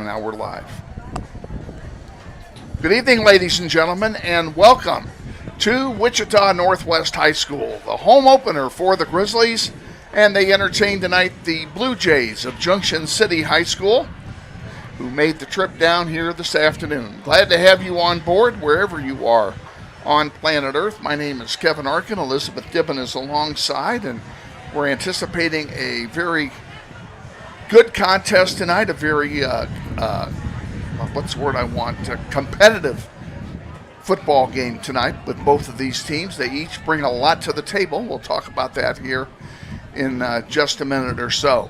now we're live. Good evening, ladies and gentlemen, and welcome to Wichita Northwest High School, the home opener for the Grizzlies, and they entertain tonight the Blue Jays of Junction City High School, who made the trip down here this afternoon. Glad to have you on board wherever you are on planet Earth. My name is Kevin Arkin. Elizabeth Dibbon is alongside, and we're anticipating a very good contest tonight, a very, what's the word I want, competitive football game tonight with both of these teams. They each bring a lot to the table. We'll talk about that here in just a minute or so.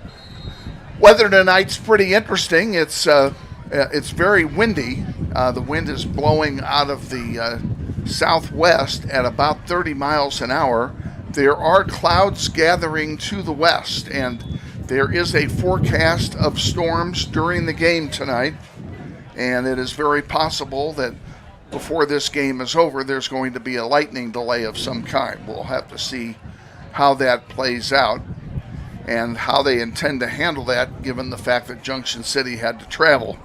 Weather tonight's pretty interesting. It's very windy. The wind is blowing out of the southwest at about 30 miles an hour. There are clouds gathering to the west, and there is a forecast of storms during the game tonight, and it is very possible that before this game is over, there's going to be a lightning delay of some kind. We'll have to see how that plays out and how they intend to handle that, given the fact that Junction City had to travel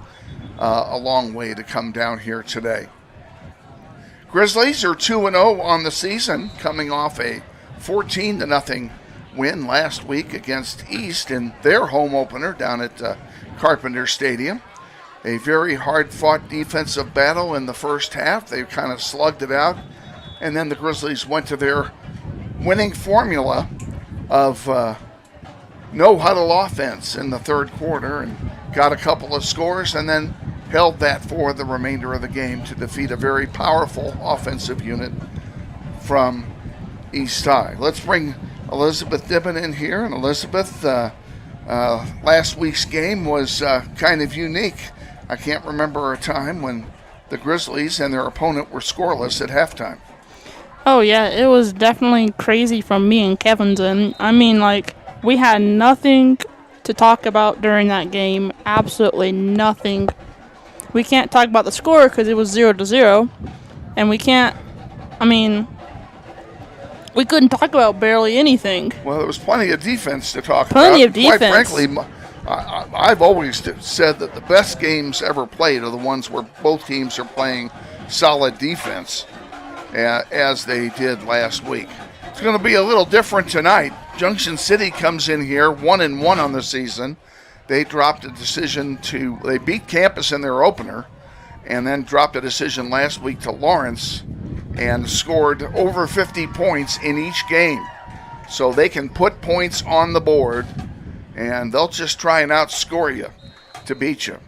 a long way to come down here today. Grizzlies are 2-0 on the season, coming off a 14-0 win last week against East in their home opener down at Carpenter Stadium. A very hard-fought defensive battle in the first half. They kind of slugged it out, and then the Grizzlies went to their winning formula of no-huddle offense in the third quarter and got a couple of scores and then held that for the remainder of the game to defeat a very powerful offensive unit from East High. Let's bring Elizabeth Dibbon in here. And Elizabeth, last week's game was kind of unique. I can't remember a time when the Grizzlies and their opponent were scoreless at halftime. Oh, yeah, it was definitely crazy from me and Kevin's end. I mean, we had nothing to talk about during that game. Absolutely nothing. We can't talk about the score because it was 0-0. And we couldn't talk about barely anything. Well, there was plenty of defense to talk about. Plenty of defense. Quite frankly, I've always said that the best games ever played are the ones where both teams are playing solid defense, as they did last week. It's going to be a little different tonight. Junction City comes in here 1-1 on the season. They they beat Campus in their opener and then dropped a decision last week to Lawrence and scored over 50 points in each game. So they can put points on the board, and they'll just try and outscore you to beat you.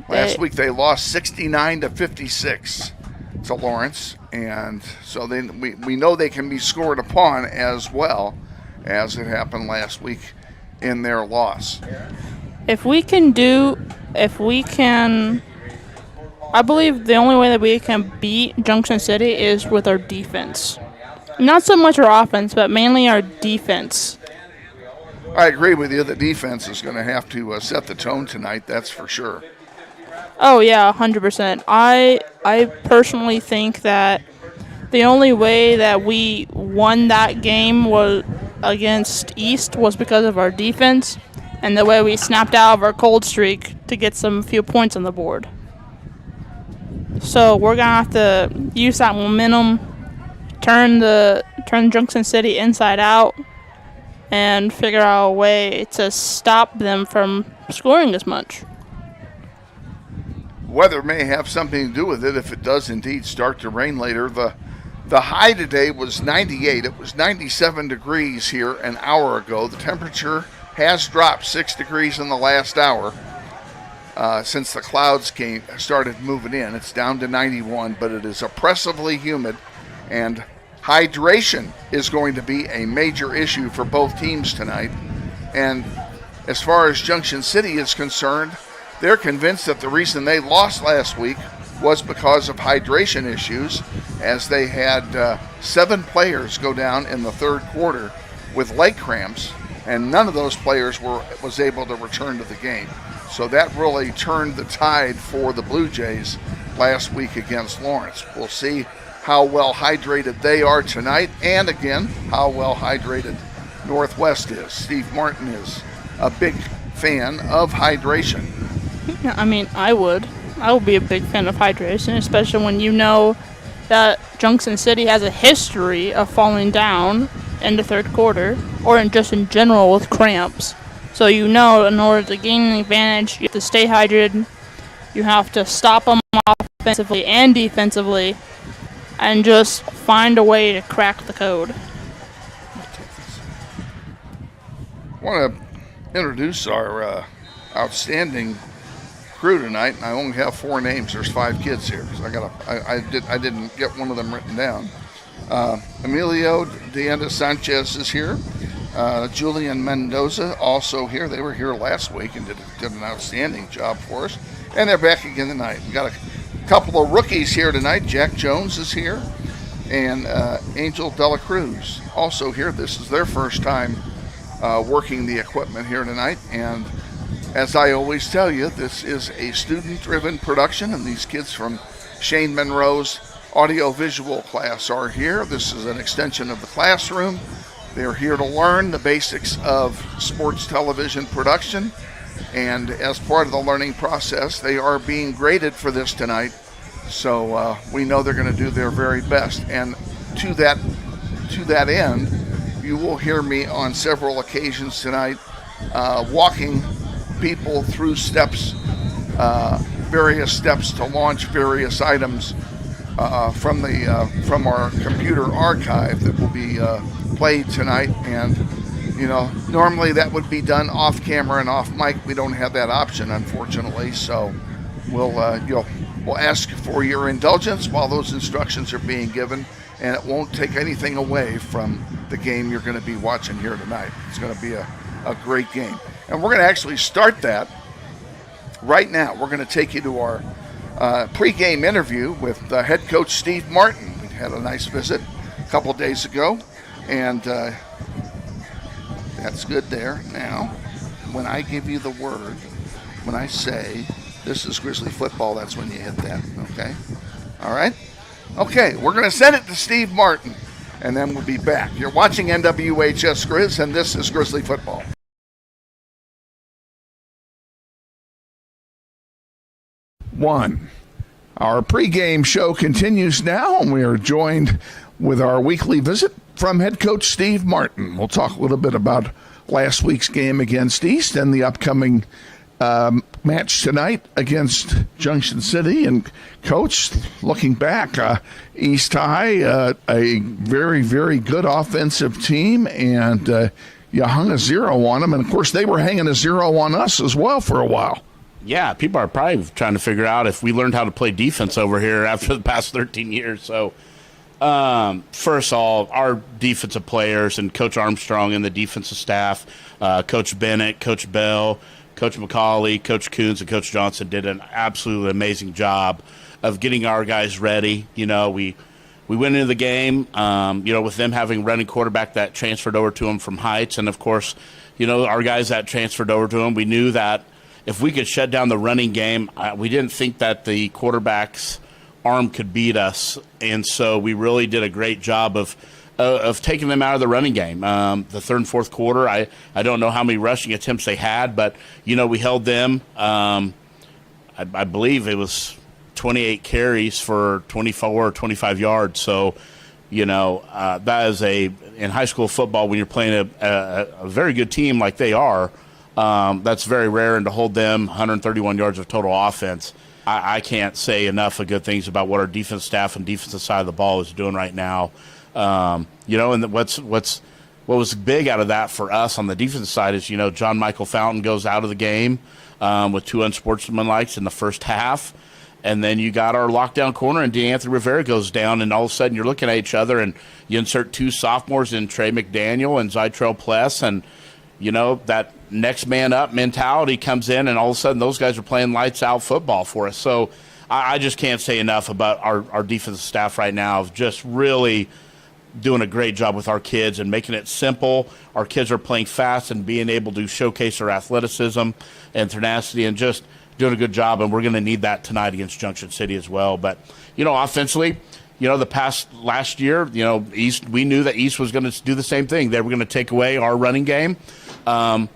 Last week they lost 69-56 to Lawrence, and so we know they can be scored upon as well as it happened last week in their loss. I believe the only way that we can beat Junction City is with our defense. Not so much our offense, but mainly our defense. I agree with you. The defense is going to have to set the tone tonight, that's for sure. Oh, yeah, 100%. I personally think that the only way that we won that game was against East was because of our defense and the way we snapped out of our cold streak to get some few points on the board. So we're going to have to use that momentum, turn Junction City inside out, and figure out a way to stop them from scoring as much. Weather may have something to do with it if it does indeed start to rain later. The high today was 98. It was 97 degrees here an hour ago. The temperature has dropped 6 degrees in the last hour. Since the clouds started moving in. It's down to 91, but it is oppressively humid, and hydration is going to be a major issue for both teams tonight. And as far as Junction City is concerned, they're convinced that the reason they lost last week was because of hydration issues, as they had 7 players go down in the third quarter with leg cramps, and none of those players was able to return to the game. So that really turned the tide for the Blue Jays last week against Lawrence. We'll see how well hydrated they are tonight, and again, how well hydrated Northwest is. Steve Martin is a big fan of hydration. I mean, I would. I would be a big fan of hydration, especially when you know that Junction City has a history of falling down in the third quarter, or just in general with cramps. So you know, in order to gain an advantage, you have to stay hydrated. You have to stop them offensively and defensively, and just find a way to crack the code. I want to introduce our outstanding crew tonight, and I only have 4 names. There's 5 kids here, so I didn't get one of them written down. Emilio Deanda Sanchez is here. Julian Mendoza also here. They were here last week and did an outstanding job for us, and they're back again tonight. We got a couple of rookies here tonight. Jack Jones is here, and Angel Dela Cruz also here. This is their first time working the equipment here tonight, and as I always tell you, this is a student-driven production, and these kids from Shane Monroe's audio-visual class are here. This is an extension of the classroom. They're here to learn the basics of sports television production, and as part of the learning process, they are being graded for this tonight, so we know they're going to do their very best. And to that end, you will hear me on several occasions tonight walking people through steps, various steps to launch various items from our computer archive that will be played tonight. And normally that would be done off camera and off mic. We don't have that option, unfortunately, so we'll ask for your indulgence while those instructions are being given, and it won't take anything away from the game you're going to be watching here tonight. It's going to be a great game. And we're going to actually start that right now. We're going to take you to our pregame interview with head coach Steve Martin. We had a nice visit a couple of days ago, and that's good there. Now, when I give you the word, when I say this is Grizzly football, that's when you hit that, okay? All right? Okay, we're going to send it to Steve Martin, and then we'll be back. You're watching NWHS Grizz, and this is Grizzly football. Our pregame show continues now, and we are joined with our weekly visit from head coach Steve Martin. We'll talk a little bit about last week's game against East and the upcoming match tonight against Junction City. And Coach, looking back, East High, a very, very good offensive team, and you hung a 0 on them. And, of course, they were hanging a 0 on us as well for a while. Yeah, people are probably trying to figure out if we learned how to play defense over here after the past 13 years. So, first of all, our defensive players and Coach Armstrong and the defensive staff, Coach Bennett, Coach Bell, Coach McCauley, Coach Coons, and Coach Johnson did an absolutely amazing job of getting our guys ready. We went into the game, with them having running quarterback that transferred over to them from Heights. And, of course, our guys that transferred over to them, we knew that if we could shut down the running game, we didn't think that the quarterback's arm could beat us. And so we really did a great job of taking them out of the running game. The third and fourth quarter, I don't know how many rushing attempts they had, but, we held them. I believe it was 28 carries for 24 or 25 yards. So, that is in high school football, when you're playing a very good team like they are, that's very rare, and to hold them 131 yards of total offense, I can't say enough of good things about what our defense staff and defensive side of the ball is doing right now. And what was big out of that for us on the defensive side is, John Michael Fountain goes out of the game with 2 unsportsmanlikes in the first half, and then you got our lockdown corner, and DeAnthony Rivera goes down, and all of a sudden you're looking at each other, and you insert 2 sophomores in Trey McDaniel and Zytrell Pless, and that next man up mentality comes in, and all of a sudden those guys are playing lights out football for us. So I just can't say enough about our defensive staff right now of just really doing a great job with our kids and making it simple. Our kids are playing fast and being able to showcase their athleticism and tenacity and just doing a good job, and we're going to need that tonight against Junction City as well. But, offensively, last year, East, we knew that East was going to do the same thing. They were going to take away our running game. But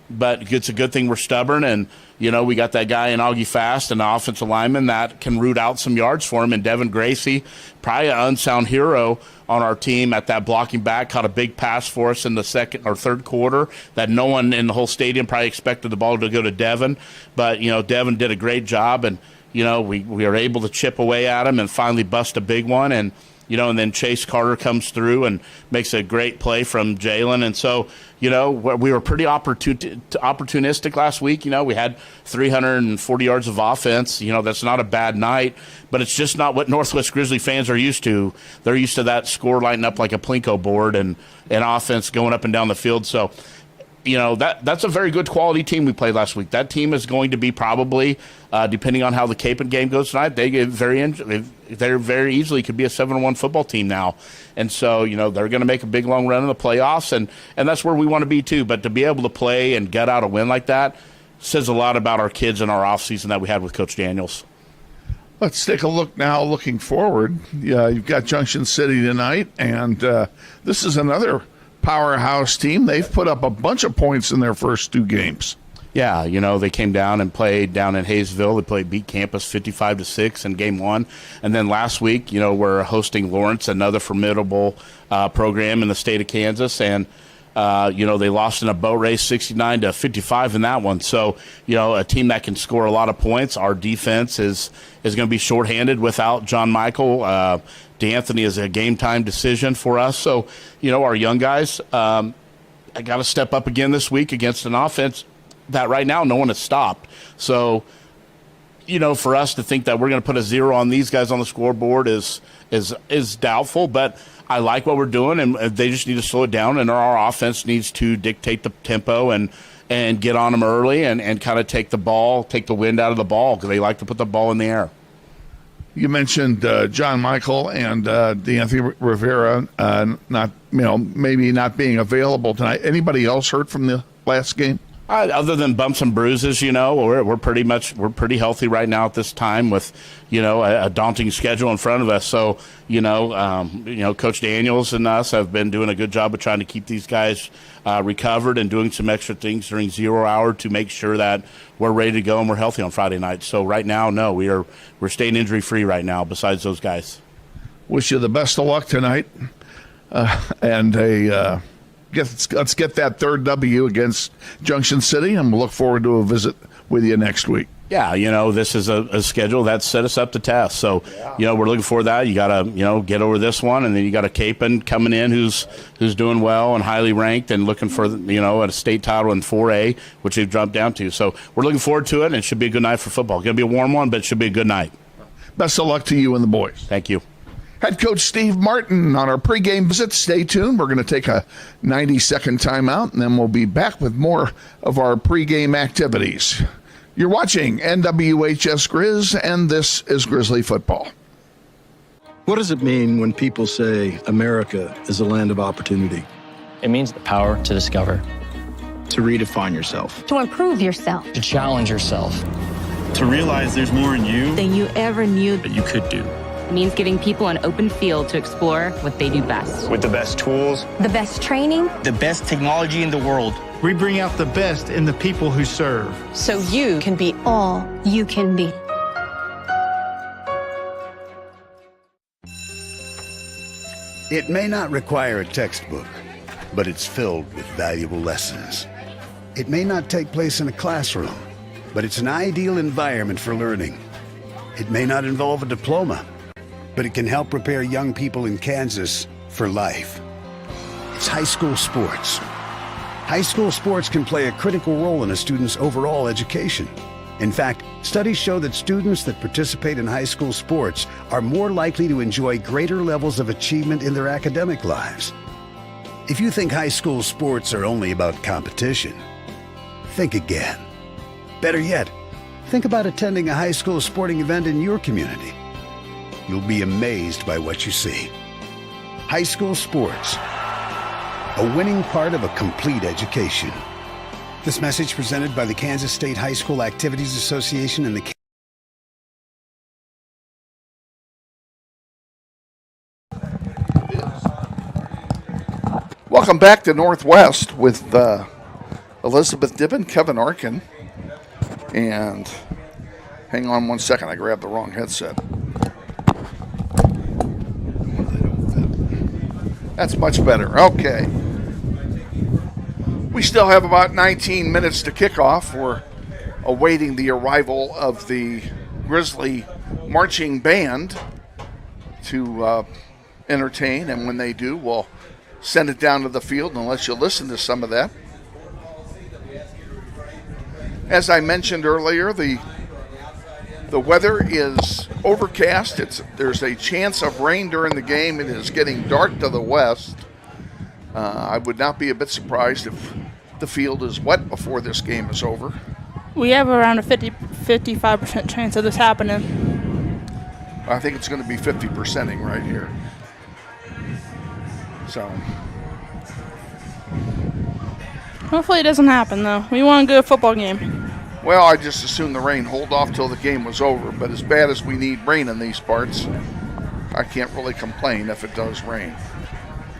it's a good thing we're stubborn, and, we got that guy in Augie Fast, an offensive lineman that can root out some yards for him. And Devin Gracie, probably an unsung hero on our team at that blocking back, caught a big pass for us in the second or third quarter that no one in the whole stadium probably expected the ball to go to Devin. But, Devin did a great job, and, we were able to chip away at him and finally bust a big one. And then Chase Carter comes through and makes a great play from Jalen. And so, we were pretty opportunistic last week. We had 340 yards of offense. That's not a bad night, but it's just not what Northwest Grizzly fans are used to. They're used to that score lighting up like a Plinko board and offense going up and down the field. So, that's a very good quality team we played last week. That team is going to be probably, depending on how the Capen game goes tonight, they very easily could be a 7-1 football team now. And so, they're going to make a big long run in the playoffs, and that's where we want to be too. But to be able to play and get out a win like that says a lot about our kids and our offseason that we had with Coach Daniels. Let's take a look now, looking forward. You've got Junction City tonight, and this is another powerhouse team. They've put up a bunch of points in their first two games. Yeah, they came down and played down in Hayesville. They beat Campus 55-6 in game one. And then last week, we're hosting Lawrence, another formidable program in the state of Kansas. And, they lost in a boat race 69-55 in that one. So, a team that can score a lot of points. Our defense is going to be shorthanded without John Michael. D'Anthony is a game-time decision for us. So, our young guys, I got to step up again this week against an offense that right now no one has stopped. So, for us to think that we're going to put a 0 on these guys on the scoreboard is doubtful. But I like what we're doing, and they just need to slow it down, and our offense needs to dictate the tempo and get on them early and kind of take the wind out of the ball, because they like to put the ball in the air. You mentioned John Michael and D'Anthony Rivera maybe not being available tonight. Anybody else hurt from the last game? Other than bumps and bruises, we're pretty healthy right now at this time with, a daunting schedule in front of us. So, Coach Daniels and us have been doing a good job of trying to keep these guys recovered and doing some extra things during 0 hour to make sure that we're ready to go and we're healthy on Friday night. So right now, no, we're staying injury free right now. Besides those guys, wish you the best of luck tonight, let's get that third W against Junction City, and we'll look forward to a visit with you next week. Yeah, this is a schedule that set us up to test. So, we're looking for that. You got to, get over this one, and then you got a Capen coming in who's doing well and highly ranked and looking for, a state title in 4A, which they've jumped down to. So we're looking forward to it, and it should be a good night for football. It's going to be a warm one, but it should be a good night. Best of luck to you and the boys. Thank you. Head coach Steve Martin on our pregame visit. Stay tuned. We're going to take a 90-second timeout, and then we'll be back with more of our pregame activities. You're watching NWHS Grizz, and this is Grizzly Football. What does it mean when people say America is a land of opportunity? It means the power to discover, To redefine yourself. To improve yourself. to challenge yourself. To realize there's more in you Than you ever knew. that you could do. Means giving people an open field to explore what they do best. With the best tools, The best training. the best technology in the world. We bring out the best in the people who serve. So you can be all you can be. It may not require a textbook, but it's filled with valuable lessons. It may not take place in a classroom, but it's an ideal environment for learning. It may not involve a diploma, but it can help prepare young people in Kansas for life. It's high school sports. High school sports can play a critical role in a student's overall education. In fact, studies show that students that participate in high school sports are more likely to enjoy greater levels of achievement in their academic lives. If you think high school sports are only about competition, think again. Better yet, think about attending a high school sporting event in your community. You'll be amazed by what you see. High school sports, a winning part of a complete education. This message presented by the Kansas State High School Activities Association and the Welcome back to Northwest with Elizabeth Dibben, Kevin Arkin. And hang on one second, I grabbed the wrong headset. That's much better. Okay. We still have about 19 minutes to kick off. We're awaiting the arrival of the Grizzly marching band to entertain, and when they do, we'll send it down to the field and let you listen to some of that. As I mentioned earlier, the weather is overcast. There's a chance of rain during the game. It is getting dark to the west. I would not be a bit surprised if the field is wet before this game is over. We have around a 55% chance of this happening. I think it's going to be 50%ing right here. So hopefully it doesn't happen, though. We want a good football game. Well, I just assumed the rain hold off till the game was over, but as bad as we need rain in these parts, I can't really complain if it does rain.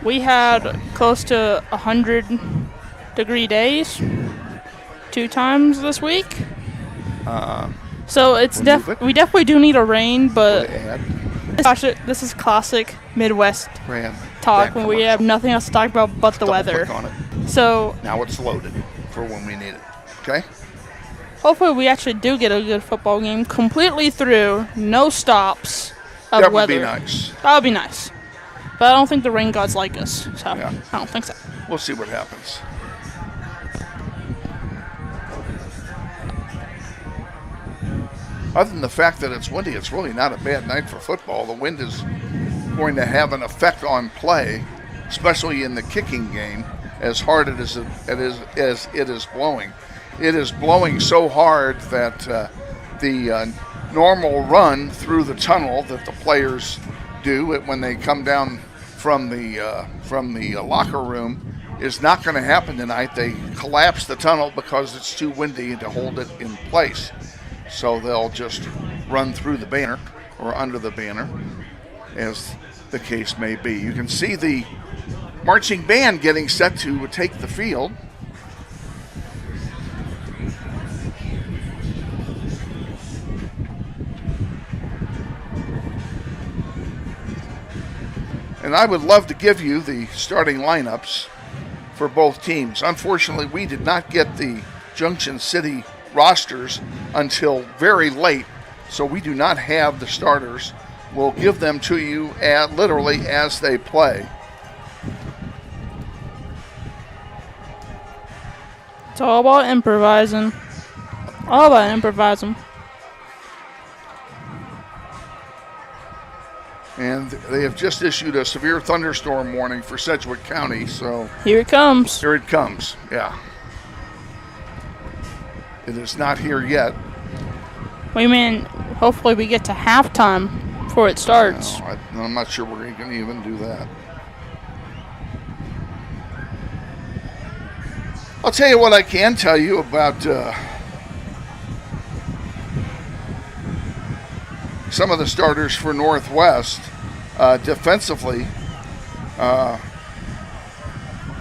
We had close to 100-degree days 2 times this week. So it's we definitely do need a rain, but this is classic Midwest talk when we have nothing else to talk about but the weather. On it. So now it's loaded for when we need it. Okay? Hopefully we actually do get a good football game completely through, no stops of that weather. That would be nice. That would be nice. But I don't think the rain gods like us, so yeah. I don't think so. We'll see what happens. Other than the fact that it's windy, it's really not a bad night for football. The wind is going to have an effect on play, especially in the kicking game, as hard as it is blowing. It is blowing so hard that the normal run through the tunnel that the players do when they come down from the locker room is not going to happen tonight. They collapse the tunnel because it's too windy to hold it in place. So they'll just run through the banner or under the banner, as the case may be. You can see the marching band getting set to take the field. And I would love to give you the starting lineups for both teams. Unfortunately, we did not get the Junction City rosters until very late, so we do not have the starters. We'll give them to you literally as they play. It's all about improvising. All about improvising. And they have just issued a severe thunderstorm warning for Sedgwick County, so here it comes. Here it comes, yeah. It is not here yet. We mean, hopefully we get to halftime before it starts. No, I'm not sure we're going to even do that. I'll tell you what I can tell you about some of the starters for Northwest. Defensively,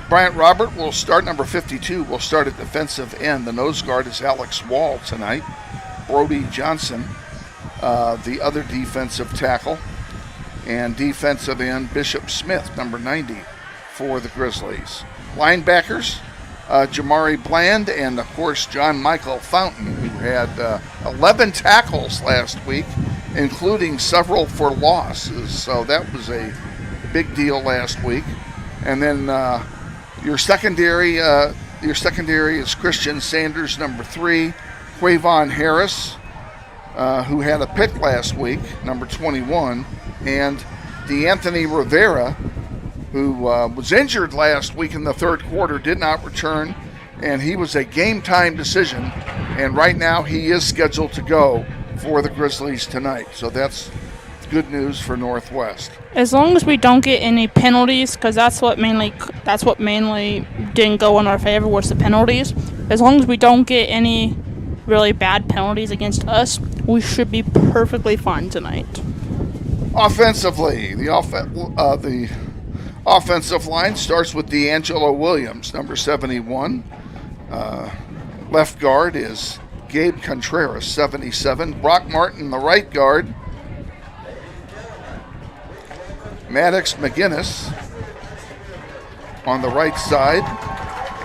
Bryant Robert will start, number 52, will start at defensive end. The nose guard is Alex Wall tonight. Brody Johnson, the other defensive tackle. And defensive end, Bishop Smith, number 90, for the Grizzlies. Linebackers, Jamari Bland and, of course, John Michael Fountain, who had 11 tackles last week, including several for losses. So that was a big deal last week. And then your secondary is Christian Sanders, number 3, Quavon Harris, who had a pick last week, number 21, and DeAnthony Rivera, who was injured last week in the third quarter, did not return, and he was a game-time decision, and right now he is scheduled to go for the Grizzlies tonight. So that's good news for Northwest. As long as we don't get any penalties, because that's what mainly didn't go in our favor was the penalties. As long as we don't get any really bad penalties against us, we should be perfectly fine tonight. Offensively, the offensive line starts with D'Angelo Williams, number 71. Left guard is Gabe Contreras, 77. Brock Martin, the right guard. Maddox McGinnis on the right side.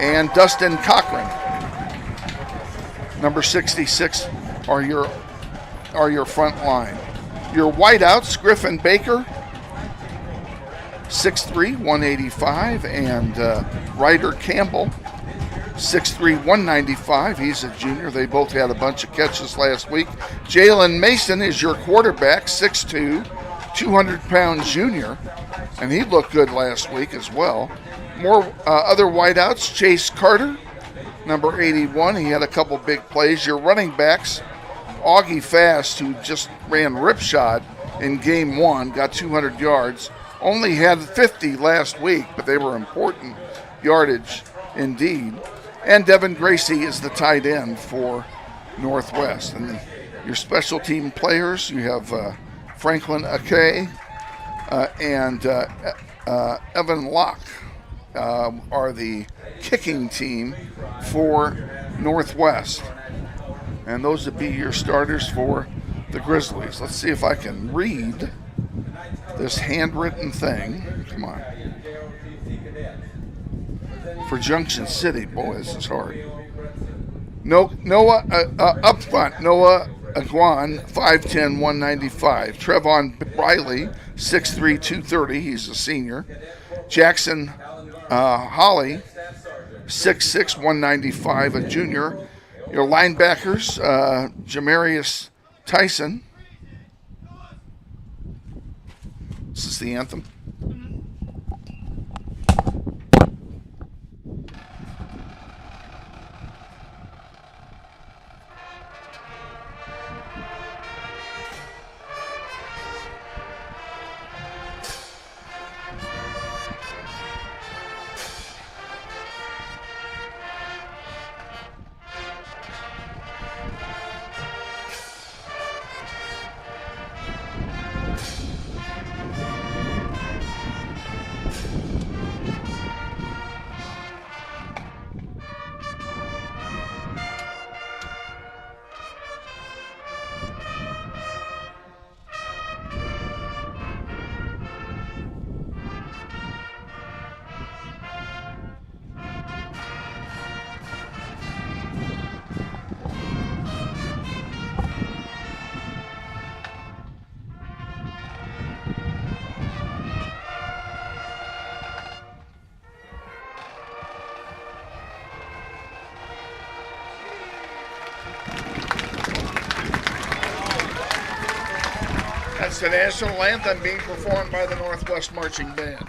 And Dustin Cochran, number 66, are your front line. Your wideouts, Griffin Baker, 6'3", 185, and Ryder Campbell, 6'3", 195. He's a junior. They both had a bunch of catches last week. Jalen Mason is your quarterback, 6'2", 200-pound junior, and he looked good last week as well. More other wideouts, Chase Carter, number 81. He had a couple big plays. Your running backs, Augie Fast, who just ran ripshod in game 1, got 200 yards. Only had 50 last week, but they were important yardage indeed. And Devin Gracie is the tight end for Northwest. And then your special team players, you have Franklin Akay and Evan Locke are the kicking team for Northwest. And those would be your starters for the Grizzlies. Let's see if I can read this handwritten thing. Come on. For Junction City, boy, this is hard. Noah up front, Noah Aguan, 5'10", 195. Trevon Riley, 6'3", 230. He's a senior. Jackson Holly, 6'6", 195, a junior. Your linebackers, Jamarius Tyson. This is the anthem. That's the national anthem being performed by the Northwest Marching Band.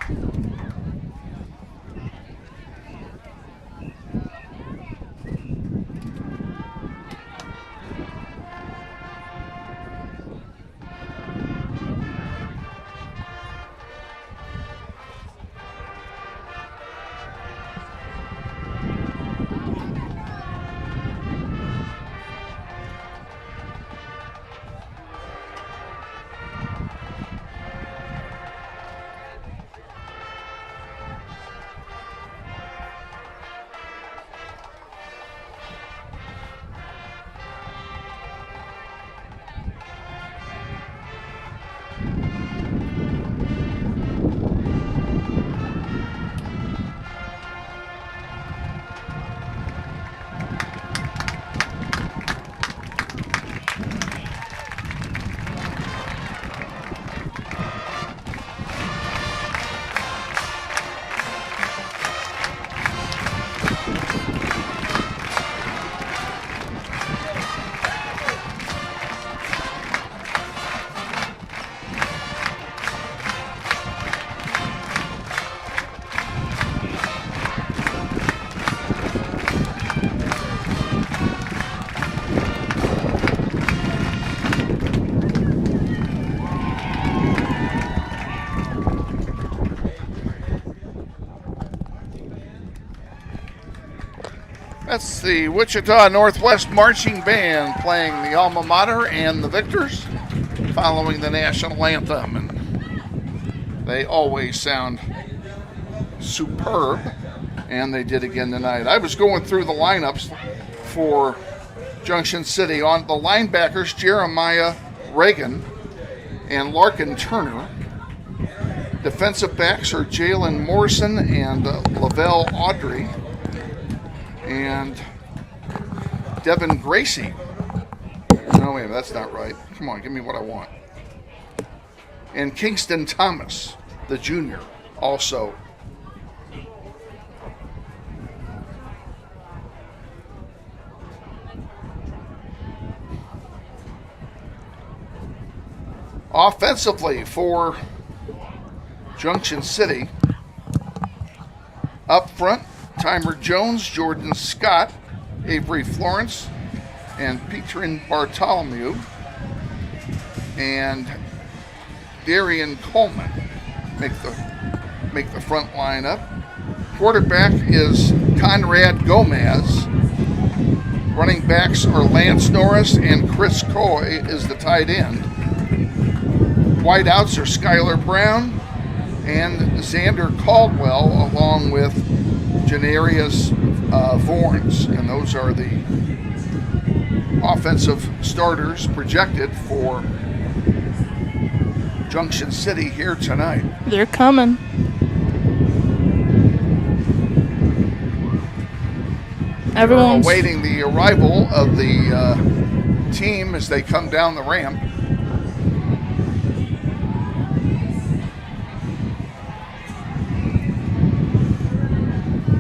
That's the Wichita Northwest Marching Band playing the alma mater and the victors following the national anthem. And they always sound superb, and they did again tonight. I was going through the lineups for Junction City. On the linebackers, Jeremiah Reagan and Larkin Turner. Defensive backs are Jalen Morrison and Lavelle Audrey. And Devin Gracie. No, wait, that's not right. Come on, give me what I want. And Kingston Thomas, the junior, also. Offensively for Junction City, up front, Tymer Jones, Jordan Scott, Avery Florence, and Petrin Bartholomew, and Darian Coleman make the front line up. Quarterback is Conrad Gomez. Running backs are Lance Norris and Chris Coy is the tight end. Wideouts are Skylar Brown and Xander Caldwell, along with Janarius Vorns. And those are the offensive starters projected for Junction City here tonight. They're coming. Everyone's awaiting the arrival of the team as they come down the ramp.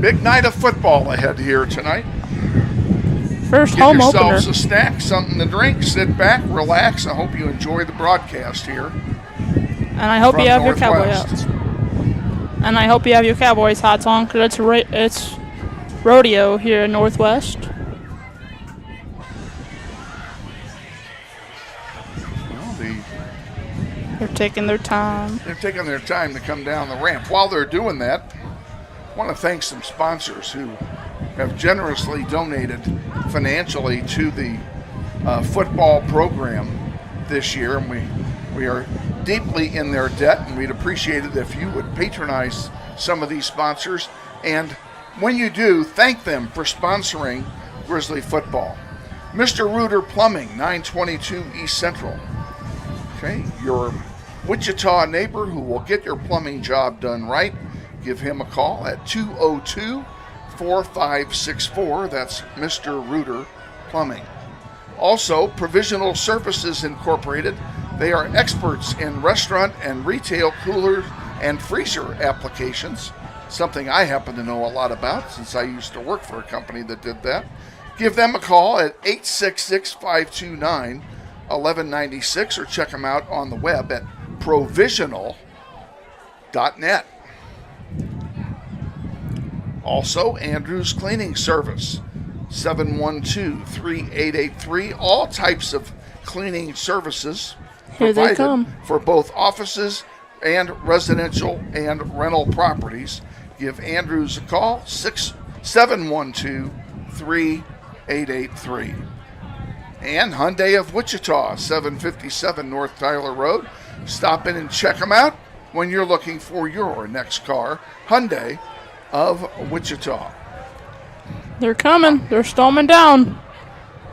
Big night of football ahead here tonight. First Get home yourselves opener. a snack, something to drink, sit back, relax. I hope you enjoy the broadcast here. And I hope you have your cowboy hats. And I hope you have your Cowboys hats on, because it's rodeo here in Northwest. Well, they're taking their time. They're taking their time to come down the ramp. While they're doing that, I want to thank some sponsors who have generously donated financially to the football program this year, and we are deeply in their debt, and we'd appreciate it if you would patronize some of these sponsors, and when you do, thank them for sponsoring Grizzly football. Mr. Reuter Plumbing, 922 East Central. Okay, your Wichita neighbor who will get your plumbing job done right. Give him a call at 202-4564. That's Mr. Reuter Plumbing. Also, Provisional Services Incorporated. They are experts in restaurant and retail cooler and freezer applications, something I happen to know a lot about since I used to work for a company that did that. Give them a call at 866-529-1196 or check them out on the web at provisional.net. Also, Andrew's Cleaning Service, 712-3883. All types of cleaning services Here they come. for both offices and residential and rental properties. Give Andrews a call, 712-3883. And Hyundai of Wichita, 757 North Tyler Road. Stop in and check them out when you're looking for your next car. Hyundai of Wichita. They're coming. They're storming down.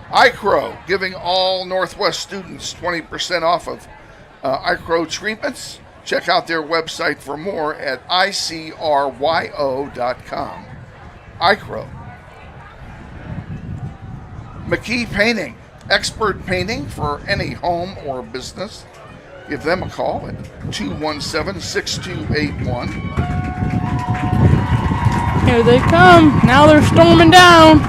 iCrow, giving all Northwest students 20% off of iCrow treatments. Check out their website for more at icryo.com. iCrow. McKee Painting, expert painting for any home or business. Give them a call at 217-6281. Here they come. Now they're storming down.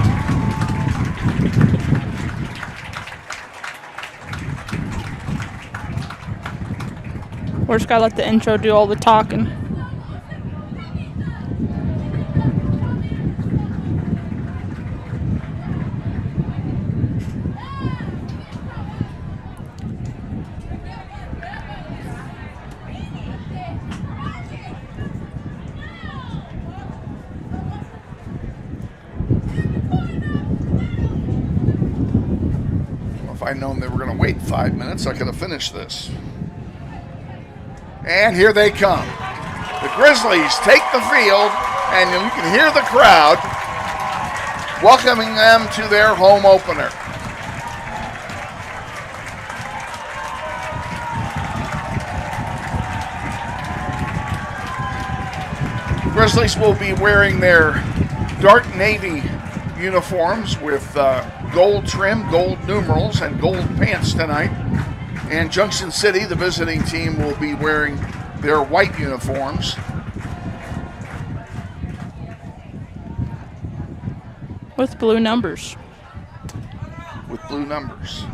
We're just gotta let the intro do all the talking. If I'd known they were going to wait 5 minutes, I could have finished this. And here they come. The Grizzlies take the field, and you can hear the crowd welcoming them to their home opener. Grizzlies will be wearing their dark navy uniforms with gold trim, gold numerals, and gold pants tonight. And Junction City, the visiting team, will be wearing their white uniforms. With blue numbers. With blue numbers.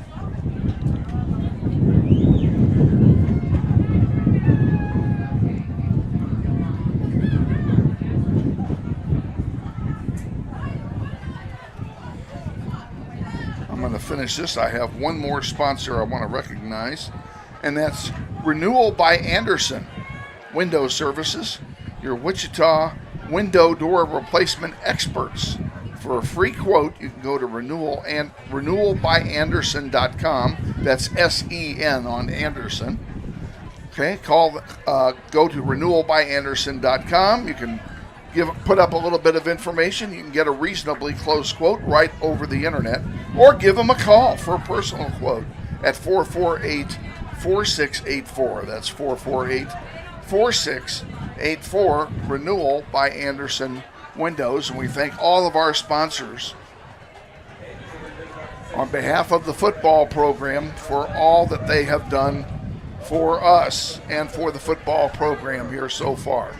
I'm going to finish this. I have one more sponsor I want to recognize, and that's Renewal by Anderson Window Services, your Wichita window door replacement experts. For a free quote, you can go to renewalbyanderson.com. That's S-E-N on Anderson. Okay, go to renewalbyanderson.com. You can put up a little bit of information. You can get a reasonably close quote right over the internet, or give them a call for a personal quote at 448-4684. That's 448-4684. Renewal by Anderson Windows. And we thank all of our sponsors on behalf of the football program for all that they have done for us and for the football program here so far.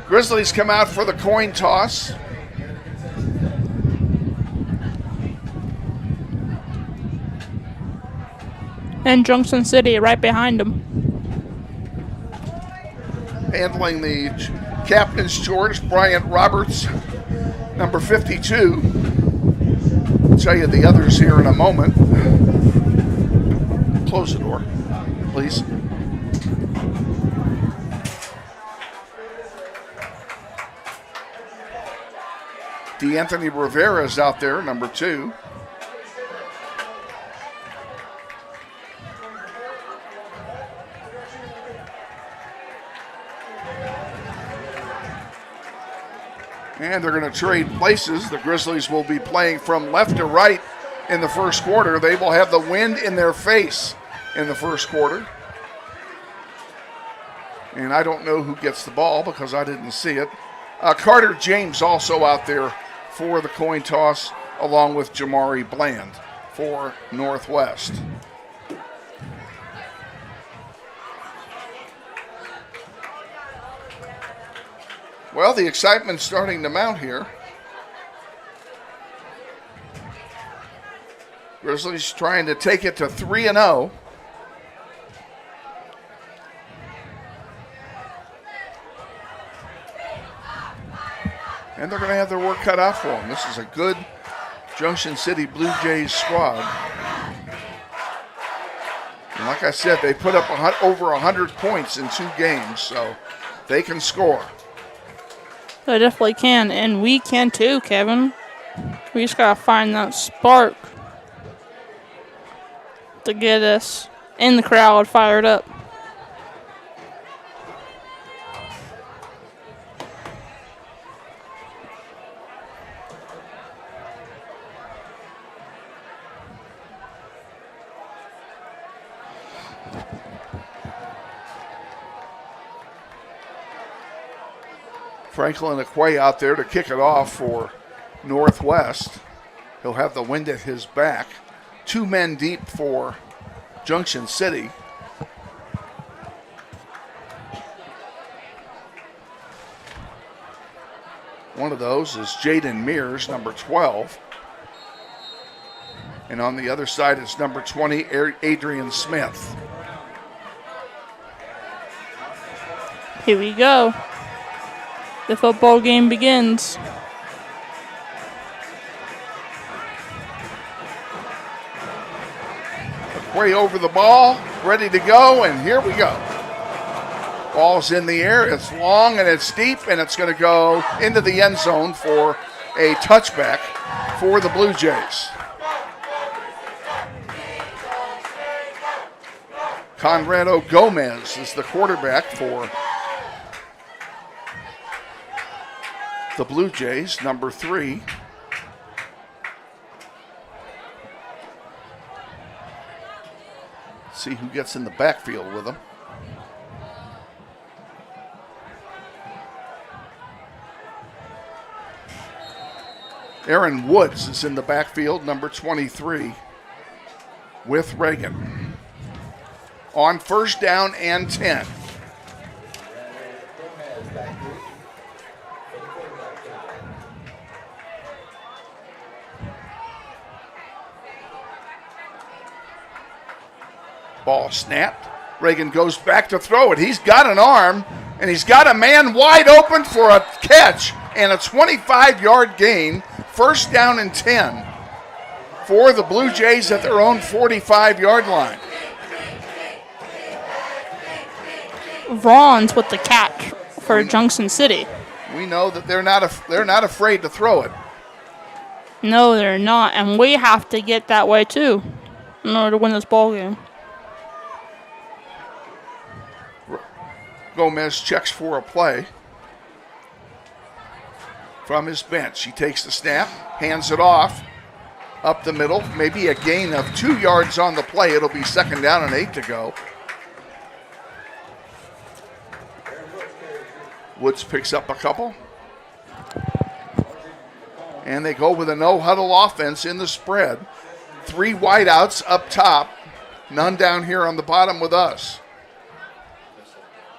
Grizzlies come out for the coin toss. And Junction City right behind them. Handling the captain's George, Bryant Roberts, number 52. I'll tell you the others here in a moment. Close the door, please. DeAnthony Rivera is out there, number 2. And they're going to trade places. The Grizzlies will be playing from left to right in the first quarter. They will have the wind in their face in the first quarter. And I don't know who gets the ball because I didn't see it. Carter James also out there for the coin toss, along with Jamari Bland for Northwest. Well, the excitement's starting to mount here. Grizzlies trying to take it to 3-0. And they're going to have their work cut out for them. This is a good Junction City Blue Jays squad. And like I said, they put up over 100 points in 2 games, so they can score. They definitely can, and we can too, Kevin. We just gotta find that spark to get us in the crowd fired up. Franklin Aquay out there to kick it off for Northwest. He'll have the wind at his back. 2 men deep for Junction City. One of those is Jaden Mears, number 12. And on the other side is number 20, Adrian Smith. Here we go. The football game begins. Way over the ball, ready to go, and here we go. Ball's in the air, it's long and it's deep, and it's going to go into the end zone for a touchback for the Blue Jays. Conrado Gomez is the quarterback for the Blue Jays, number 3. See who gets in the backfield with him. Aaron Woods is in the backfield, number 23, with Reagan. On first down and 10. Ball snapped. Reagan goes back to throw it. He's got an arm, and he's got a man wide open for a catch and a 25-yard gain. First down and 10 for the Blue Jays at their own 45-yard line. Vaughn's with the catch for Junction City. We know that they're not afraid to throw it. No, they're not, and we have to get that way too in order to win this ball game. Gomez checks for a play from his bench. He takes the snap, hands it off, up the middle, maybe a gain of 2 yards on the play. It'll be second down and 8 to go. Woods picks up a couple. And they go with a no-huddle offense in the spread. 3 wideouts up top, none down here on the bottom with us.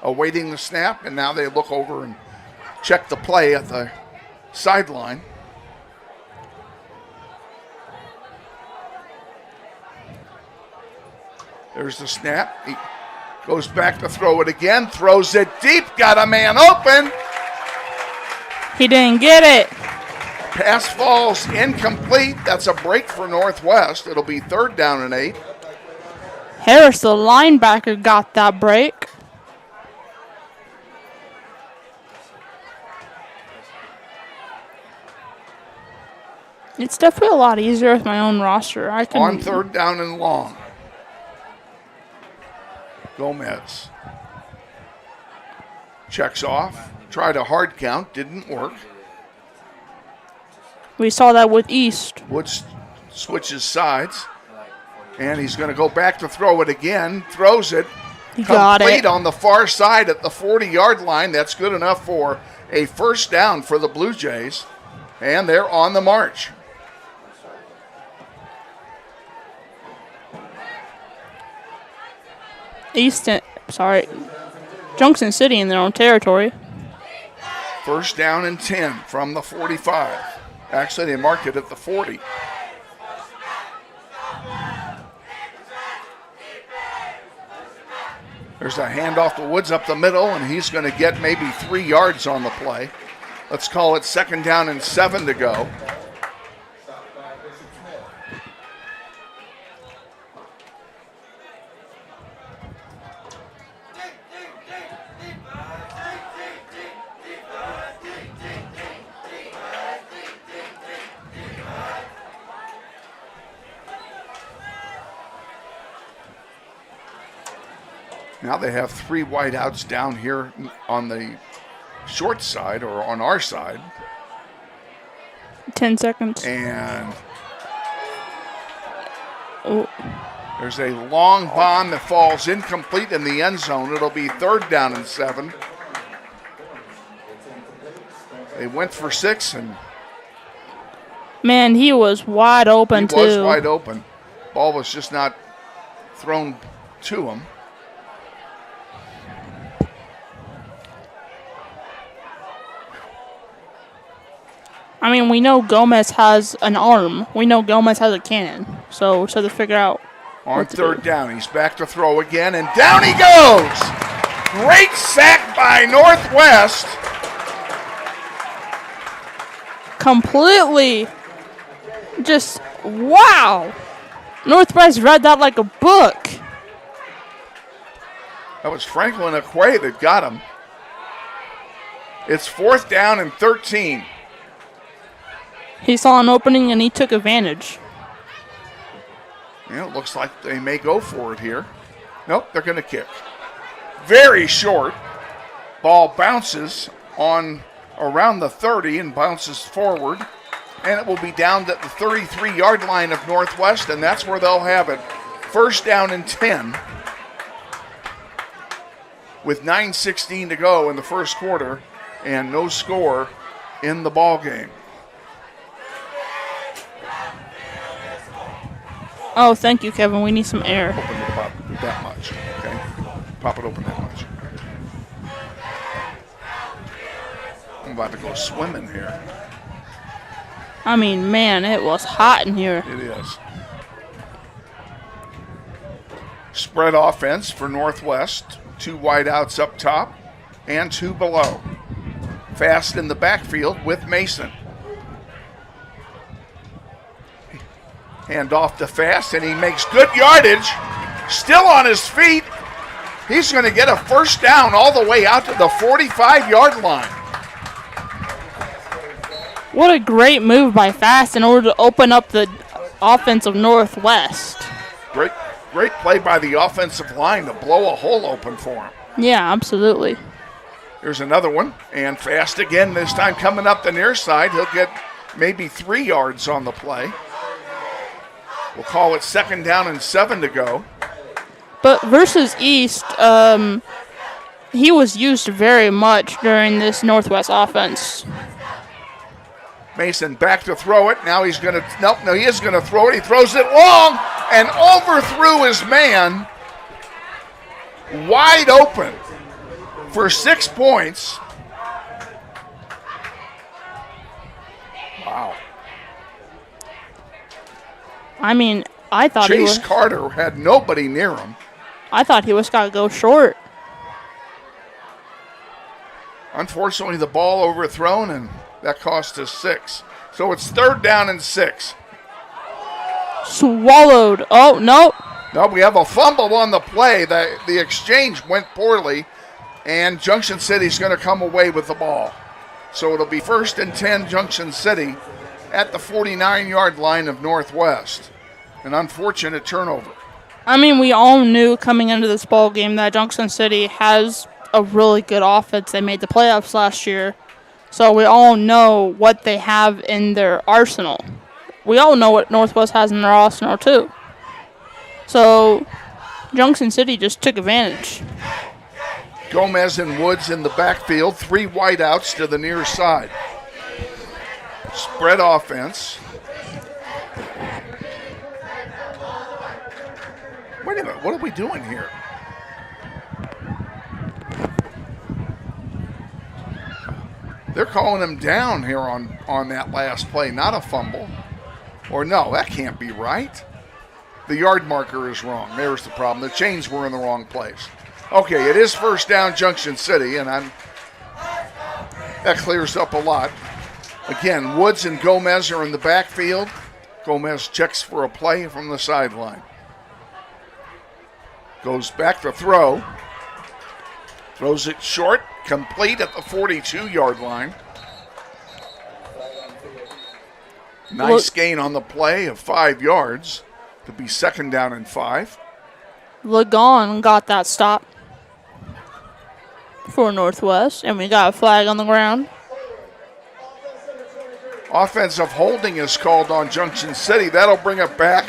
Awaiting the snap, and now they look over and check the play at the sideline. There's the snap. He goes back to throw it again, throws it deep, got a man open. He didn't get it. Pass falls incomplete. That's a break for Northwest. It'll be third down and 8. Harris, the linebacker, got that break. It's definitely a lot easier with my own roster. On third down and long. Gomez checks off. Tried a hard count. Didn't work. We saw that with East. Woods switches sides. And he's going to go back to throw it again. Throws it. He got it. Complete on the far side at the 40-yard line. That's good enough for a first down for the Blue Jays. And they're on the march. Junction City in their own territory. First down and 10 from the 45. Actually, they marked it at the 40. There's a handoff to Woods up the middle, and he's going to get maybe 3 yards on the play. Let's call it second down and 7 to go. Now they have 3 wideouts down here on the short side, or on our side. 10 seconds. And there's a long bomb that falls incomplete in the end zone. It'll be third down and 7. They went for 6, and man, he was wide open too. He was wide open. Ball was just not thrown to him. I mean, we know Gomez has an arm. We know Gomez has a cannon. So to figure out. On third down, he's back to throw again, and down he goes! Great sack by Northwest. Completely. Just, wow. Northwest read that like a book. That was Franklin Aquay that got him. It's fourth down and 13. He saw an opening and he took advantage. Yeah, it looks like they may go for it here. Nope, they're going to kick. Very short. Ball bounces on around the 30 and bounces forward. And it will be down at the 33-yard line of Northwest, and that's where they'll have it. First down and 10 with 9:16 to go in the first quarter and no score in the ball game. Oh, thank you, Kevin. We need some air. Open it about that much, okay? Pop it open that much. I'm about to go swimming here. I mean, man, it was hot in here. It is. Spread offense for Northwest. 2 wideouts up top and 2 below. Fast in the backfield with Mason. Hand off to Fast, and he makes good yardage. Still on his feet. He's going to get a first down all the way out to the 45-yard line. What a great move by Fast in order to open up the offense of Northwest. Great play by the offensive line to blow a hole open for him. Yeah, absolutely. Here's another one, and Fast again, this time coming up the near side. He'll get maybe 3 yards on the play. We'll call it 2nd down and 7 to go. But versus East, he was used very much during this Northwest offense. Mason back to throw it. Now he's going to, no, he is going to throw it. He throws it long and overthrew his man. Wide open for 6 points. Wow. I mean, I thought Chase Carter had nobody near him. I thought he was going to go short. Unfortunately, the ball overthrown, and that cost us 6. So it's 3rd down and 6. Swallowed. Oh, no. No, we have a fumble on the play. The exchange went poorly, and Junction City's going to come away with the ball. So it'll be 1st and 10 Junction City at the 49-yard line of Northwest. An unfortunate turnover. I mean, we all knew coming into this ball game that Junction City has a really good offense. They made the playoffs last year. So we all know what they have in their arsenal. We all know what Northwest has in their arsenal, too. So Junction City just took advantage. Gomez and Woods in the backfield. 3 wideouts to the near side. Spread offense. Wait a minute, what are we doing here? They're calling him down here on that last play, not a fumble. Or no, that can't be right. The yard marker is wrong. There's the problem. The chains were in the wrong place. Okay, it is 1st down Junction City, and that clears up a lot. Again, Woods and Gomez are in the backfield. Gomez checks for a play from the sideline. Goes back to throw. Throws it short, complete at the 42-yard line. Nice gain on the play of 5 yards to be 2nd down and 5. Lagon got that stop for Northwest, and we got a flag on the ground. Offensive holding is called on Junction City. That'll bring it back,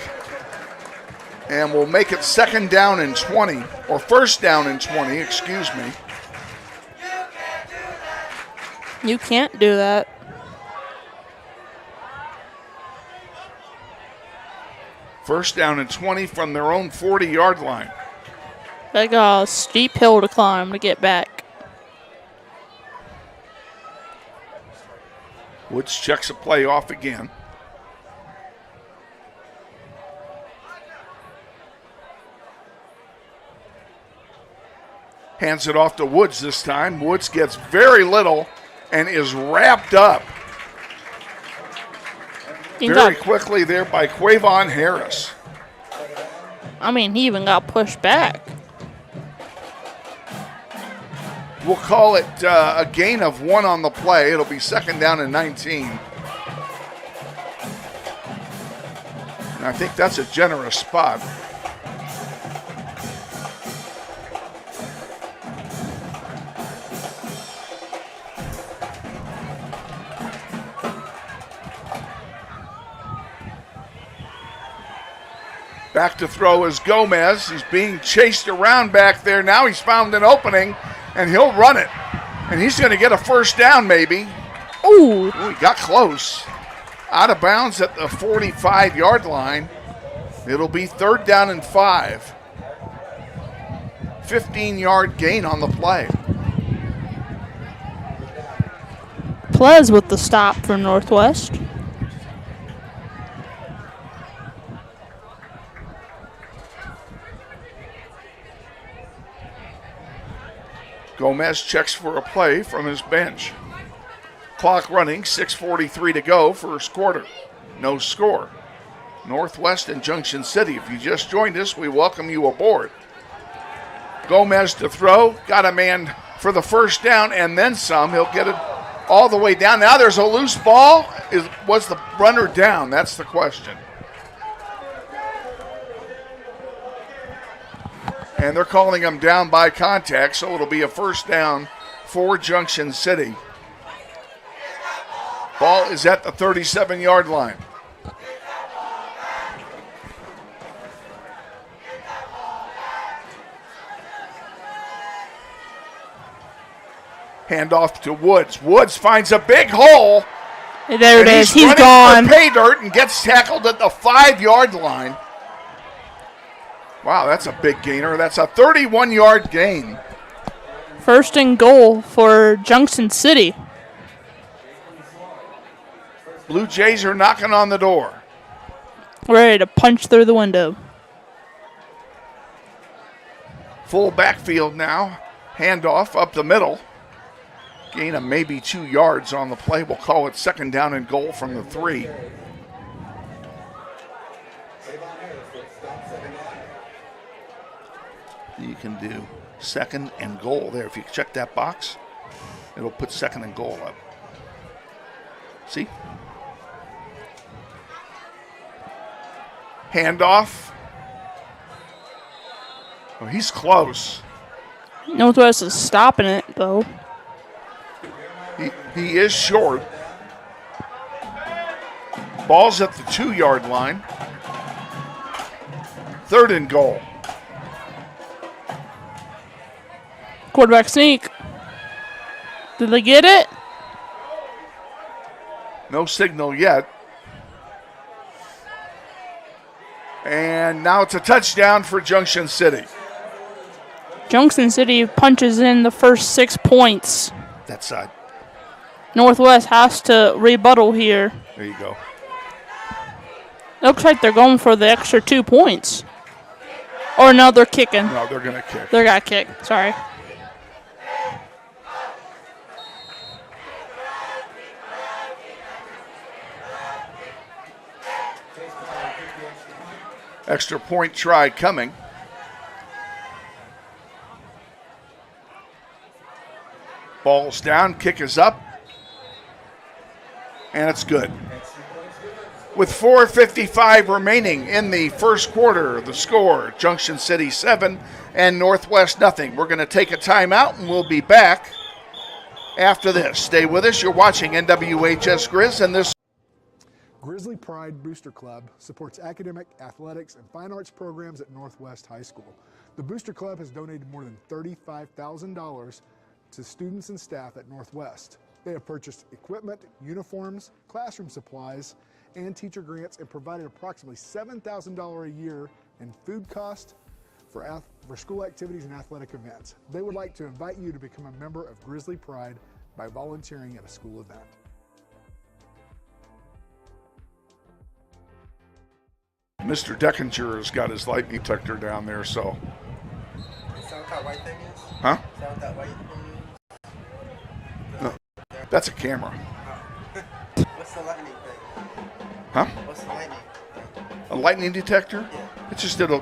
and we'll make it 2nd down and 20, or 1st down and 20, excuse me. You can't do that. First down and 20 from their own 40-yard line. They got a steep hill to climb to get back. Woods checks a play off again. Hands it off to Woods this time. Woods gets very little and is wrapped up very quickly there by Quavon Harris. I mean, he even got pushed back. We'll call it a gain of 1 on the play. It'll be 2nd down and 19. And I think that's a generous spot. Back to throw is Gomez. He's being chased around back there. Now he's found an opening, and he'll run it. And he's going to get a 1st down maybe. Ooh. He got close. Out of bounds at the 45-yard line. It'll be 3rd down and 5. 15-yard gain on the play. Plez with the stop for Northwest. Gomez checks for a play from his bench. Clock running, 6:43 to go, first quarter. No score. Northwest and Junction City. If you just joined us, we welcome you aboard. Gomez to throw, got a man for the first down and then some. He'll get it all the way down. Now there's a loose ball. Was the runner down? That's the question. And they're calling him down by contact, so it'll be a first down for Junction City. Ball is at the 37-yard line. Handoff to Woods. Woods finds a big hole. There it is. He's running gone. for pay dirt and gets tackled at the 5-yard line. Wow, that's a big gainer. That's a 31-yard gain. First and goal for Junction City. Blue Jays are knocking on the door. Ready to punch through the window. Full backfield now. Handoff up the middle. Gain of maybe 2 yards on the play. We'll call it 2nd down and goal from the 3. You can do 2nd and goal there. If you check that box, it'll put 2nd and goal up. See? Handoff. Oh, he's close. Northwest is stopping it, though. He is short. Ball's at the 2-yard line. 3rd and goal. Quarterback sneak. Did they get it? No signal yet. And now it's a touchdown for Junction City. Junction City punches in the first 6 points. That side. Northwest has to rebuttal here. There you go. Looks like they're going for the extra 2 points. Or no, they're kicking. No, they're going to kick. They're going to kick. Sorry. Extra point try coming. Ball's down, kick is up, and it's good. With 4:55 remaining in the first quarter, the score, Junction City 7 and Northwest nothing. We're going to take a timeout, and we'll be back after this. Stay with us. You're watching NWHS Grizz, and this Grizzly Pride Booster Club supports academic, athletics, and fine arts programs at Northwest High School. The Booster Club has donated more than $35,000 to students and staff at Northwest. They have purchased equipment, uniforms, classroom supplies, and teacher grants, and provided approximately $7,000 a year in food costs for school activities and athletic events. They would like to invite you to become a member of Grizzly Pride by volunteering at a school event. Mr. Deckinger has got his light detector down there, so. Is that what that white thing is? Huh? Is that what that white thing is? No, that's a camera. What's the lightning thing? Huh? What's the lightning thing? A lightning detector? Yeah. It's just a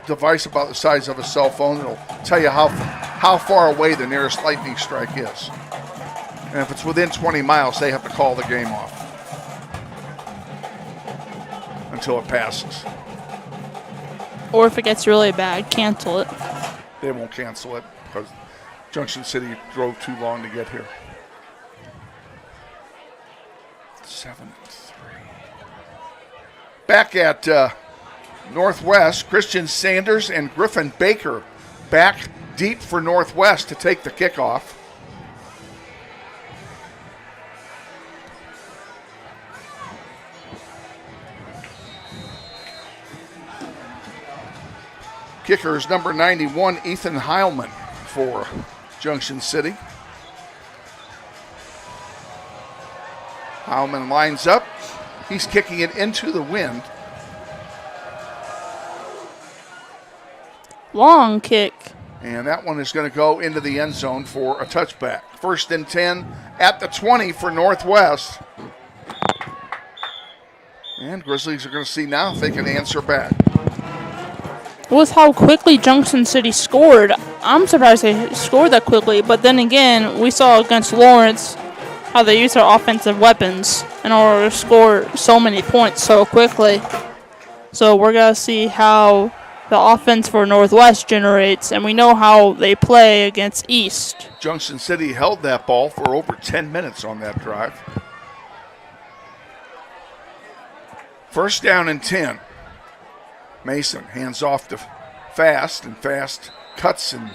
device about the size of a cell phone. It'll tell you how far away the nearest lightning strike is. And if it's within 20 miles, they have to call the game off until it passes. Or if it gets really bad, cancel it. They won't cancel it because Junction City drove too long to get here. 7-3. Back at Northwest, Christian Sanders and Griffin Baker back deep for Northwest to take the kickoff. Kicker is number 91, Ethan Heilman for Junction City. Heilman lines up. He's kicking it into the wind. Long kick. And that one is going to go into the end zone for a touchback. 1st and 10 at the 20 for Northwest. And Grizzlies are going to see now if they can answer back. With how quickly Junction City scored, I'm surprised they scored that quickly. But then again, we saw against Lawrence how they use their offensive weapons in order to score so many points so quickly. So we're going to see how the offense for Northwest generates, and we know how they play against East. Junction City held that ball for over 10 minutes on that drive. 1st down and 10. Mason hands off to Fast, and Fast cuts and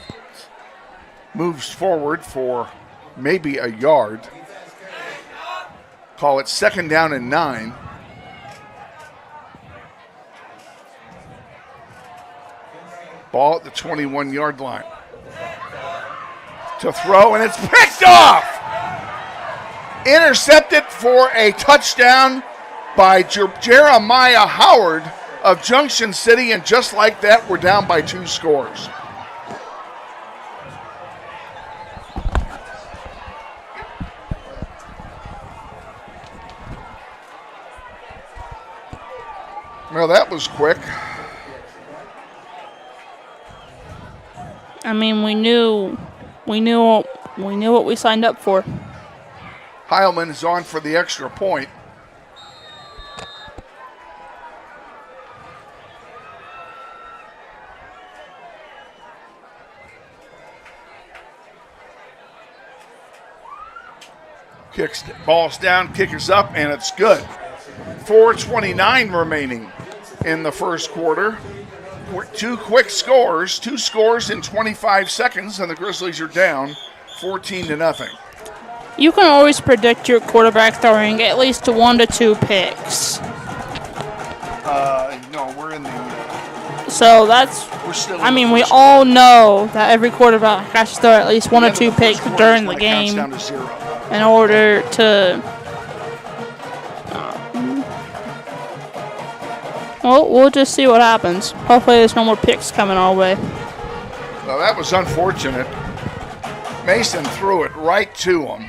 moves forward for maybe a yard. Call it 2nd down and 9. Ball at the 21-yard line. To throw, and it's picked off! Intercepted for a touchdown by Jeremiah Howard of Junction City, and just like that, we're down by 2 scores. Well, that was quick. I mean, we knew what we signed up for. Heilman is on for the extra point. Kicks, ball's down, kicker's up, and it's good. 4:29 remaining in the first quarter. 2 quick scores, 2 scores in 25 seconds, and the Grizzlies are down 14-0. You can always predict your quarterback throwing at least 1 to 2 picks. No, we're in the. So that's. We're still. I mean, we all know that every quarterback has to throw at least 1 or 2 picks during the game in order to. Well, we'll just see what happens. Hopefully there's no more picks coming our way. Well, that was unfortunate. Mason threw it right to him.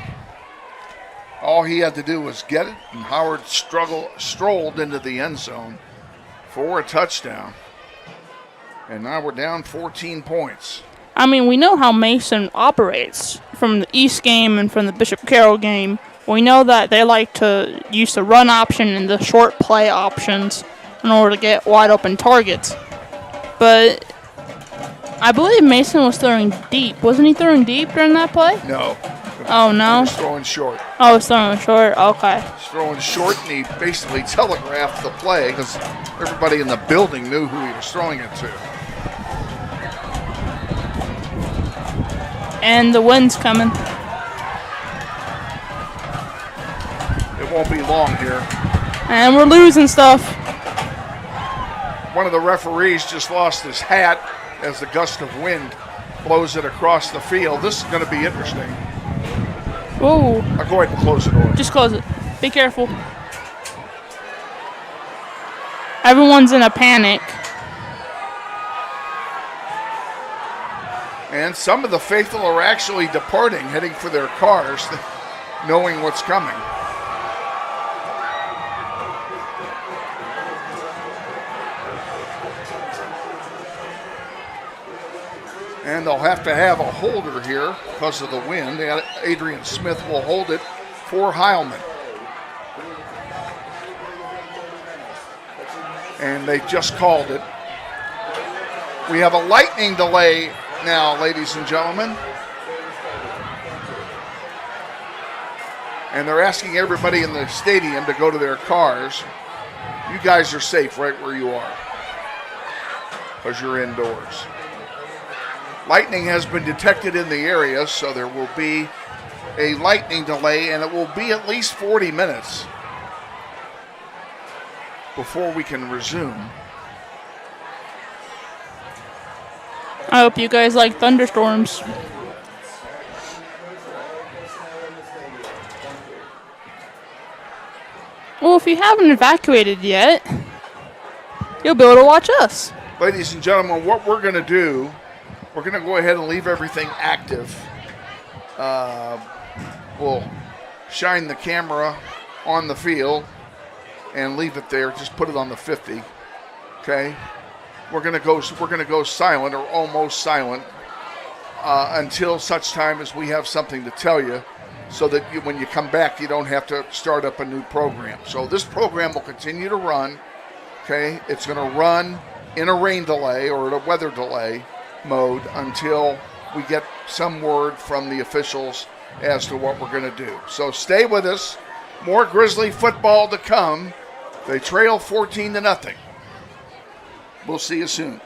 All he had to do was get it, and Howard strolled into the end zone for a touchdown. And now we're down 14 points. I mean, we know how Mason operates from the East game and from the Bishop Carroll game. We know that they like to use the run option and the short play options in order to get wide open targets. But I believe Mason was throwing deep. Wasn't he throwing deep during that play? No. Oh, no? He was throwing short. Oh, he was throwing short. Okay. He's throwing short, and he basically telegraphed the play because everybody in the building knew who he was throwing it to. And the wind's coming. It won't be long here. And we're losing stuff. One of the referees just lost his hat as the gust of wind blows it across the field. This is going to be interesting. Whoa. I'll go ahead and close the door. Just close it. Be careful. Everyone's in a panic. And some of the faithful are actually departing, heading for their cars, knowing what's coming. And they'll have to have a holder here because of the wind. Adrian Smith will hold it for Heilman. And they just called it. We have a lightning delay now, ladies and gentlemen. And they're asking everybody in the stadium to go to their cars. You guys are safe right where you are because you're indoors. Lightning has been detected in the area, so there will be a lightning delay, and it will be at least 40 minutes before we can resume. I hope you guys like thunderstorms. Well, if you haven't evacuated yet, you'll be able to watch us. Ladies and gentlemen, what we're going to do, we're going to go ahead and leave everything active. We'll shine the camera on the field and leave it there. Just put it on the 50. Okay, we're gonna go silent or almost silent until such time as we have something to tell you, so that when you come back, you don't have to start up a new program. So this program will continue to run. Okay, it's going to run in a rain delay or a weather delay mode until we get some word from the officials as to what we're going to do. So stay with us. More Grizzly football to come. They trail 14-0. We'll see you soon.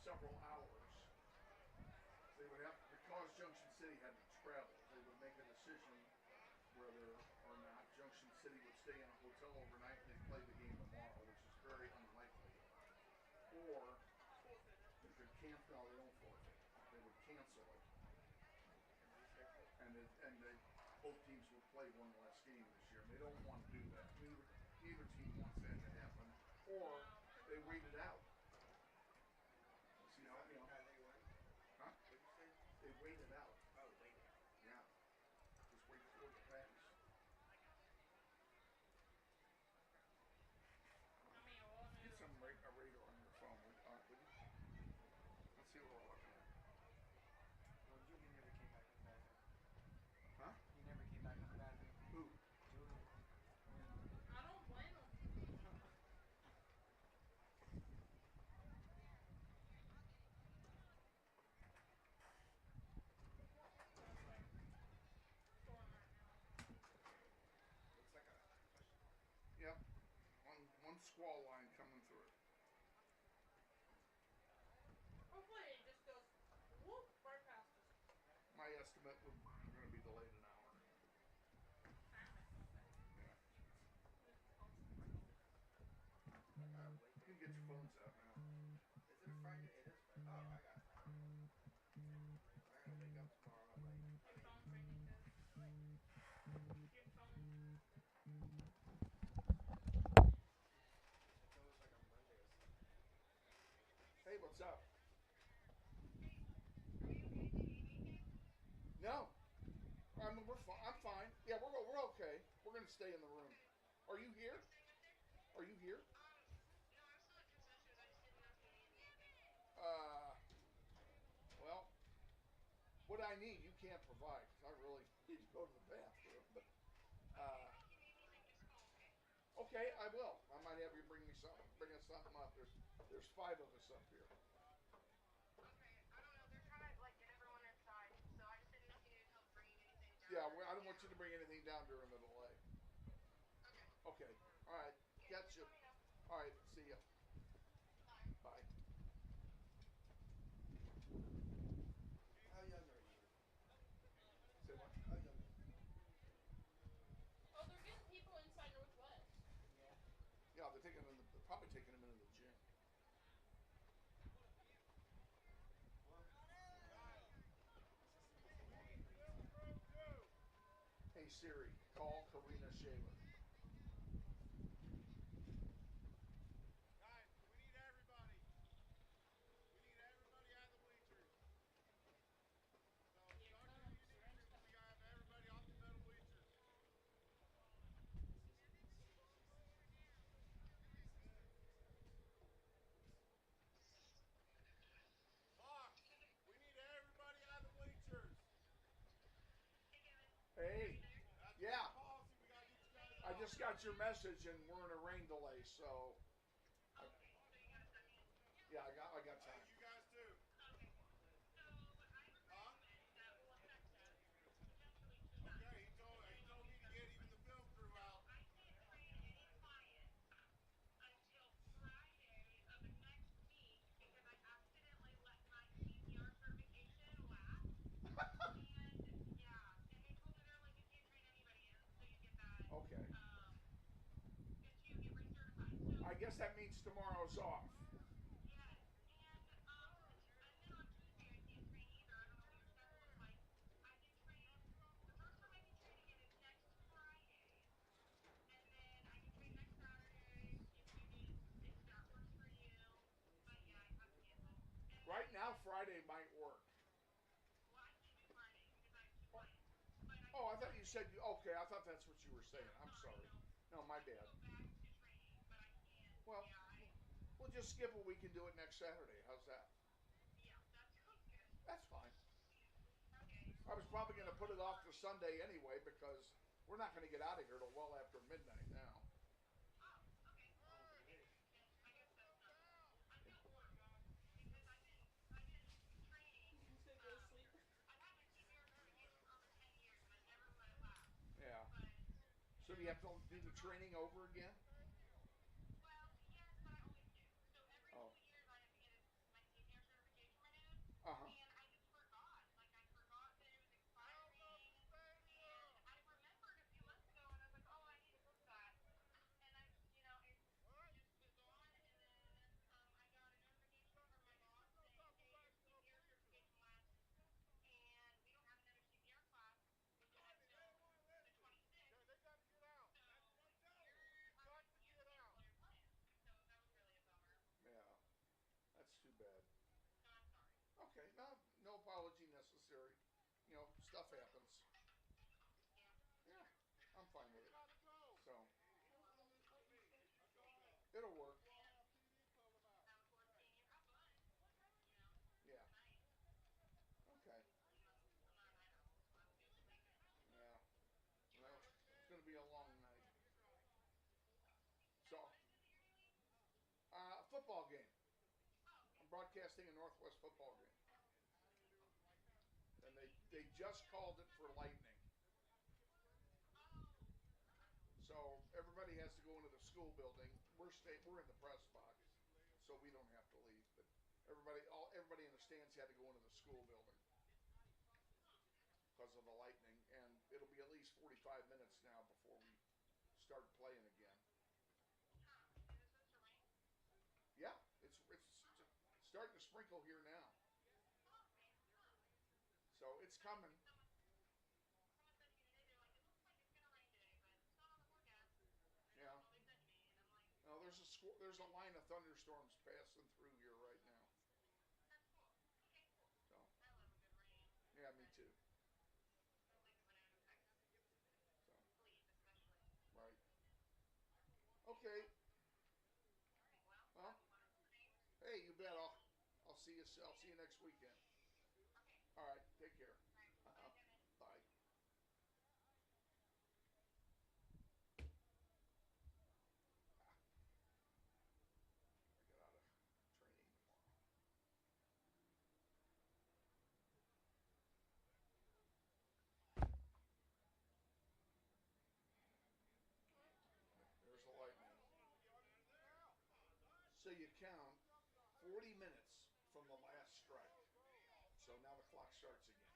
Several hours, they would have, because Junction City had to travel, they would make a decision whether or not Junction City would stay in a hotel overnight and they'd play the game tomorrow, which is very unlikely. Or you could cancel, no, they don't forfeit. They would cancel it. And both teams would play one less game this year. And they don't want to do that. Neither team wants that to happen. Or they wait it out. They waited out. Oh, waited out. Yeah. Just wait for the pass. Get some radar on your phone, would you? Let's see what we're looking at. Well, Julian never came back from the bathroom. Huh? He never came back from the bathroom. Who? Julian. I don't blame him. Yep. One squall line coming through. Hopefully it just goes whoop right past us. My estimate we're going to be delayed an hour. You can get your phones out now. Is it Friday? It is Friday. Oh, I got time. I gotta wake up tomorrow. I'm like, Hey, what's up? No. I'm fine. Yeah, we're okay. We're going to stay in the room. Are you here? Are you here? Well, what I need, you can't provide, because I really need to go to the bathroom. But, okay, I will. I might have you bring us something up. There's 5 of us up here. want you to bring anything down during the delay. Okay. All right. Got you. All right. See ya. Bye. How young are you? Say what? How young are you? Oh, they're getting people inside Northwest. Yeah, they're probably taking them into the gym. Hey Siri, call Karina Shaler. Guys, we need everybody. We need everybody out of the bleachers. So, start doing your needs. We gotta have everybody off the metal bleachers. Hawk, we need everybody out of the bleachers. Hey, That's yeah. policy. We gotta get you guys I out. just got your message and we're in a rain delay, so. Yeah, I got time. You guys too. Huh? Okay, he told me to get even the film crew out. Until Friday of next week because I accidentally let my CPR certification lapse. And they told me they're like, you can't train anybody until you get that. Okay. Until you get recertified. So I guess that means tomorrow's off. yes, and then on Tuesday I can't train either. I don't know what your schedule looks like. I can train. The first time I can train again is next Friday. And then I can train next Saturday if that works for you. But yeah, I have to cancel. Right now, Friday might work. Well, I can't do Friday because I have two clients. Oh, I thought you said okay. I thought that's what you were saying. I'm sorry. No, my bad. Go back to training, but I can't. Well, we'll just skip a week and do it next Saturday. How's that? Yeah, that sounds good. That's fine. Okay. I was probably going to put it off to Sunday anyway because we're not going to get out of here till well after midnight now. Oh, okay. I guess that's not. I feel horrible because I've been training. You said go to sleep. I've had my CPR certification for over 10 years and I never let it lapse. Yeah. But So do you have to do the training over again? well, yes, but I always do. So every 2 years I have to get my CPR certification renewed. And I just forgot. Like I forgot that it was expiring. And I remembered a few months ago and I was like, oh, I need to book that. And I, it just was on. And then I got a notification from my boss saying, hey, your CPR certification lapsed. And we don't have another CPR class until the 26th. Yeah, they gotta get out. So you're got to get out. Your plan. So that was really a bummer. Yeah. That's too bad. So I'm sorry. Okay. No apology necessary. Stuff happens. Yeah. I'm fine with it. So. It'll work. Yeah. Okay. Yeah. Well, it's going to be a long night. So, football game. I'm broadcasting a Northwest football game. And they just called it for lightning. So everybody has to go into the school building. We're in the press box, so we don't have to leave. But everybody in the stands had to go into the school building because of the lightning, and it'll be at least 45 minutes now before we start playing again. Yeah, it's starting to sprinkle here now. So it's coming. Yeah. No, there's a line of thunderstorms passing through here right now. So. Yeah, me too. So. Right. Okay. Well, hey, you bet. I'll see you. I'll see you next weekend. All right. Take care. Bye. until you count 40 minutes from the last strike. So now the clock starts again.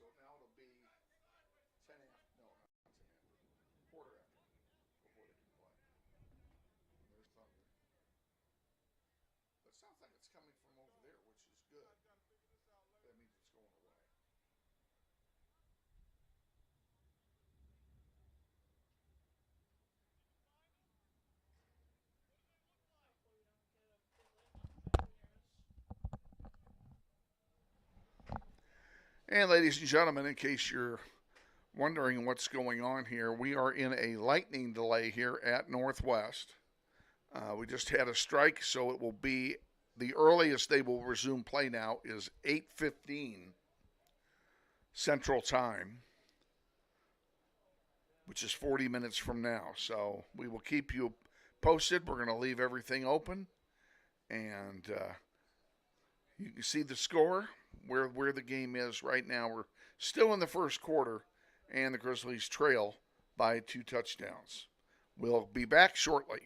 So now it'll be 10 after, no, not 10 after, quarter after before they can play. And there's thunder. That sounds like it's coming from over there, which is good. That means it's going away. And ladies and gentlemen, in case you're wondering what's going on here, we are in a lightning delay here at Northwest. We just had a strike, so it will be the earliest they will resume play now is 8:15 Central Time, which is 40 minutes from now. So we will keep you posted. We're going to leave everything open, and you can see the score, where the game is right now. We're still in the first quarter, and the Grizzlies trail by 2 touchdowns. We'll be back shortly.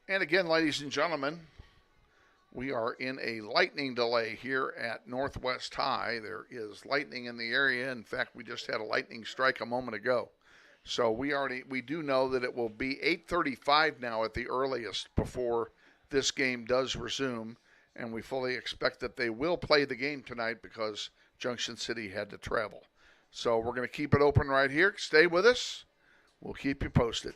And again, ladies and gentlemen, we are in a lightning delay here at Northwest High. There is lightning in the area. In fact, we just had a lightning strike a moment ago. So we do know that it will be 8:35 now at the earliest before this game does resume, and we fully expect that they will play the game tonight because Junction City had to travel. So we're going to keep it open right here. Stay with us. We'll keep you posted.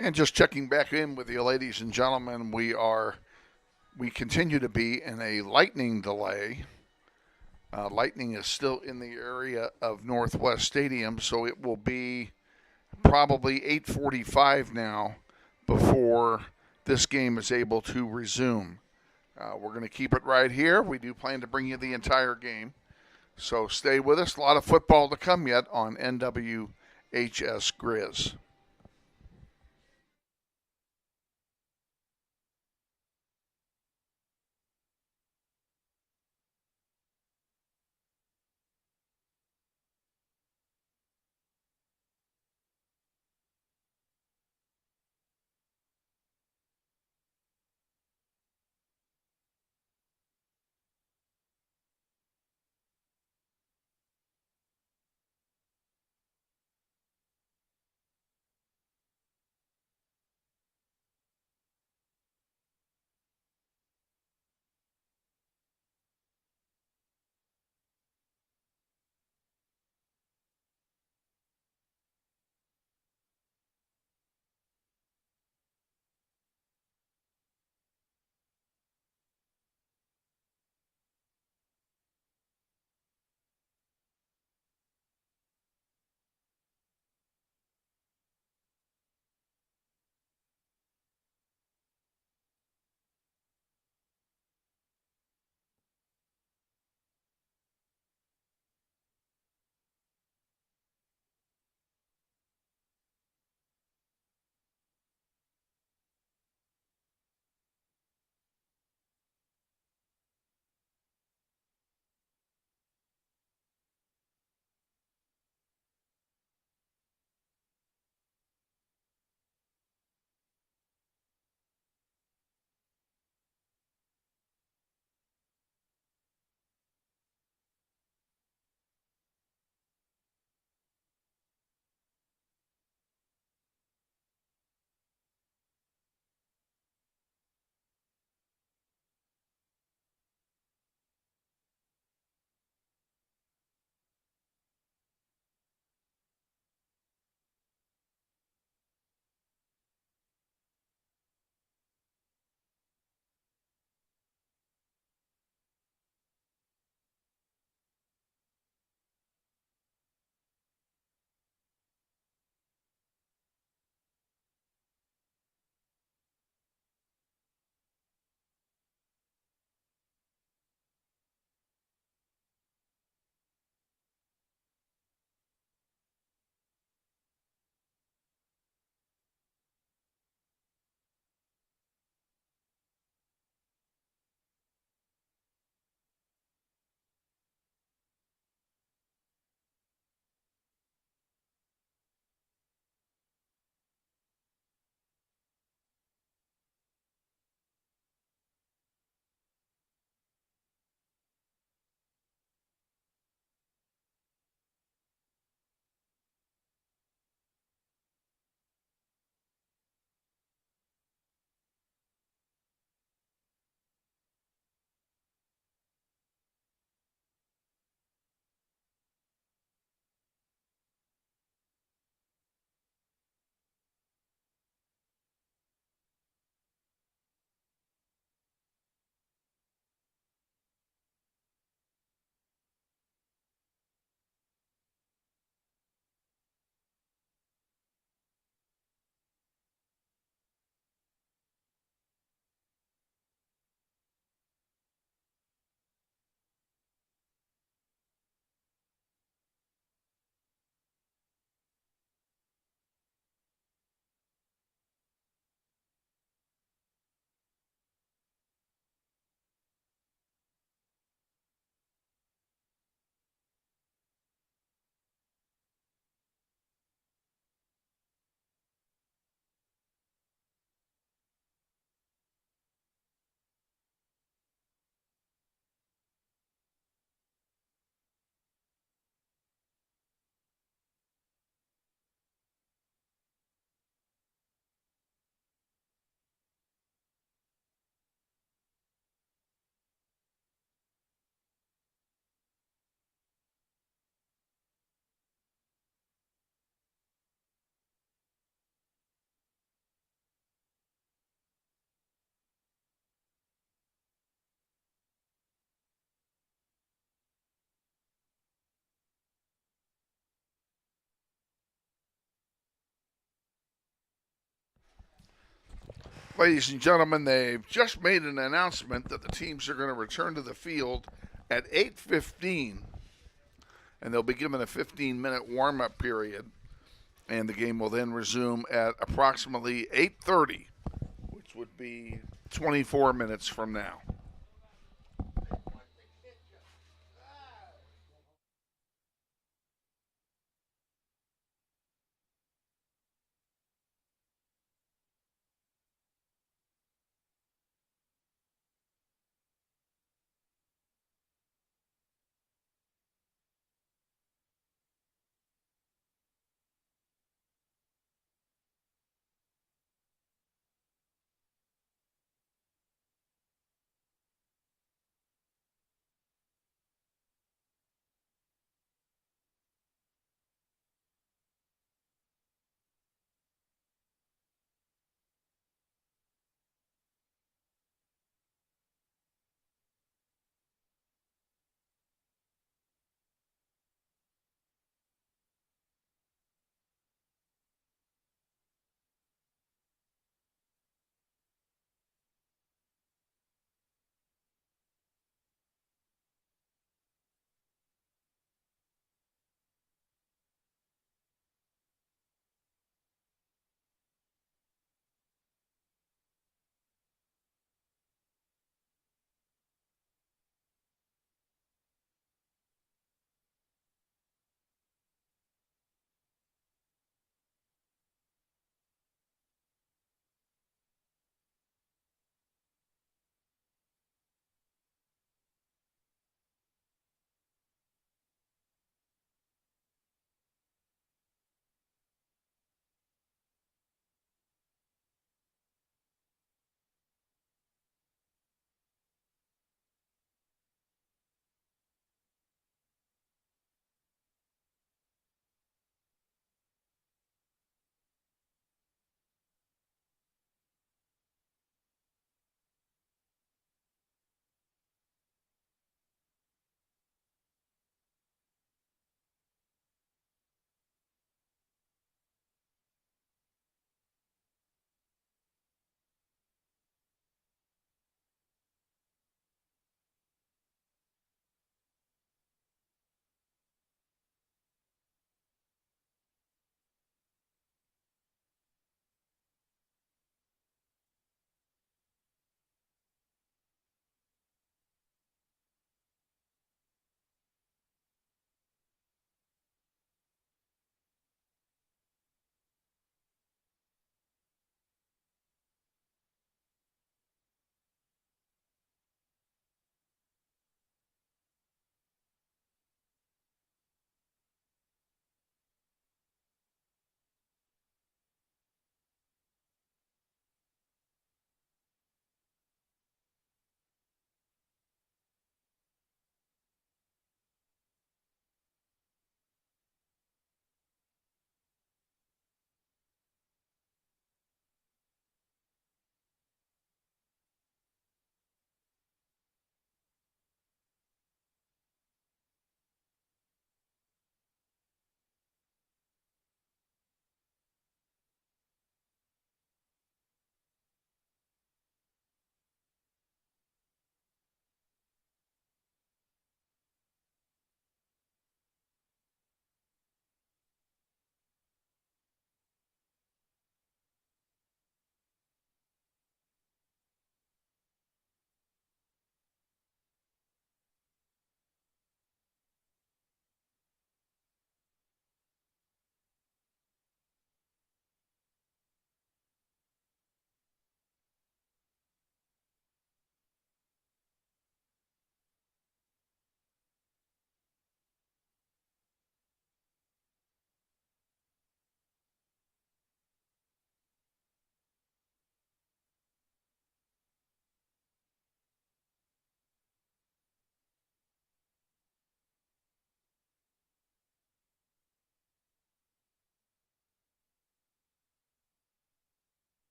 And just checking back in with you, ladies and gentlemen, we continue to be in a lightning delay. Lightning is still in the area of Northwest Stadium, so it will be probably 8:45 now before this game is able to resume. We're going to keep it right here. We do plan to bring you the entire game, so stay with us. A lot of football to come yet on NWHS Grizz. Ladies and gentlemen, they've just made an announcement that the teams are going to return to the field at 8:15, and they'll be given a 15-minute warm-up period, and the game will then resume at approximately 8:30, which would be 24 minutes from now.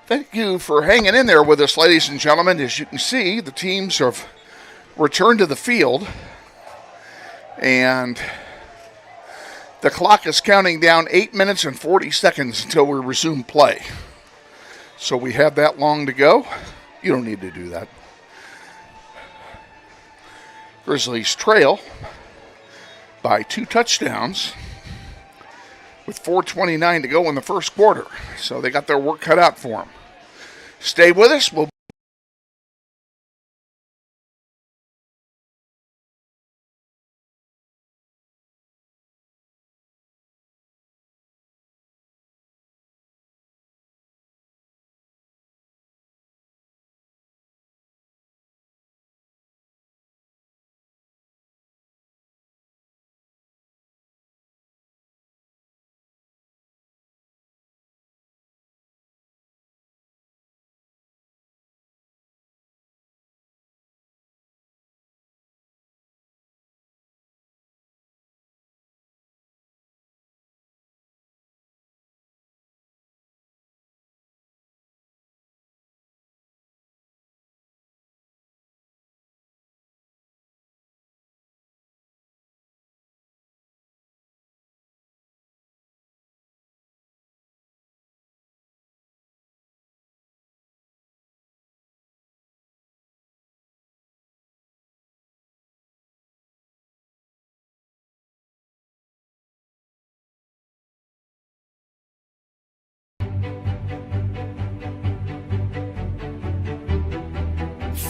Thank you for hanging in there with us, ladies and gentlemen. As you can see, the teams have returned to the field, and the clock is counting down 8 minutes and 40 seconds until we resume play. So we have that long to go. You don't need to do that. Grizzlies trail by 2 touchdowns with 4:29 to go in the first quarter. So they got their work cut out for them. Stay with us. We'll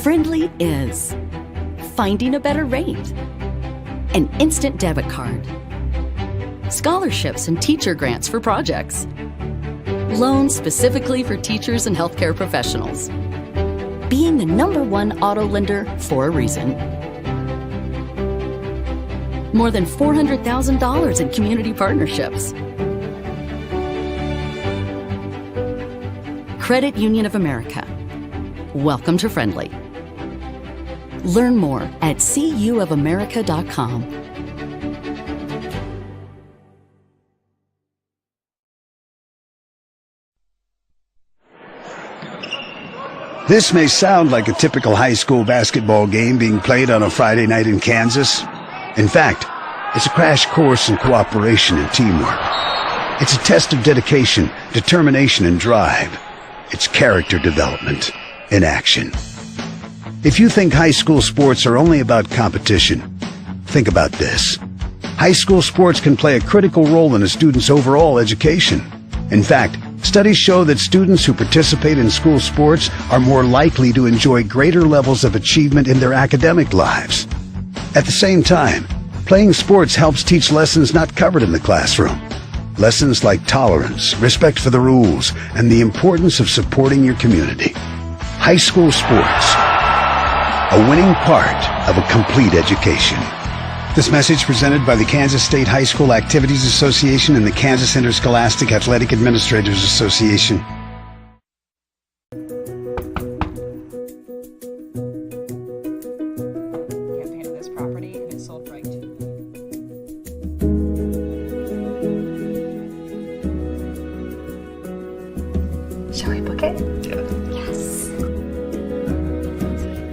Friendly is finding a better rate, an instant debit card, scholarships and teacher grants for projects, loans specifically for teachers and healthcare professionals, being the #1 auto lender for a reason. More than $400,000 in community partnerships. Credit Union of America. Welcome to Friendly. Learn more at cuofamerica.com. This may sound like a typical high school basketball game being played on a Friday night in Kansas. In fact, it's a crash course in cooperation and teamwork. It's a test of dedication, determination, and drive. It's character development in action. If you think high school sports are only about competition, think about this. High school sports can play a critical role in a student's overall education. In fact, studies show that students who participate in school sports are more likely to enjoy greater levels of achievement in their academic lives. At the same time, playing sports helps teach lessons not covered in the classroom. Lessons like tolerance, respect for the rules, and the importance of supporting your community. High school sports, a winning part of a complete education. This message presented by the Kansas State High School Activities Association and the Kansas Interscholastic Athletic Administrators Association. Campaign of this property and it's sold right to. Shall we book it? Yeah. Yes.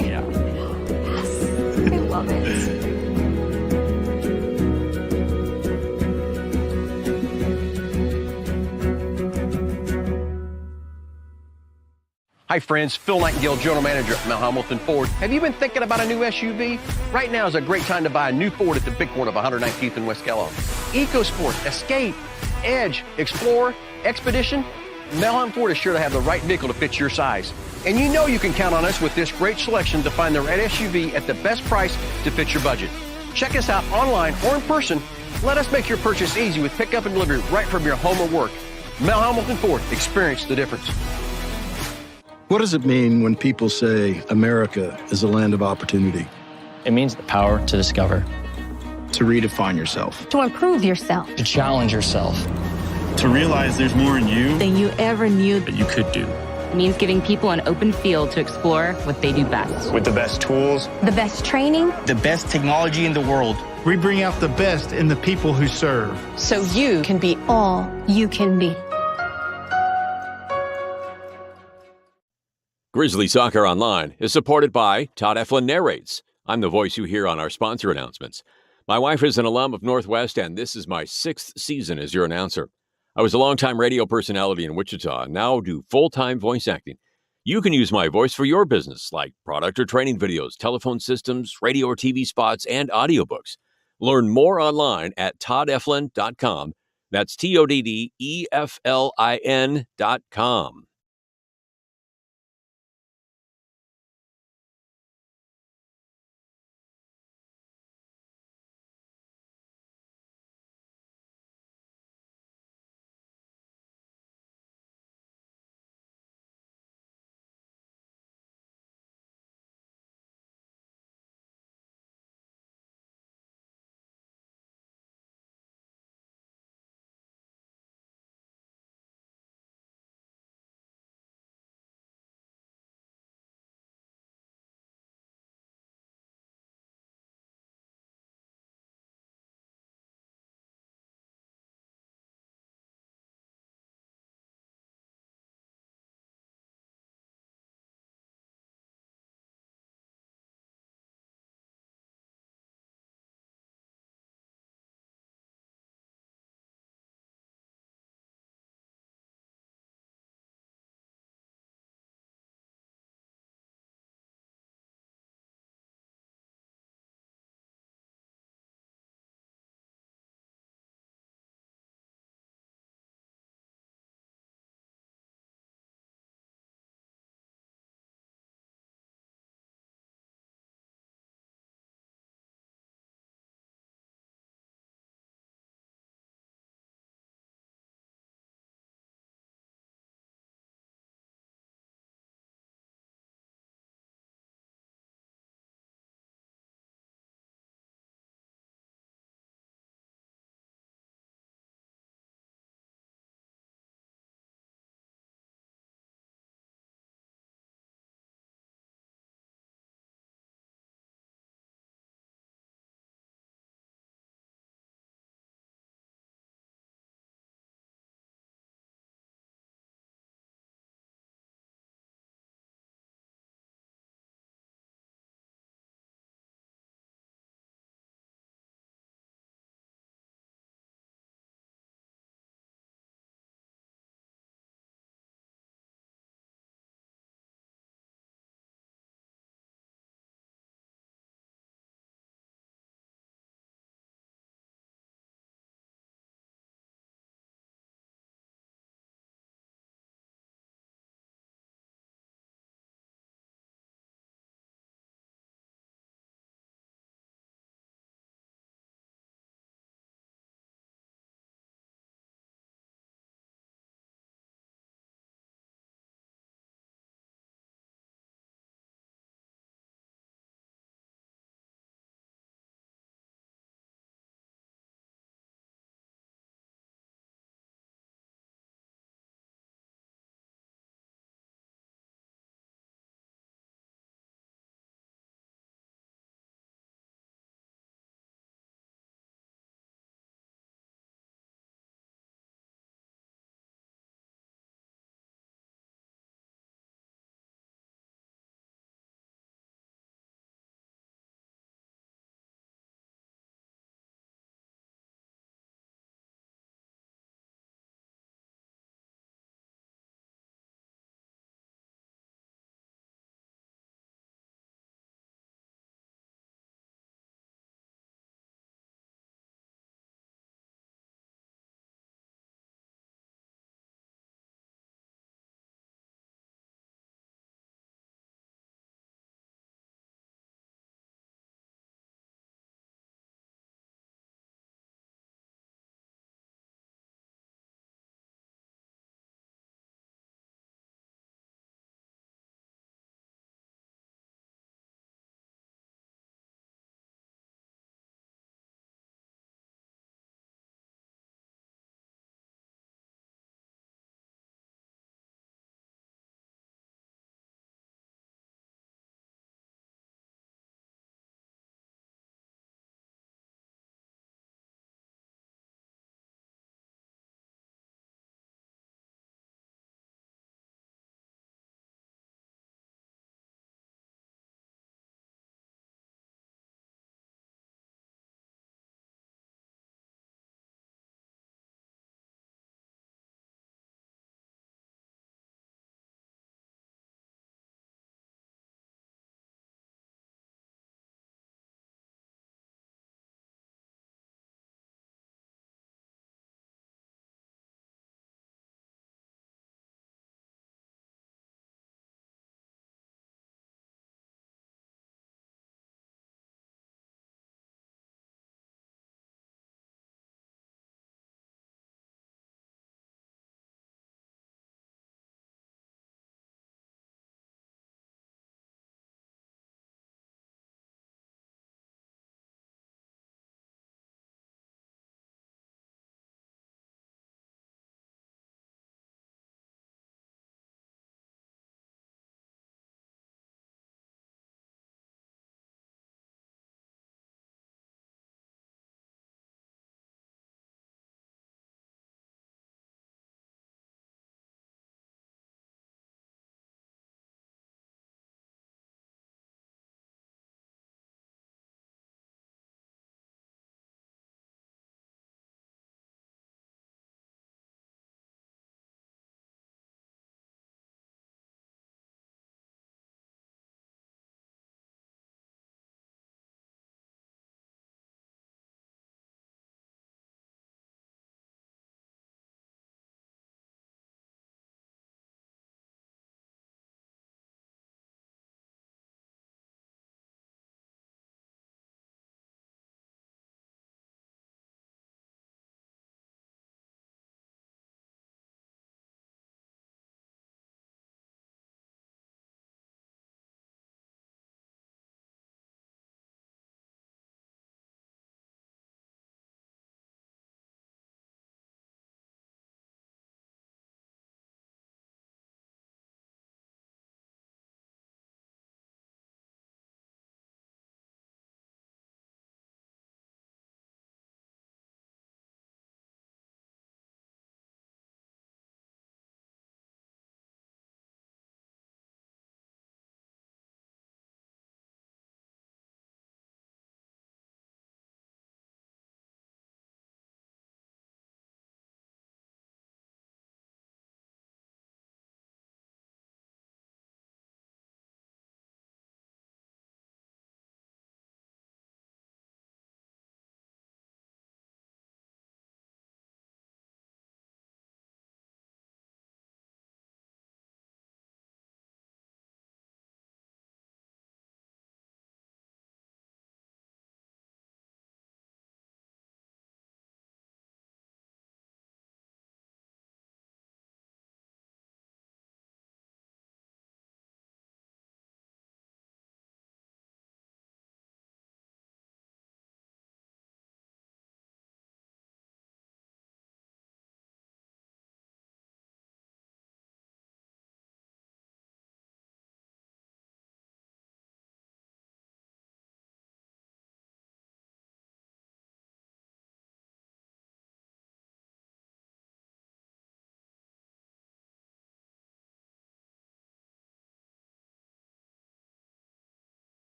Yeah. Yes. I love it. Hi friends, Phil Nightingale, General Manager at Mount Hamilton Ford. Have you been thinking about a new SUV? Right now is a great time to buy a new Ford at the big one of 119th and West Kellogg. EcoSport, Escape, Edge, Explorer, Expedition. Mount Hamilton Ford is sure to have the right vehicle to fit your size. And you know you can count on us with this great selection to find the right SUV at the best price to fit your budget. Check us out online or in person. Let us make your purchase easy with pickup and delivery right from your home or work. Mount Hamilton Ford, experience the difference. What does it mean when people say America is a land of opportunity? It means the power to discover, to redefine yourself, To improve yourself. to challenge yourself, To realize there's more in you Than you ever knew. that you could do. It means giving people an open field to explore what they do best. With the best tools, The best training. the best technology in the world. we bring out the best in the people who serve. So you can be all you can be. Grizzly Soccer Online is supported by Todd Eflin Narrates. I'm the voice you hear on our sponsor announcements. My wife is an alum of Northwest, and this is my 6th season as your announcer. I was a longtime radio personality in Wichita and now do full-time voice acting. You can use my voice for your business, like product or training videos, telephone systems, radio or TV spots, and audiobooks. Learn more online at toddeflin.com. That's TODDEFLIN.com.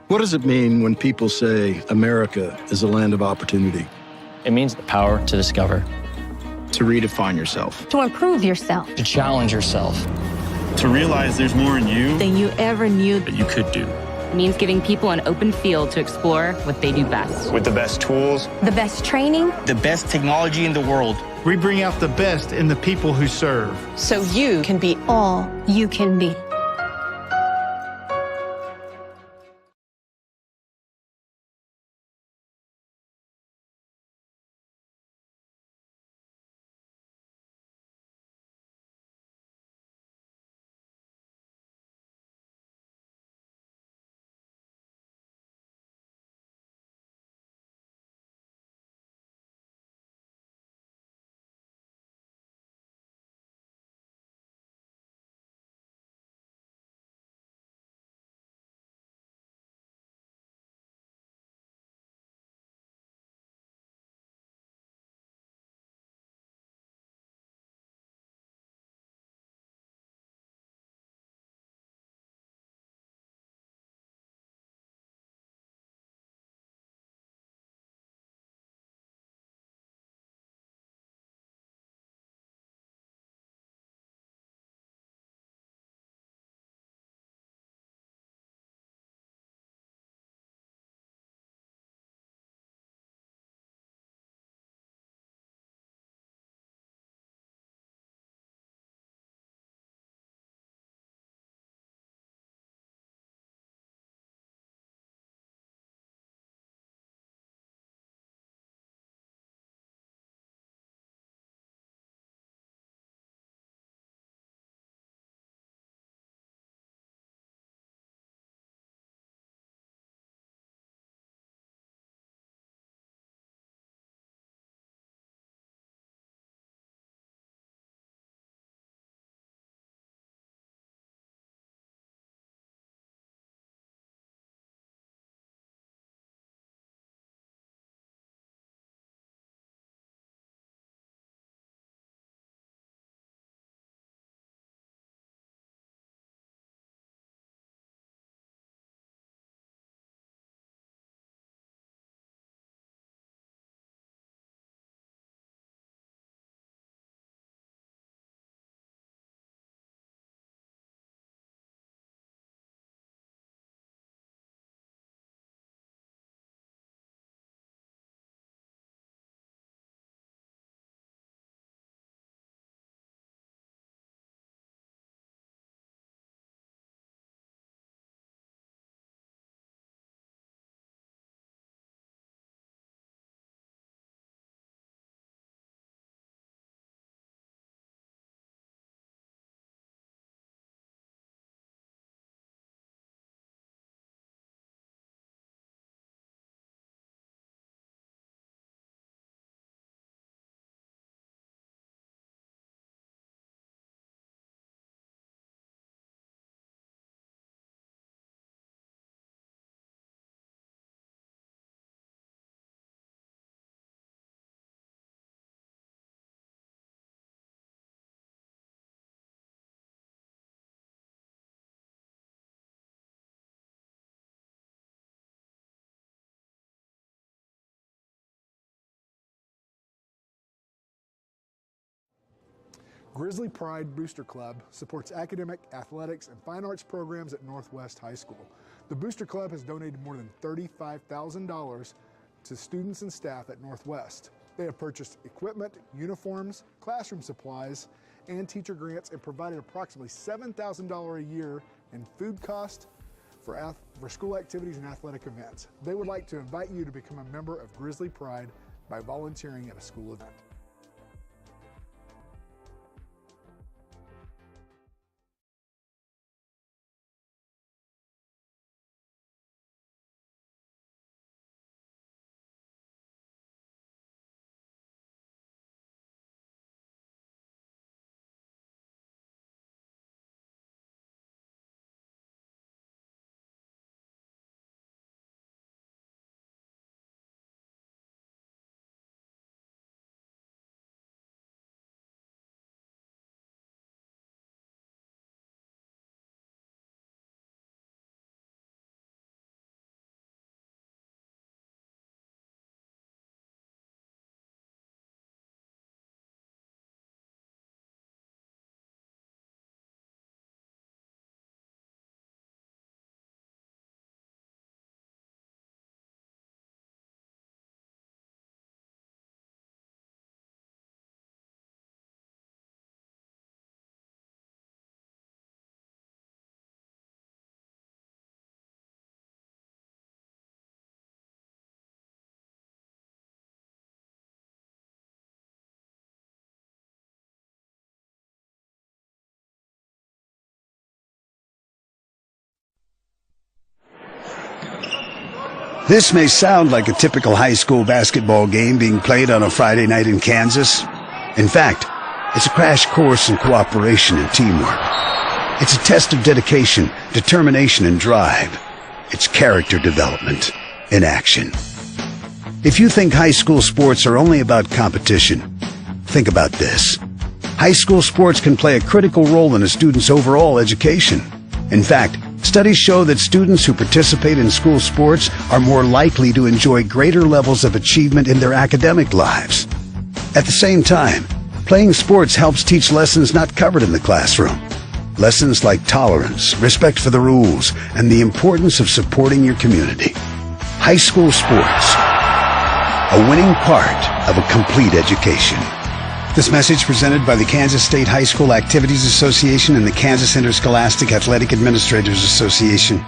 What does it mean when people say America is a land of opportunity? It means the power to discover, To redefine yourself. To improve yourself. to challenge yourself. To realize there's more in you Than you ever knew. that you could do. It means giving people an open field to explore what they do best. With the best tools, The best training. the best technology in the world. We bring out the best in the people who serve. So you can be All you can be. Grizzly Pride Booster Club supports academic, athletics, and fine arts programs at Northwest High School. The Booster Club has donated more than $35,000 to students and staff at Northwest. They have purchased equipment, uniforms, classroom supplies, and teacher grants, and provided approximately $7,000 a year in food cost for school activities and athletic events. They would like to invite you to become a member of Grizzly Pride by volunteering at a school event. This may sound like a typical high school basketball game being played on a Friday night in Kansas. In fact, it's a crash course in cooperation and teamwork. It's a test of dedication, determination, and drive. It's character development in action. If you think high school sports are only about competition, think about this. High school sports can play a critical role in a student's overall education. In fact, studies show that students who participate in school sports are more likely to enjoy greater levels of achievement in their academic lives. At the same time, playing sports helps teach lessons not covered in the classroom. Lessons like tolerance, respect for the rules, and the importance of supporting your community. High school sports, a winning part of a complete education. This message presented by the Kansas State High School Activities Association and the Kansas Interscholastic Athletic Administrators Association.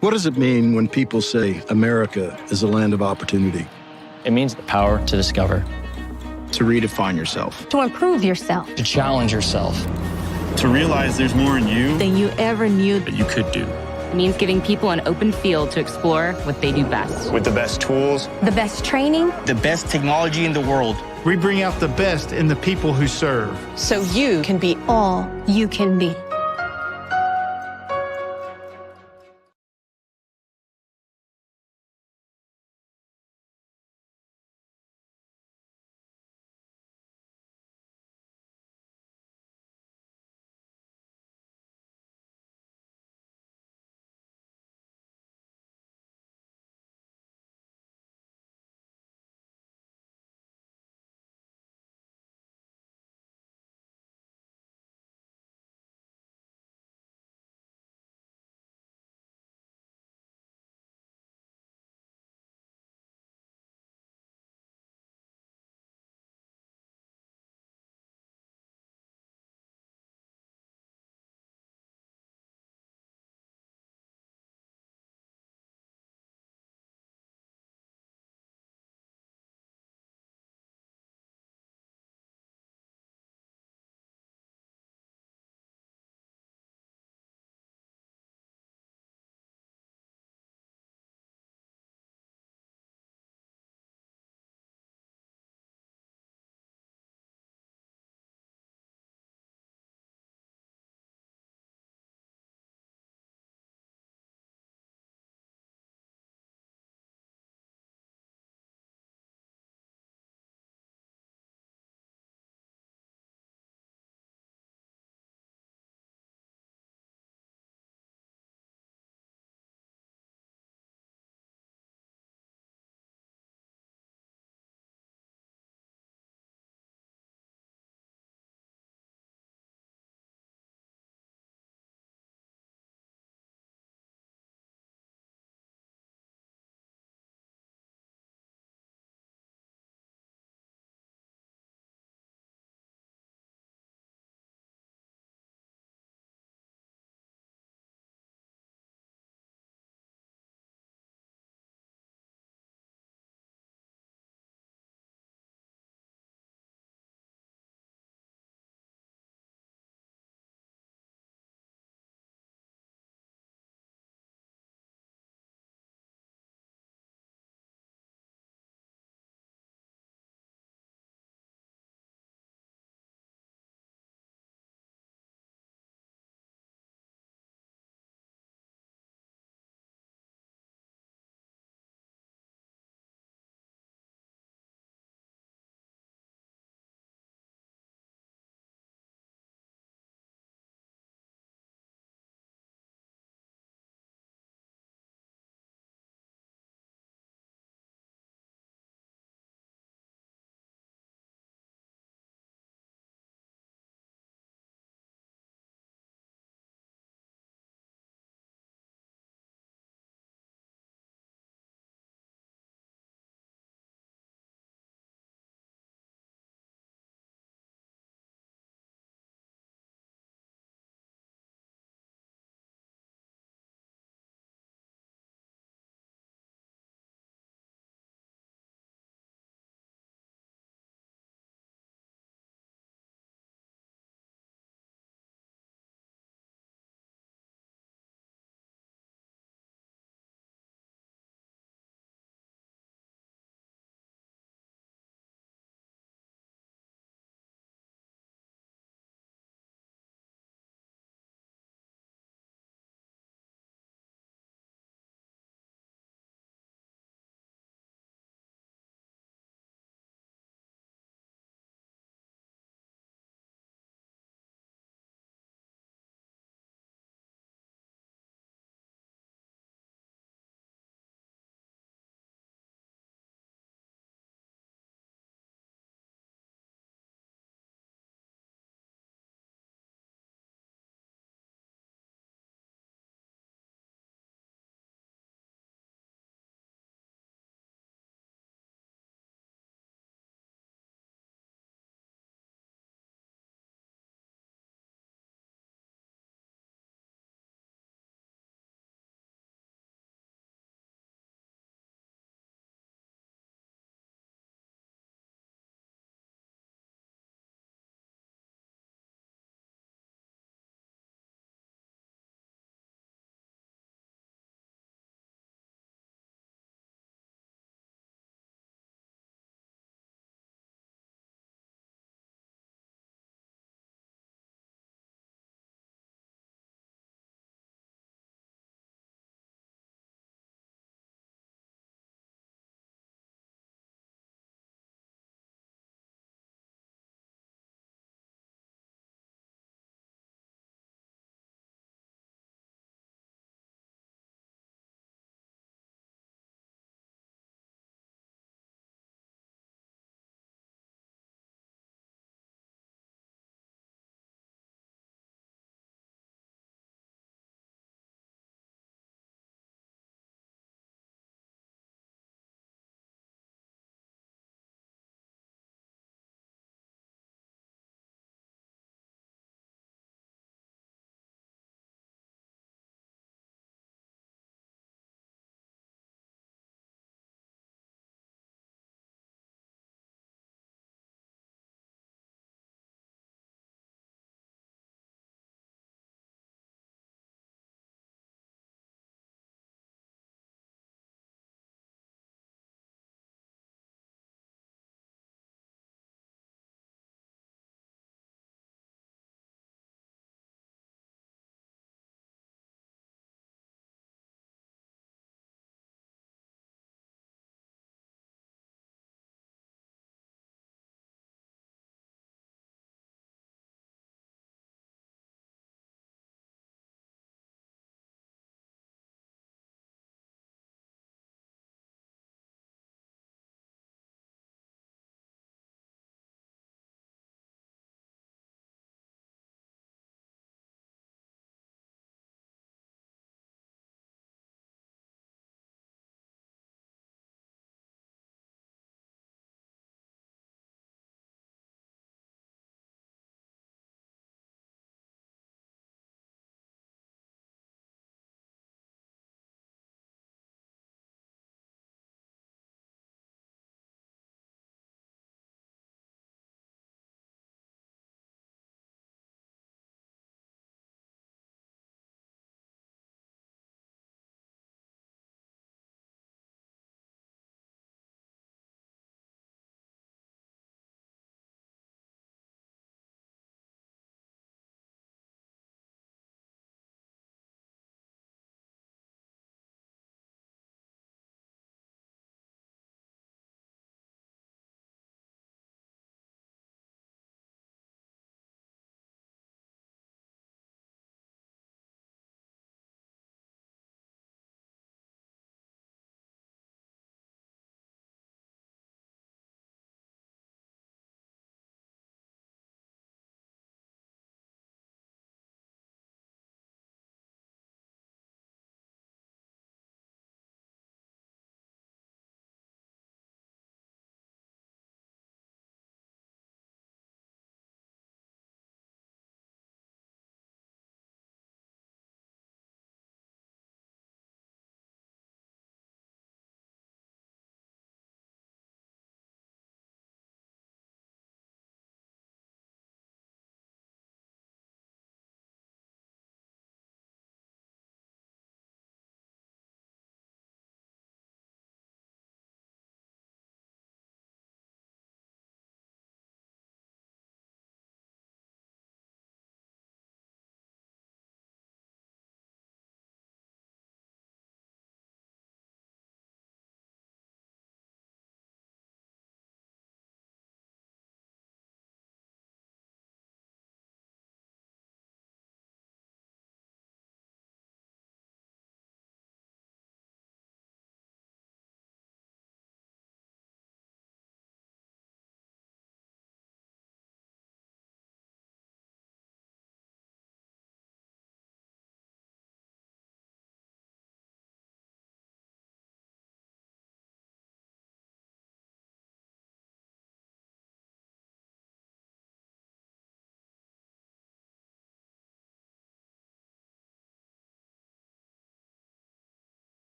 What does it mean when people say America is a land of opportunity? It means the power to discover, To redefine yourself. To improve yourself. to challenge yourself. To realize there's more in you Than you ever knew. that you could do. It means giving people an open field to explore what they do best. With the best tools, The best training. the best technology in the world. We bring out the best in the people who serve. So you can be all you can be.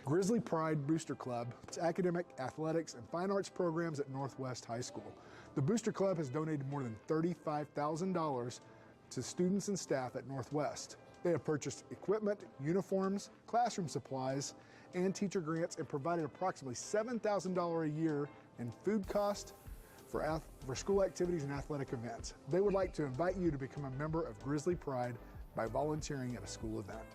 Grizzly Pride Booster Club, its academic, athletics, and fine arts programs at Northwest High School. The Booster Club has donated more than $35,000 to students and staff at Northwest. They have purchased equipment, uniforms, classroom supplies, and teacher grants, and provided approximately $7,000 a year in food cost for school activities and athletic events. They would like to invite you to become a member of Grizzly Pride by volunteering at a school event.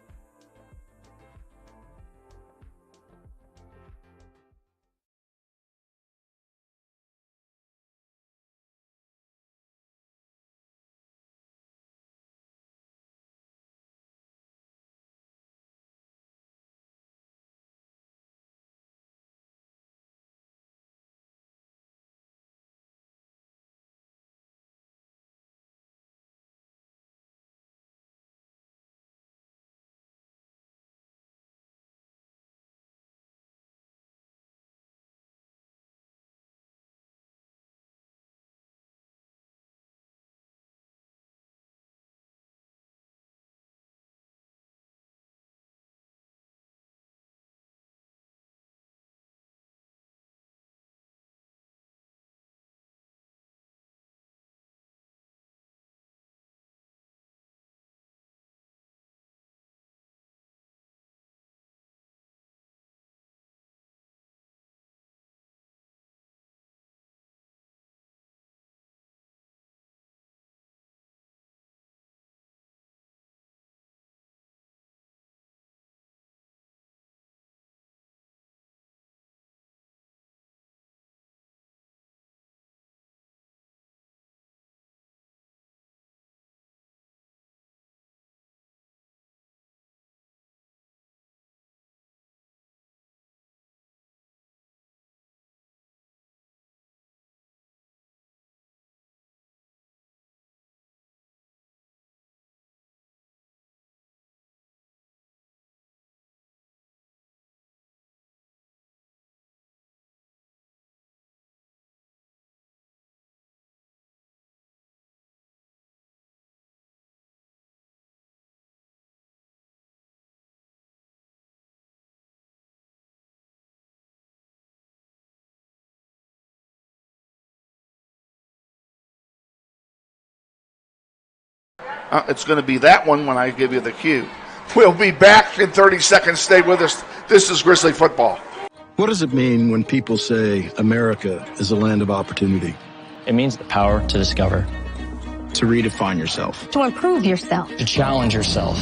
It's going to be that one when I give you the cue. We'll be back in 30 seconds. Stay with us. This is Grizzly Football. What does it mean when people say America is a land of opportunity? It means the power to discover, To redefine yourself. To improve yourself. to challenge yourself.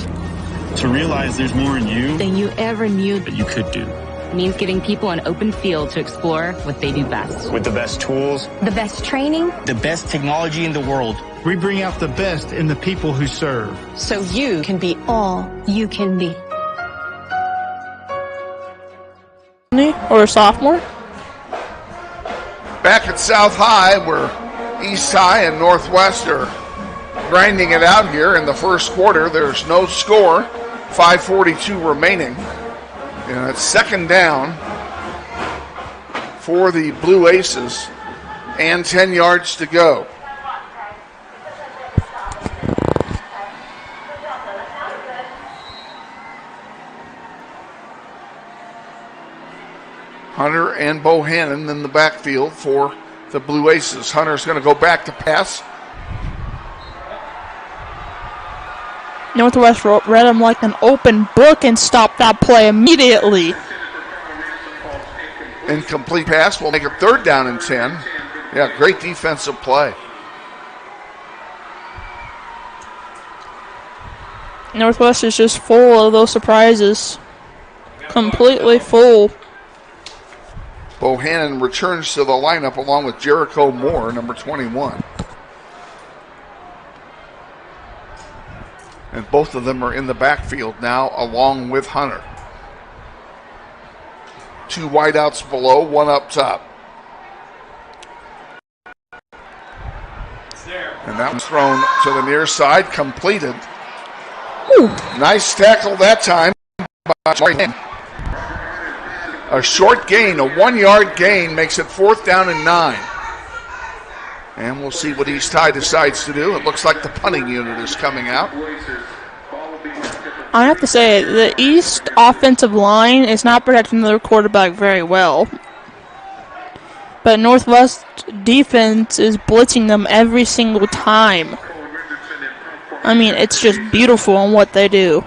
To realize there's more in you Than you ever knew. that you could do. It means giving people an open field to explore what they do best. With the best tools, The best training. the best technology in the world. We bring out the best in the people who serve. So you can be all you can be. Or a sophomore? Back at South High, where East High and Northwest are grinding it out here in the first quarter. There's no score, 5:42 remaining. And it's second down for the Blue Aces and 10 yards to go. Hunter and Bohannon in the backfield for the Blue Aces. Hunter's going to go back to pass. Northwest read him like an open book and stopped that play immediately. Incomplete pass will make it third down and 10. Yeah, great defensive play. Northwest is just full of those surprises. Completely full. Bohannon returns to the lineup along with Jericho Moore, number 21. And both of them are in the backfield now along with Hunter. Two wideouts below, one up top. And that was thrown to the near side, completed. Ooh. Nice tackle that time by Bohannon. A short gain, a 1 yard gain, makes it fourth down and 9. And we'll see what East High decides to do. It looks like the punting unit is coming out. I have to say, the East offensive line is not protecting their quarterback very well. But Northwest defense is blitzing them every single time. I mean, it's just beautiful on what they do.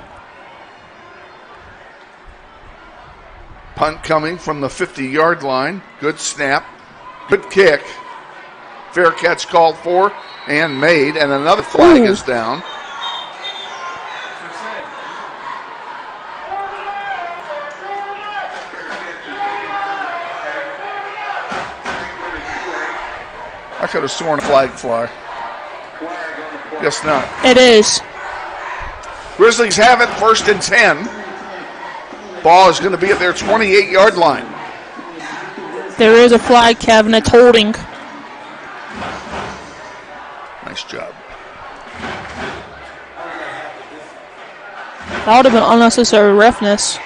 Punt coming from the 50-yard line. Good snap. Good kick. Fair catch called for and made, and another flag is down. I could have sworn a flag fly. Guess not. It is. Grizzlies have it, 1st and 10. Ball is going to be at their 28-yard line. There is a flag, Kevin. It's holding. Nice job. That would have been unnecessary roughness.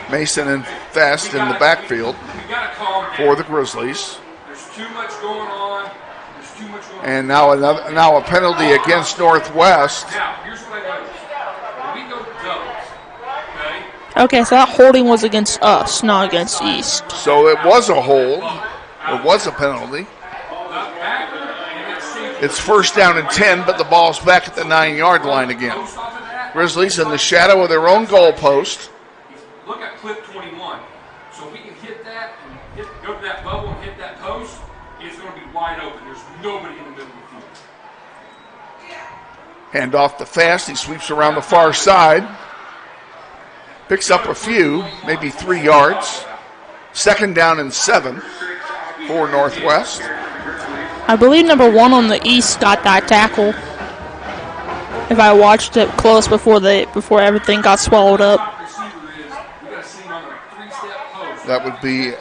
Mason and Fast in the backfield for the Grizzlies. There's too much going on. And now a penalty against Northwest. Now, here's what I noticed. When we go doubles, okay? Okay, so that holding was against us, not against East. So it was a hold. It was a penalty. It's 1st down and 10, but the ball's back at the 9-yard line again. Grizzlies in the shadow of their own goalpost. Look at clip 21. So if we can hit that and go to that bubble and hit that post, it's going to be wide open. There's nobody in the middle of the field. Hand off to Fast. He sweeps around the far side. Picks up a few, maybe 3 yards. 2nd down and 7 for Northwest. I believe number 1 on the East got that tackle. If I watched it close before everything got swallowed up. That would be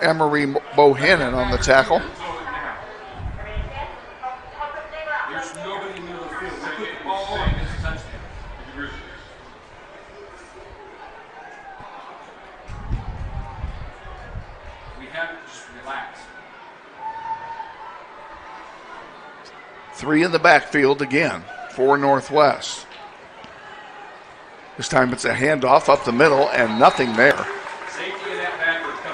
Emery Bohannon on the tackle. There's nobody in the middle of the field. We put the ball on, it's a touchdown. We have to just relax. 3 in the backfield again for Northwest. This time it's a handoff up the middle and nothing there.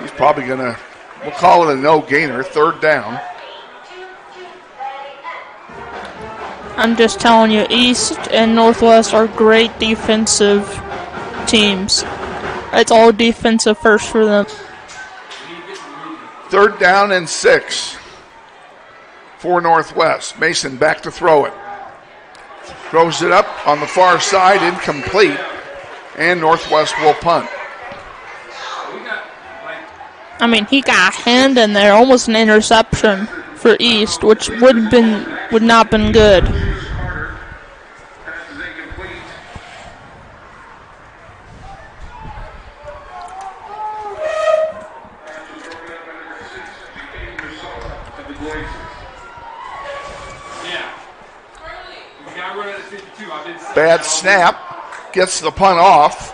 He's probably going to, we'll call it a no-gainer, 3rd down. I'm just telling you, East and Northwest are great defensive teams. It's all defensive first for them. 3rd down and 6 for Northwest. Mason back to throw it. Throws it up on the far side, incomplete, and Northwest will punt. I mean, he got a hand in there, almost an interception for East, which would not been good. Bad snap, gets the punt off.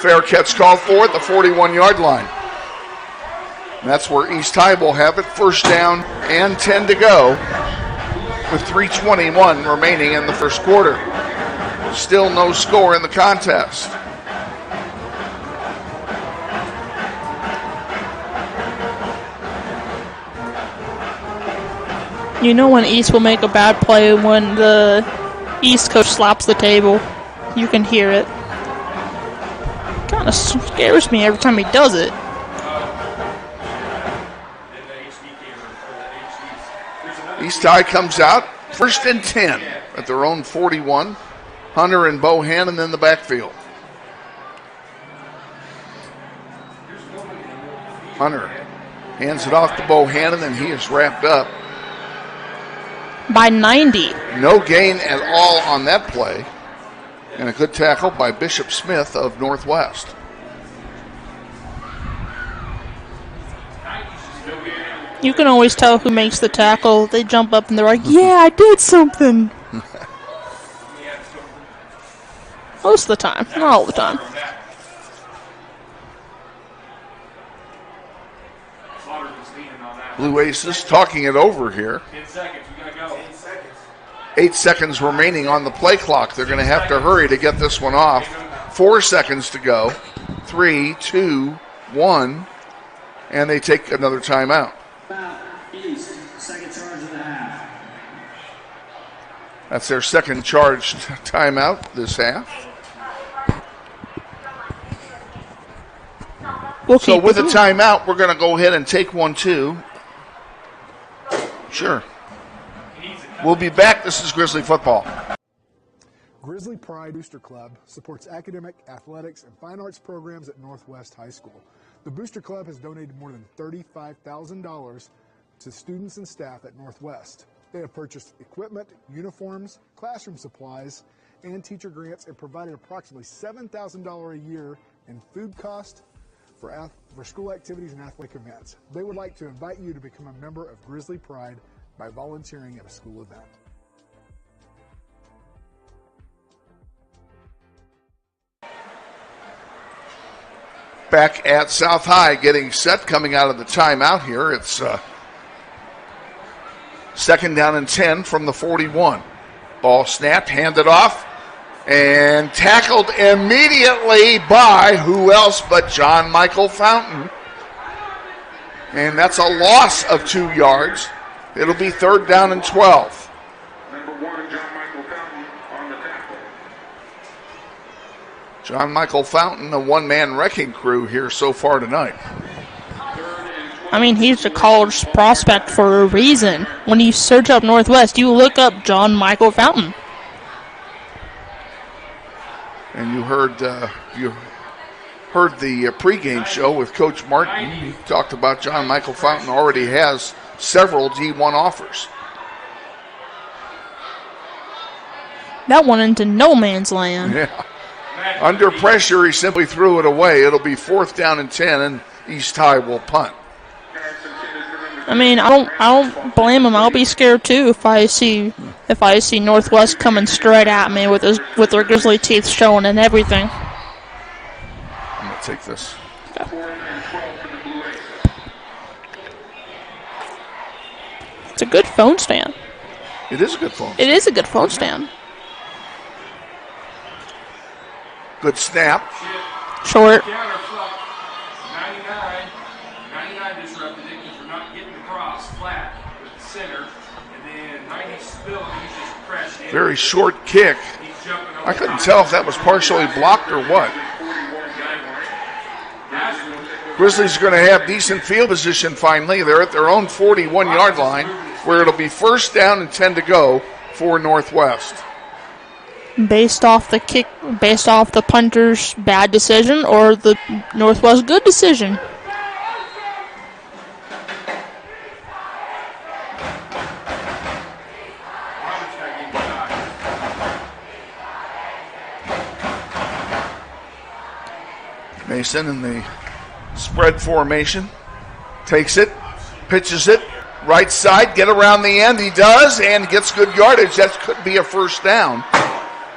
Fair catch called for at the 41-yard line. And that's where East High will have it. 1st down and 10 to go with 3:21 remaining in the 1st quarter. Still no score in the contest. You know when East will make a bad play when the East coach slaps the table. You can hear it. Kind of scares me every time he does it. East High comes out, 1st and 10 at their own 41. Hunter and Bohannon in the backfield. Hunter hands it off to Bohannon, and he is wrapped up. By 90. No gain at all on that play. And a good tackle by Bishop Smith of Northwest. You can always tell who makes the tackle. They jump up and they're like, yeah, I did something. Most of the time. Not all the time. Blue Aces talking it over here. 10 seconds. We got to go. 8 seconds remaining on the play clock. They're going to have to hurry to get this one off. 4 seconds to go. 3, 2, 1. And they take another timeout. East, second charge of the half. That's their second charged timeout this half. So with a timeout, we're going to go ahead and take one, too. Sure. We'll be back. This is Grizzly football. Grizzly Pride Booster Club supports academic, athletics, and fine arts programs at Northwest High School. The Booster Club has donated more than $35,000 to students and staff at Northwest. They have purchased equipment, uniforms, classroom supplies, and teacher grants, and provided approximately $7,000 a year in food cost for school activities and athletic events. They would like to invite you to become a member of Grizzly Pride by volunteering at a school event. Back at South High, getting set, coming out of the timeout here. It's second down and 10 from the 41. Ball snapped, handed off, and tackled immediately by who else but John Michael Fountain. And that's a loss of 2 yards. It'll be third down and 12. Number 1, John Michael Fountain on the tackle. John Michael Fountain, a one-man wrecking crew here so far tonight. I mean, he's a college prospect for a reason. When you search up Northwest, you look up John Michael Fountain. And you heard the pregame show with Coach Martin. He talked about John Michael Fountain already has several D1 offers. That went into no man's land. Yeah. Under pressure, he simply threw it away. It'll be fourth down and 10, and East High will punt. I mean, I don't blame him. I'll be scared too if I see Northwest coming straight at me with their grizzly teeth showing and everything. I'm gonna take this. It's a good phone stand. It is a good phone. It is a good phone stand. Good snap. Short. 99 disrupted it because we're not getting across flat with the center. And then 90 spilled and he's just crashed in. Very short kick. I couldn't tell if that was partially blocked or what. Grizzlies are going to have decent field position finally. They're at their own 41-yard line where it'll be first down and 10 to go for Northwest. Based off the punter's bad decision or the Northwest good decision. Mason in the spread formation takes it, pitches it, right side, get around the end. He does, and gets good yardage. That could be a first down.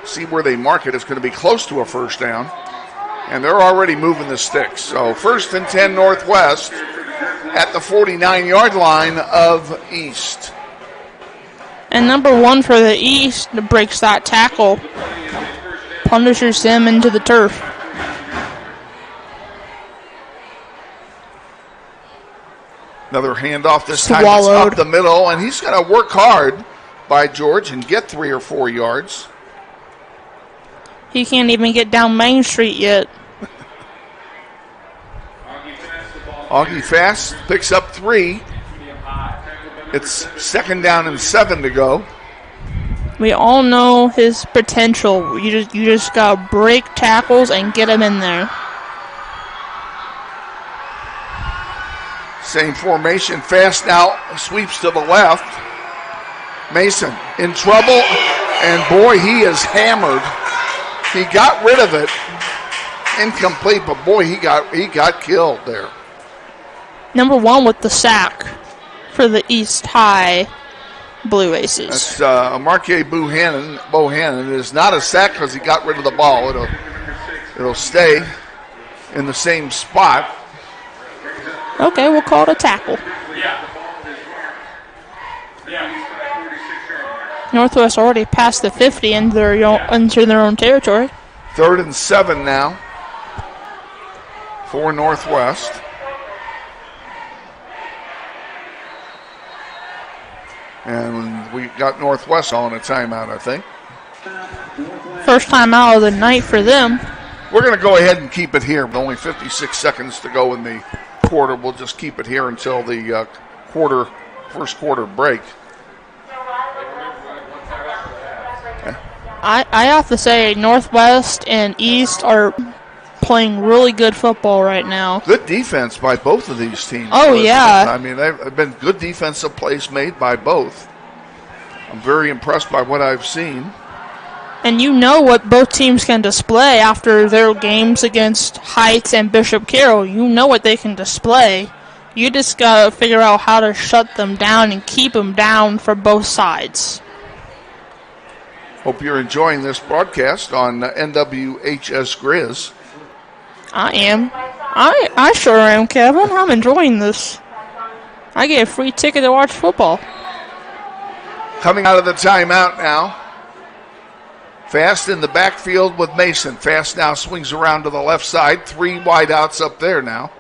See where they mark it. It's going to be close to a first down. And they're already moving the sticks. So first and 10 Northwest at the 49-yard line of East. And number 1 for the East breaks that tackle. Punishes him into the turf. Another handoff this time. It's up the middle, and he's going to work hard by George and get 3 or 4 yards. He can't even get down Main Street yet. Augie Fast picks up 3. It's second down and 7 to go. We all know his potential. You just gotta break tackles and get him in there. Same formation. Fast now sweeps to the left. Mason in trouble, and boy, he is hammered. He got rid of it. Incomplete, but boy, he got killed there. Number 1 with the sack for the East High Blue Aces. That's Marquet Bohannon. It is not a sack because he got rid of the ball. It'll stay in the same spot. Okay, we'll call it a tackle. Northwest already passed the 50 into their own territory. 3rd and 7 now for Northwest. And we got Northwest on a timeout, I think. First time out of the night for them. We're going to go ahead and keep it here. With only 56 seconds to go in the quarter. We'll just keep it here until the first quarter break. I have to say, Northwest and East are playing really good football right now. Good defense by both of these teams. Oh, yeah. I mean, they've been good defensive plays made by both. I'm very impressed by what I've seen. And you know what both teams can display after their games against Heights and Bishop Carroll. You know what they can display. You just got to figure out how to shut them down and keep them down for both sides. Hope you're enjoying this broadcast on NWHS Grizz. I am. I sure am, Kevin. I'm enjoying this. I get a free ticket to watch football. Coming out of the timeout now. Fast in the backfield with Mason. Fast now swings around to the left side. 3 wideouts up there now.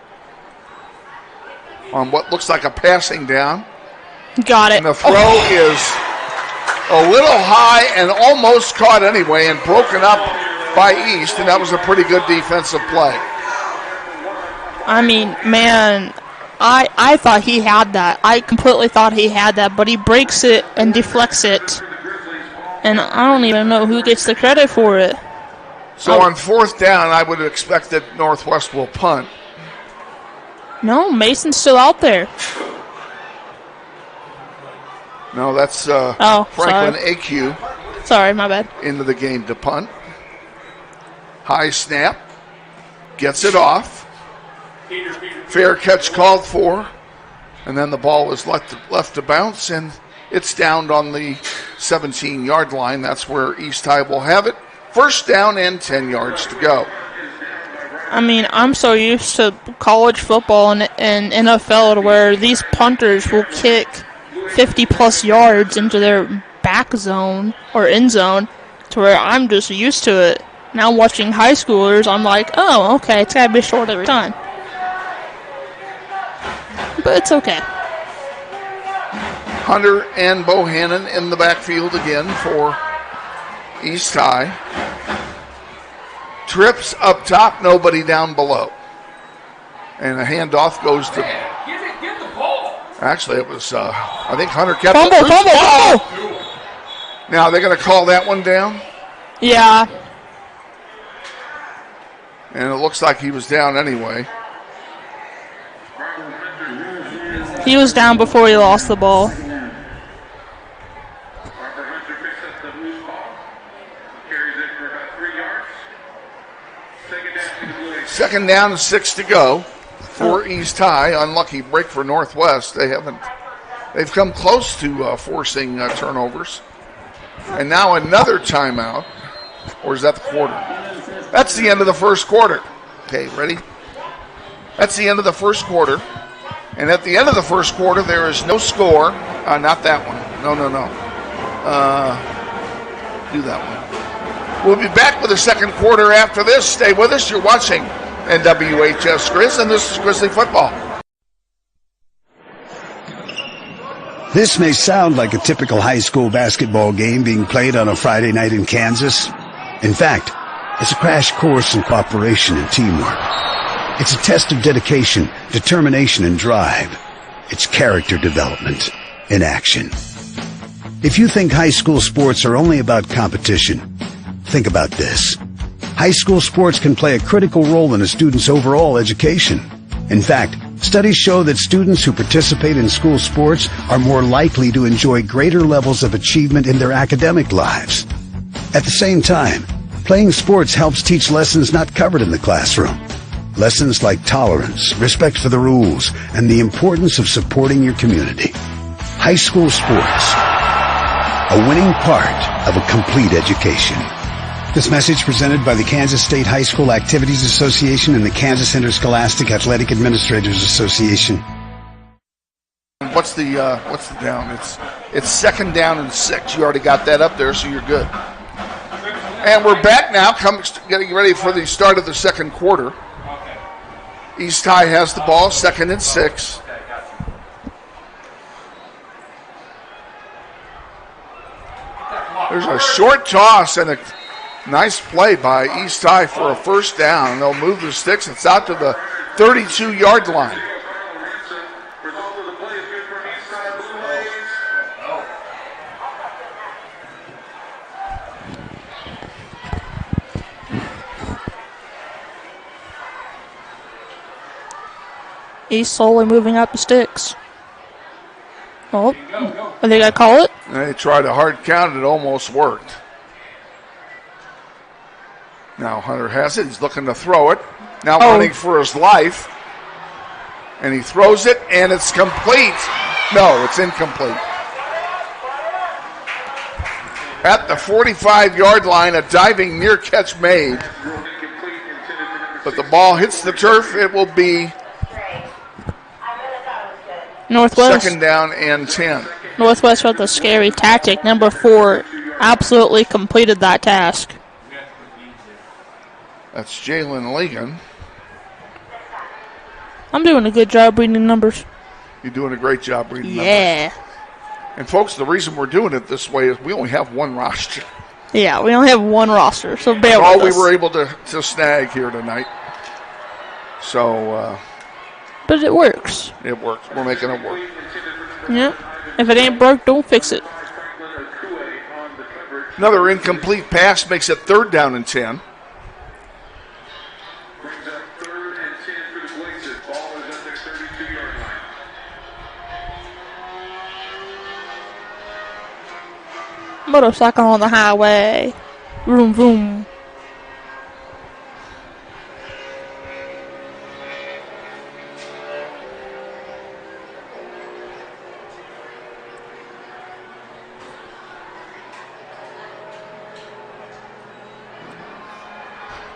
On what looks like a passing down. Got it. And the throw is a little high and almost caught anyway and broken up by East, and that was a pretty good defensive play. I mean, man, I thought he had that. I completely thought he had that, but he breaks it and deflects it. And I don't even know who gets the credit for it. So on 4th down, I would expect that Northwest will punt. No, Mason's still out there. No, that's Franklin AQ. Sorry, my bad. Into the game to punt. High snap. Gets it off. Fair catch called for. And then the ball was left to bounce, and it's down on the 17-yard line. That's where East High will have it. First down and 10 yards to go. I mean, I'm so used to college football and NFL to where these punters will kick 50-plus yards into their back zone or end zone to where I'm just used to it. Now watching high schoolers, I'm like, oh, okay, it's got to be short every time. But it's okay. Hunter and Bohannon in the backfield again for East High. Trips up top, nobody down below. And a handoff goes to... Actually, it was, I think Hunter kept it. Fumble! Now, they're going to call that one down? Yeah. And it looks like he was down anyway. He was down before he lost the ball. Second down and 6 to go for East High. Unlucky break for Northwest. They've come close to forcing turnovers. And now another timeout. Or is that the quarter? That's the end of the first quarter. Okay, ready? That's the end of the first quarter. And at the end of the first quarter, there is no score. Not that one. No. Do that one. We'll be back with the second quarter after this. Stay with us. You're watching NWHS Grizz, and this is Grizzly Football. This may sound like a typical high school basketball game being played on a Friday night in Kansas. In fact, it's a crash course in cooperation and teamwork. It's a test of dedication, determination, and drive. It's character development in action. If you think high school sports are only about competition, think about this. High school sports can play a critical role in a student's overall education. In fact, studies show that students who participate in school sports are more likely to enjoy greater levels of achievement in their academic lives. At the same time, playing sports helps teach lessons not covered in the classroom. Lessons like tolerance, respect for the rules, and the importance of supporting your community. High school sports, a winning part of a complete education. This message presented by the Kansas State High School Activities Association and the Kansas Interscholastic Athletic Administrators Association. What's the down? It's second down and 6. You already got that up there, so you're good. And we're back now, getting ready for the start of the second quarter. East High has the ball, 2nd and 6. There's a short toss and a nice play by East High for a first down. They'll move the sticks. It's out to the 32-yard line. He's slowly moving up the sticks. Oh, are they going to call it? They tried a hard count. It almost worked. Now Hunter has it. He's looking to throw it. Now running for his life. And he throws it, and it's complete. No, it's incomplete. At the 45-yard line, a diving near catch made. But the ball hits the turf. It will be Northwest. 2nd down and 10. Northwest with a scary tactic. Number 4 absolutely completed that task. That's Jalen Ligon. I'm doing a good job reading numbers. You're doing a great job reading numbers. Yeah. And folks, the reason we're doing it this way is we only have one roster. Yeah, we only have one roster, so bear with us. All we were able to snag here tonight. So, but it works. It works. We're making it work. Yeah. If it ain't broke, don't fix it. Another incomplete pass makes it 3rd down and 10. Motorcycle on the highway. Vroom, vroom.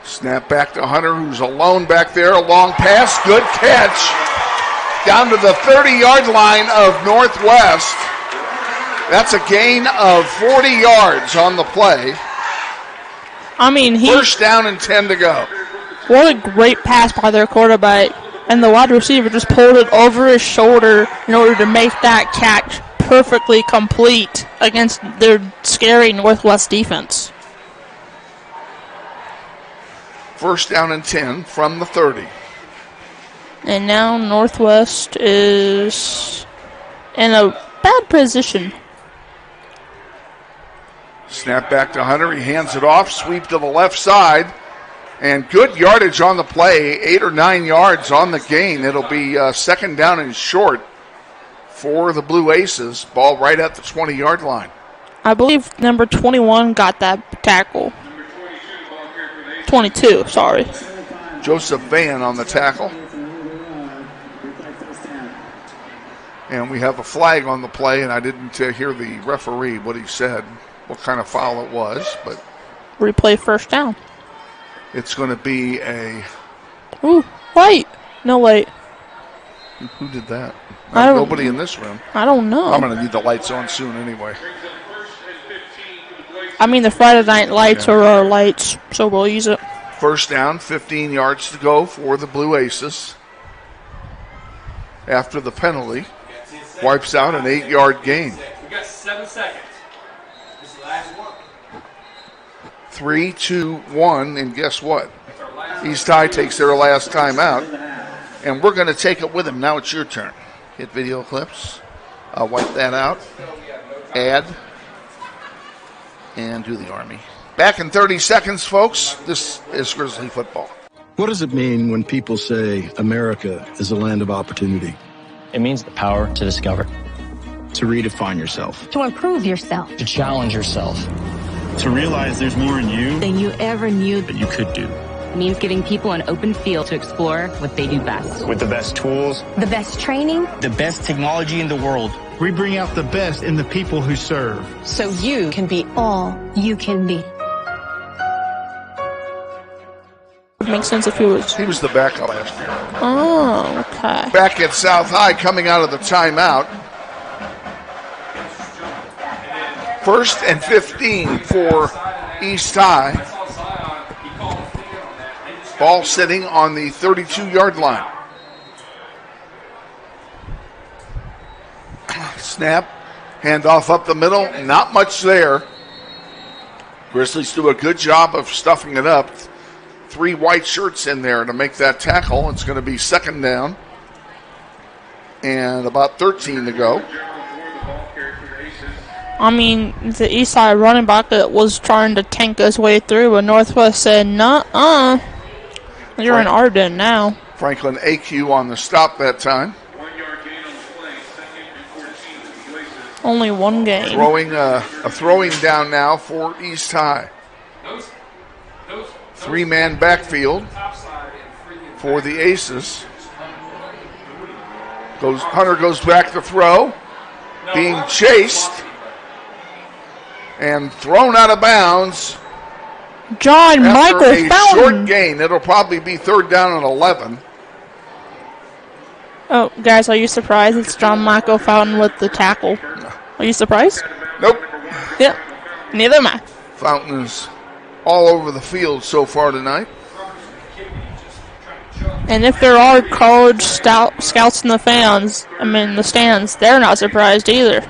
Snap back to Hunter, who's alone back there. A long pass. Good catch. Down to the 30-yard line of Northwest. That's a gain of 40 yards on the play. I mean, first down and 10 to go. What a great pass by their quarterback. And the wide receiver just pulled it over his shoulder in order to make that catch perfectly complete against their scary Northwest defense. First down and 10 from the 30. And now Northwest is in a bad position. Snap back to Hunter. He hands it off. Sweep to the left side. And good yardage on the play. 8 or 9 yards on the gain. It'll be 2nd down and short for the Blue Aces. Ball right at the 20-yard line. I believe number 21 got that tackle. 22, sorry. Joseph Van on the tackle. And we have a flag on the play, and I didn't hear the referee, what he said, what kind of foul it was. But replay first down. It's going to be a... Ooh, light. No light. Who did that? Nobody in this room. I don't know. I'm going to need the lights on soon anyway. I mean, the Friday night lights are our lights, so we'll use it. First down, 15 yards to go for the Blue Aces. After the penalty, wipes out an 8-yard gain. We got 7 seconds. This is the last one. 3, 2, 1, and guess what? East High takes their last time out, and we're going to take it with them. Now it's your turn. Hit video clips. I'll wipe that out. Add. And do the Army. Back in 30 seconds, folks. This is Grizzly football. What does it mean when people say America is a land of opportunity? It means the power to discover, to redefine yourself, to improve yourself, to challenge yourself, to realize there's more in you than you ever knew that you could do. It means giving people an open field to explore what they do best. With the best tools, the best training, the best technology in the world. We bring out the best in the people who serve. So you can be all you can be. make sense if he was. He was the backup last year. Oh, okay. Back at South High, coming out of the timeout. 1st and 15 for East High. Ball sitting on the 32-yard line. Snap, handoff up the middle, not much there. Grizzlies do a good job of stuffing it up. 3 white shirts in there to make that tackle. It's going to be 2nd down and about 13 to go. I mean, the East Side running back was trying to tank his way through, but Northwest said, "Nuh-uh, you're in Arden now." Franklin AQ on the stop that time. Only one game. Throwing a throwing down now for East High. 3-man backfield for the Aces. Hunter goes back to throw. Being chased. And thrown out of bounds. John Michael a Fountain. Short gain. It'll probably be 3rd down and 11. Oh, guys, are you surprised it's John Michael Fountain with the tackle? Are you surprised? Nope. Yep. Neither am I. Fountain is all over the field so far tonight. And if there are college scouts in the the stands, they're not surprised either.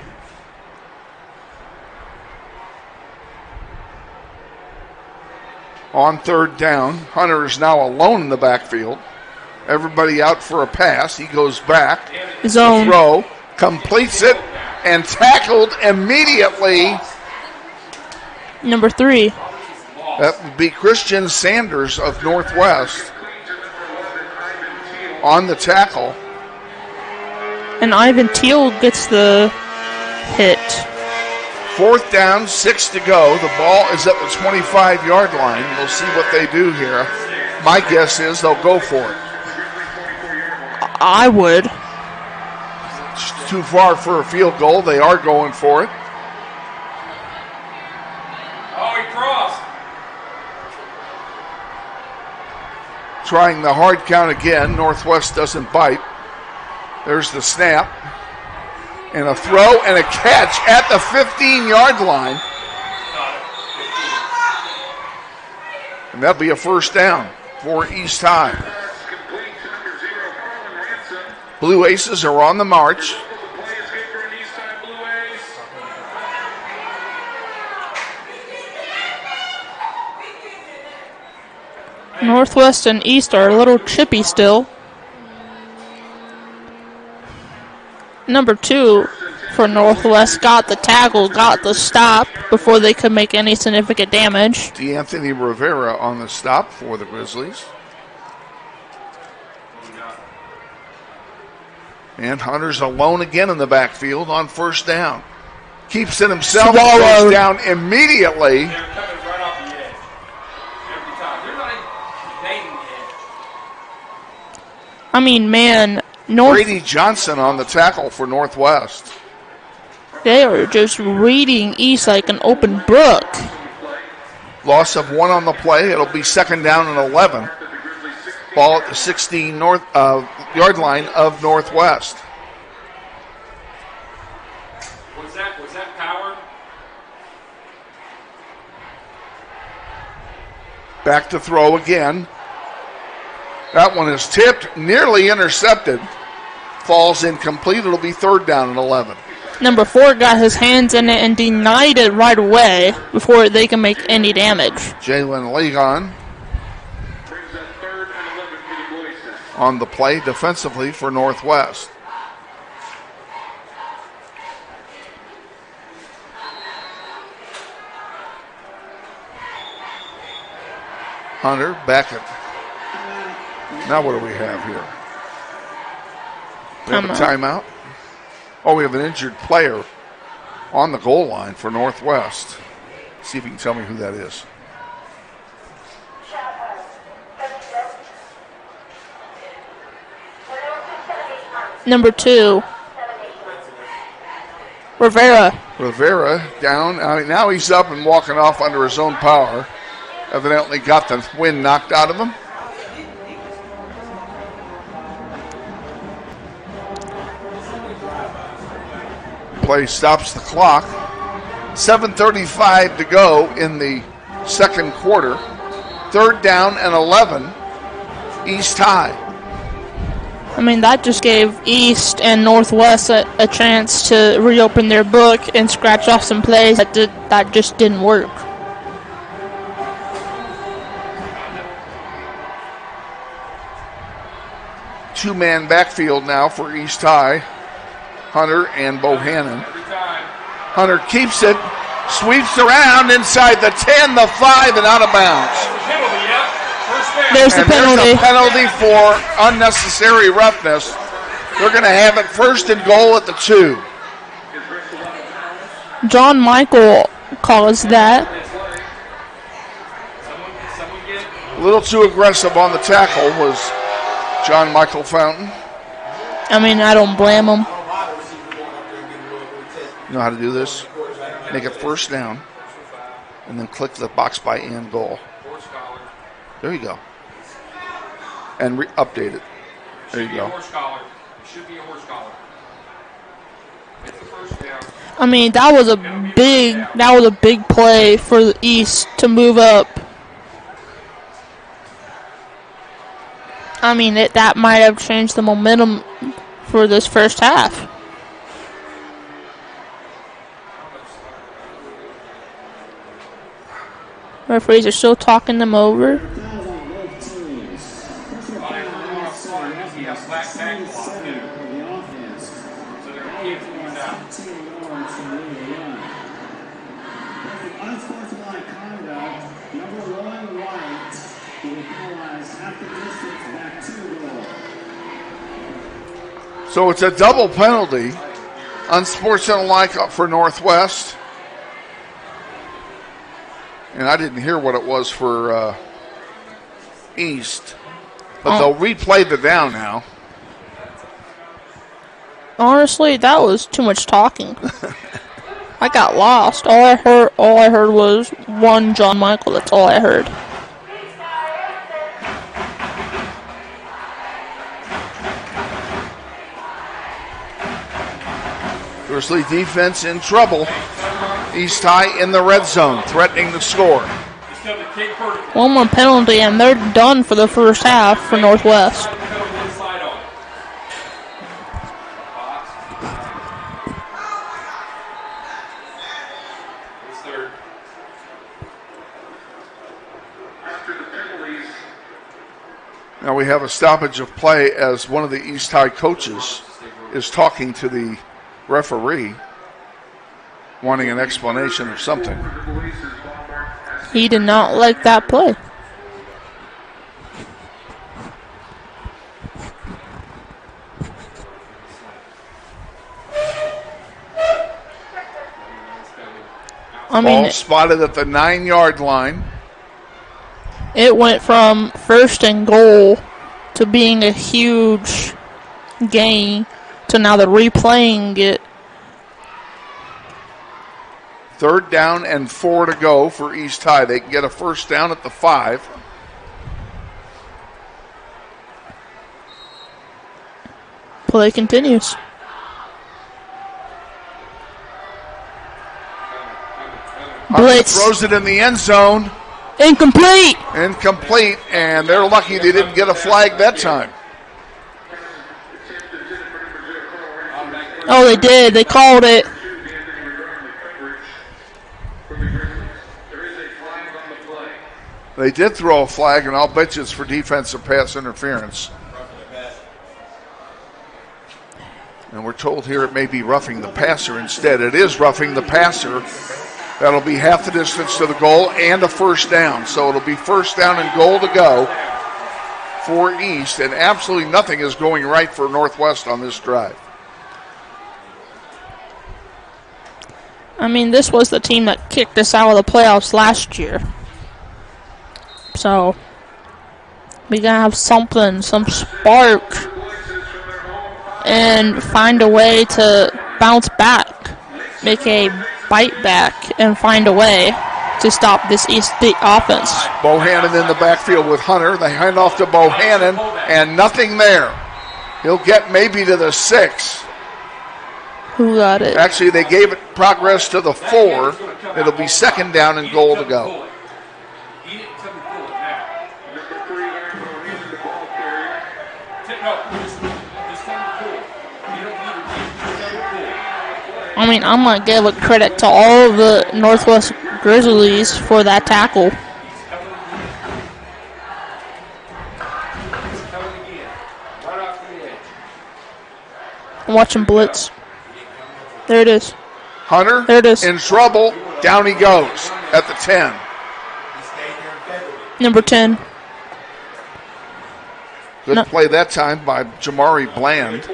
On 3rd down, Hunter is now alone in the backfield. Everybody out for a pass. He goes back. Zone. Throw, completes it, and tackled immediately. Number 3. That would be Christian Sanders of Northwest on the tackle. And Ivan Teal gets the hit. 4th down, 6 to go. The ball is at the 25-yard line. We'll see what they do here. My guess is they'll go for it. I would. It's too far for a field goal. They are going for it. Oh, he crossed. Trying the hard count again. Northwest doesn't bite. There's the snap. And a throw and a catch at the 15-yard line. And that'll be a 1st down for East High. Blue Aces are on the march. Northwest and East are a little chippy still. Number 2 for Northwest got the tackle, got the stop before they could make any significant damage. D'Anthony Rivera on the stop for the Grizzlies. And Hunter's alone again in the backfield on 1st down. Keeps it himself, goes down immediately. I mean, man, Brady Johnson on the tackle for Northwest. They are just reading East like an open book. Loss of 1 on the play. It'll be 2nd down and 11. Ball at the 16-yard line of Northwest. Was that power? Back to throw again. That one is tipped, nearly intercepted. Falls incomplete. It'll be 3rd down and 11. Number 4 got his hands in it and denied it right away before they can make any damage. Jalen Lagon on the play defensively for Northwest. Hunter back at. Now what do we have here? We have a timeout. Oh, we have an injured player on the goal line for Northwest. See if you can tell me who that is. Number 2, Rivera down. Now he's up and walking off under his own power. Evidently got the wind knocked out of him. replay stops the clock. 7:35 to go in the second quarter. Third down and 11. East high. I mean, that just gave East and Northwest a chance to reopen their book and scratch off some plays that just didn't work. Two-man backfield now for East High. Hunter and Bohannon. Hunter keeps it, sweeps around inside the 10, the 5, and out of bounds. There's the penalty. There's a penalty for unnecessary roughness. They're going to have it first and goal at the 2. John Michael caused that. A little too aggressive on the tackle was John Michael Fountain. I mean, I don't blame him. You know how to do this? Make it first down, and then click the box by and goal. There you go. And update it. There you go. I mean, that was a big play for the East to move up. I mean, that might have changed the momentum for this first half. Referees are still talking them over. So it's a double penalty, unsportsmanlike for Northwest. And I didn't hear what it was for East, but they'll replay the down now. Honestly, that was too much talking. I got lost. All I heard was one John Michael. That's all I heard. Grizzly defense in trouble. East High in the red zone, threatening to score. One more penalty, and they're done for the first half for Northwest. Now we have a stoppage of play as one of the East High coaches is talking to the referee, wanting an explanation of something. He did not like that play. Ball spotted at the 9-yard line. It went from first and goal to being a huge gain to now they're replaying it. Third down and 4 to go for East High. They can get a first down at the 5. Play continues. Blitz. Throws it in the end zone. Incomplete. Incomplete, and they're lucky they didn't get a flag that time. Oh, they did. They called it. They did throw a flag, and I'll bet you it's for defensive pass interference. And we're told here it may be roughing the passer instead. It is roughing the passer. That'll be half the distance to the goal and a first down. So it'll be first down and goal to go for East, and absolutely nothing is going right for Northwest on this drive. I mean, this was the team that kicked us out of the playoffs last year. So we gotta have something, some spark, and find a way to bounce back, make a bite back, and find a way to stop this East offense. Bohannon in the backfield with Hunter. They hand off to Bohannon, and nothing there. He'll get maybe to the 6. Who got it? Actually, they gave it progress to the 4. It'll be 2nd down and goal to go. I mean, I'm going to give a credit to all of the Northwest Grizzlies for that tackle. I'm watching blitz. There it is. Hunter there it is. In trouble. Down he goes at the 10. Number 10. Good play that time by Jamari Bland.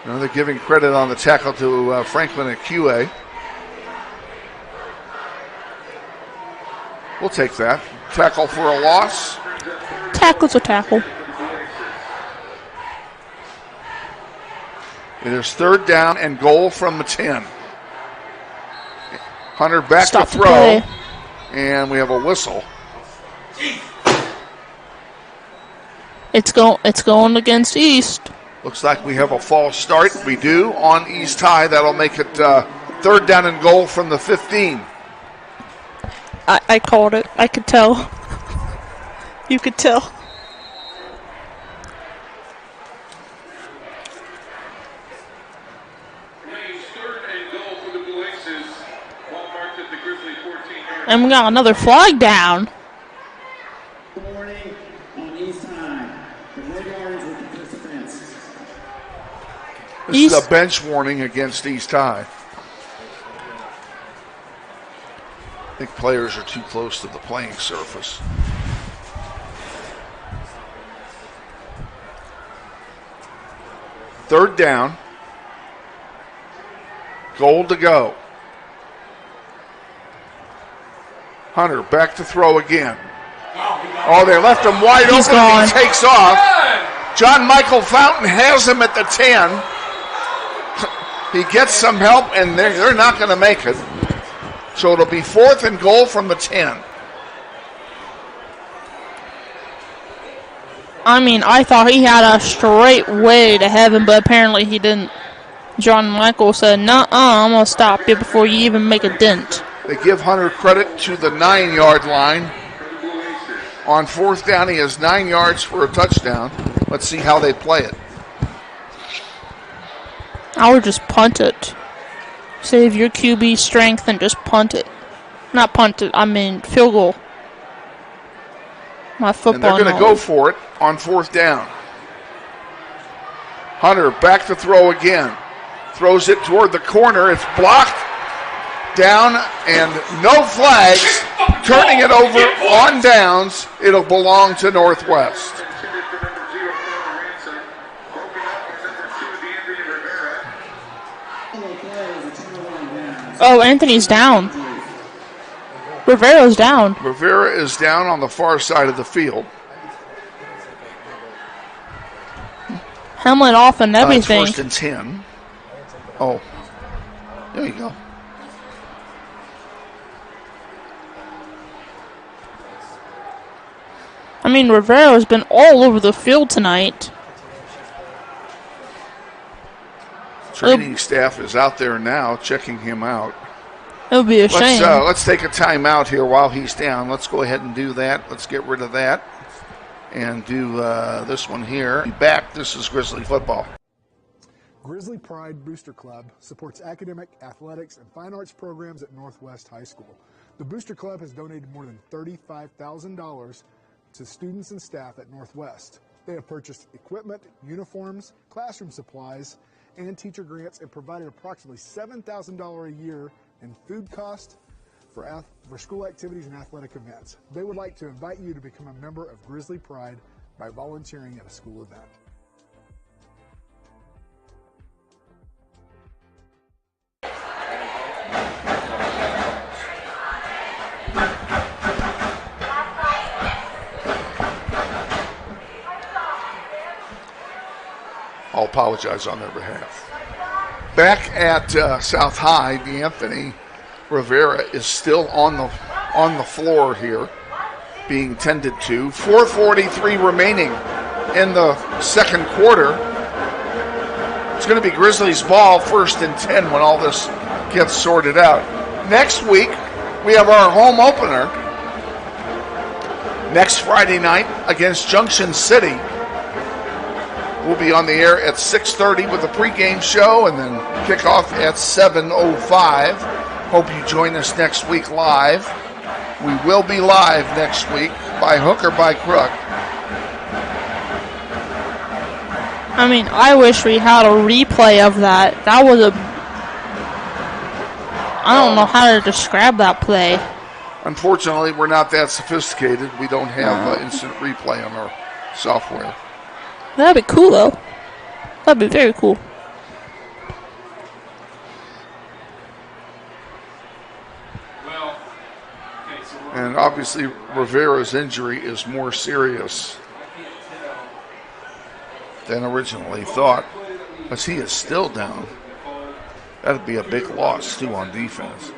Now they're giving credit on the tackle to Franklin Akue. We'll take that. Tackle for a loss. Tackle's a tackle. It is 3rd down and goal from the 10. Hunter back Stop to throw. Play. And we have a whistle. It's going against East. Looks like we have a false start. We do on East High. That'll make it 3rd down and goal from the 15. I called it. I could tell. You could tell. And we got another flag down. This is a bench warning against East High. I think players are too close to the playing surface. Third down. Goal to go. Hunter back to throw again. Oh, they left him wide He's open. gone. He takes off. John Michael Fountain has him at the 10. He gets some help, and they're not going to make it. So it'll be 4th and goal from the 10. I mean, I thought he had a straight way to heaven, but apparently he didn't. John Michael said, "Nuh-uh, I'm going to stop you before you even make a dent." They give Hunter credit to the 9-yard line. On 4th down, he has 9 yards for a touchdown. Let's see how they play it. I would just punt it. Save your QB strength and just punt it. Not punt it, I mean field goal. My football. And they're going to go for it on 4th down. Hunter back to throw again. Throws it toward the corner. It's blocked. Down and no flags. Turning it over on downs. It'll belong to Northwest. Oh, Anthony's down. Rivera's down. Rivera is down on the far side of the field. Helmet off and everything. It's 1st and 10. Oh, there you go. I mean, Rivera's been all over the field tonight. Training staff is out there now checking him out. It would be a shame. Let's take a timeout here while he's down. Let's go ahead and do that. Let's get rid of that and do this one here. Be back. This is Grizzly football. Grizzly Pride Booster Club supports academic, athletics, and fine arts programs at Northwest High School. The Booster Club has donated more than $35,000 to students and staff at Northwest. They have purchased equipment, uniforms, classroom supplies, and teacher grants, and provided approximately $7,000 a year in food costs for school activities and athletic events. They would like to invite you to become a member of Grizzly Pride by volunteering at a school event. I'll apologize on their behalf. Back at South High, D'Anthony Rivera is still on the floor here. being tended to. 4:43 remaining in the second quarter. It's going to be Grizzlies ball, 1st and 10 when all this gets sorted out. Next week, we have our home opener next Friday night against Junction City. We'll be on the air at 6:30 with the pregame show and then kick off at 7:05. Hope you join us next week live. We will be live next week by hook or by crook. I mean, I wish we had a replay of that. That was I don't know how to describe that play. Unfortunately, we're not that sophisticated. We don't have instant replay on our software. That'd be cool, though. That'd be very cool. And obviously, Rivera's injury is more serious than originally thought, as he is still down. That'd be a big loss, too, on defense.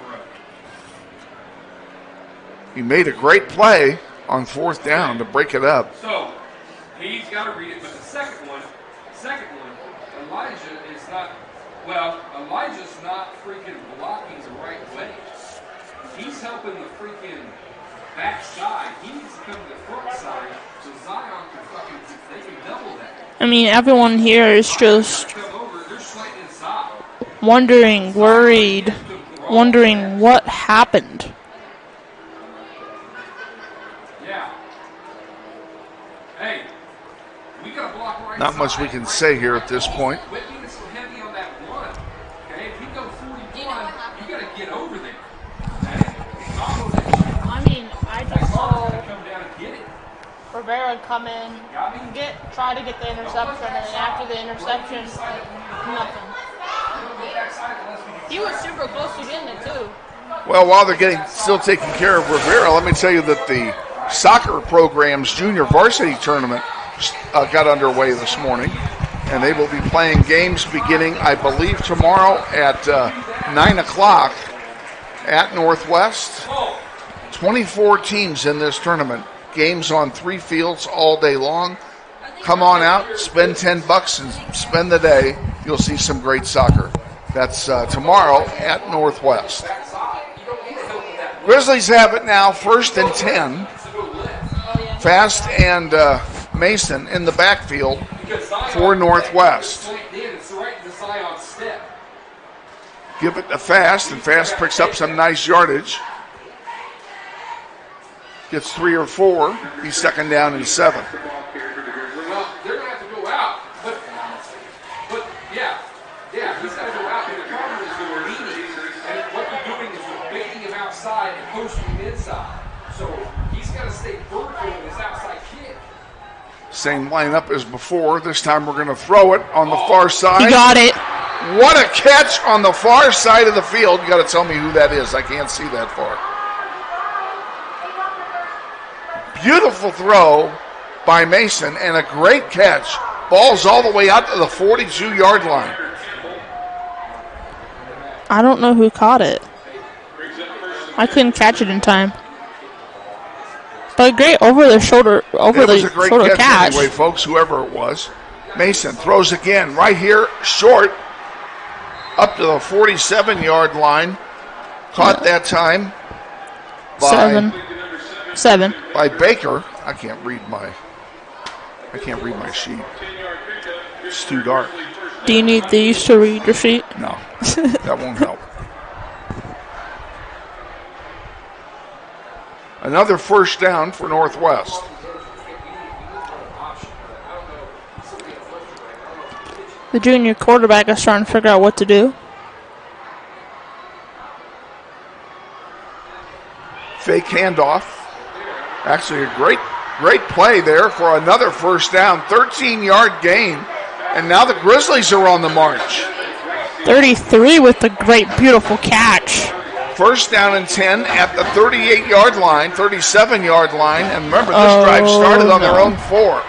He made a great play on 4th down to break it up. So, he's got to read it, but the second one, Elijah's not freaking blocking the right way. He's helping the freaking backside. He needs to come to the front side so Zion can they can double that. I mean, everyone here is just wondering, worried, wondering what happened. Yeah. Hey, we got to block right. Not much we can say here at this point. Whitney is heavy on that one. Okay, if you go 41, you got to get over there. I mean, I just saw Rivera come in, try to get the interception, and after the interception, nothing. He was super close to getting it too. Well, while they're still taking care of Rivera, let me tell you that the soccer program's junior varsity tournament got underway this morning, and they will be playing games beginning, I believe, tomorrow at 9 o'clock at Northwest. 24 teams in this tournament. Games on 3 fields all day long. Come on out, spend $10 and spend the day. You'll see some great soccer. That's tomorrow at Northwest. Grizzlies have it now, 1st and 10. Fast and Mason in the backfield for Northwest. Give it to Fast, and Fast picks up some nice yardage. Gets 3 or 4. He's 2nd down and 7. Well, they're going to have to go out. But yeah, he's got to go out. And the problem is they're leaning. And what they're doing is they're baiting him outside and posting him inside. So he's got to stay vertical in his outside kick. Same lineup as before. This time we're going to throw it on the far side. He got it. What a catch on the far side of the field. You got to tell me who that is. I can't see that far. Beautiful throw by Mason and a great catch. Ball's all the way out to the 42-yard line. I don't know who caught it. I couldn't catch it in time. But great over the shoulder catch. Anyway, folks, whoever it was. Mason throws again right here, short, up to the 47-yard line. Caught that time by 7. By Baker. I can't read my sheet. It's too dark. Do you need these to read your sheet? No, that won't help. Another 1st down for Northwest. The junior quarterback is trying to figure out what to do. Fake handoff. Actually, a great play there for another 1st down. 13-yard gain. And now the Grizzlies are on the march. 33 with the great, beautiful catch. 1st down and 10 at the 38-yard line, 37-yard line. And remember, this drive started on their own 4.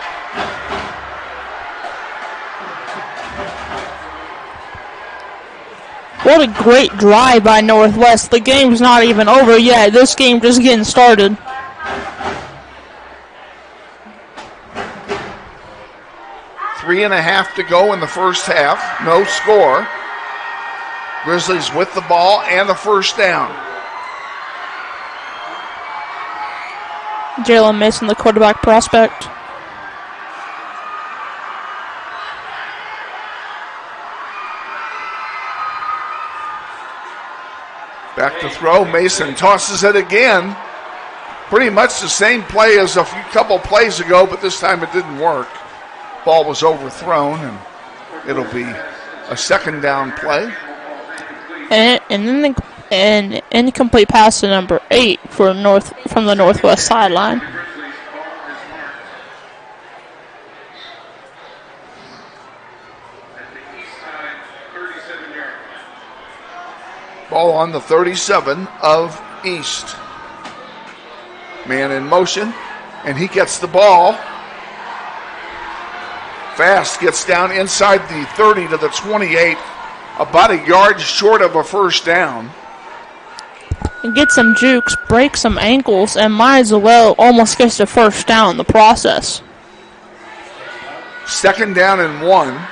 What a great drive by Northwest. The game's not even over yet. This game just getting started. 3.5 to go in the first half. No score. Grizzlies with the ball and the first down. Jalen Mason, the quarterback prospect. Back to throw. Mason tosses it again. Pretty much the same play as a couple plays ago, but this time it didn't work. Ball was overthrown, and it'll be a second down play. And then an incomplete pass to number 8 from the northwest sideline. Ball on the 37 of East. Man in motion, and he gets the ball. Fast gets down inside the 30 to the 28, about a yard short of a first down. And gets some jukes, breaks some ankles, and might as well almost gets the first down in the process. Second down and 1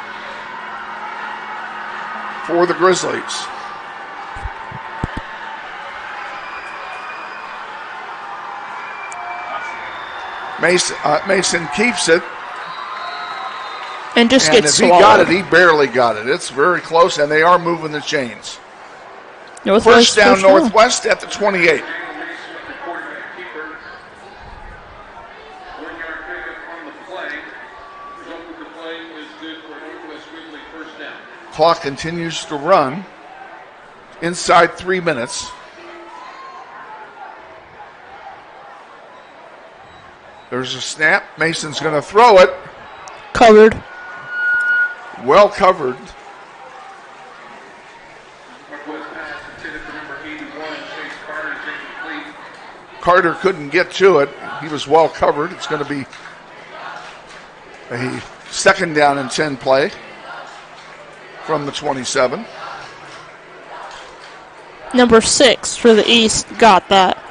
for the Grizzlies. Mason keeps it. And just and gets if swallowed. he got it, he barely got it. It's very close, and they are moving the chains. Northwest, first down, Northwest at the 28. Clock continues to run inside 3 minutes. There's a snap. Mason's going to throw it. Covered. Well covered. Carter couldn't get to it. He was well covered. It's going to be a second down and 10 play from the 27. Number 6 for the East got that.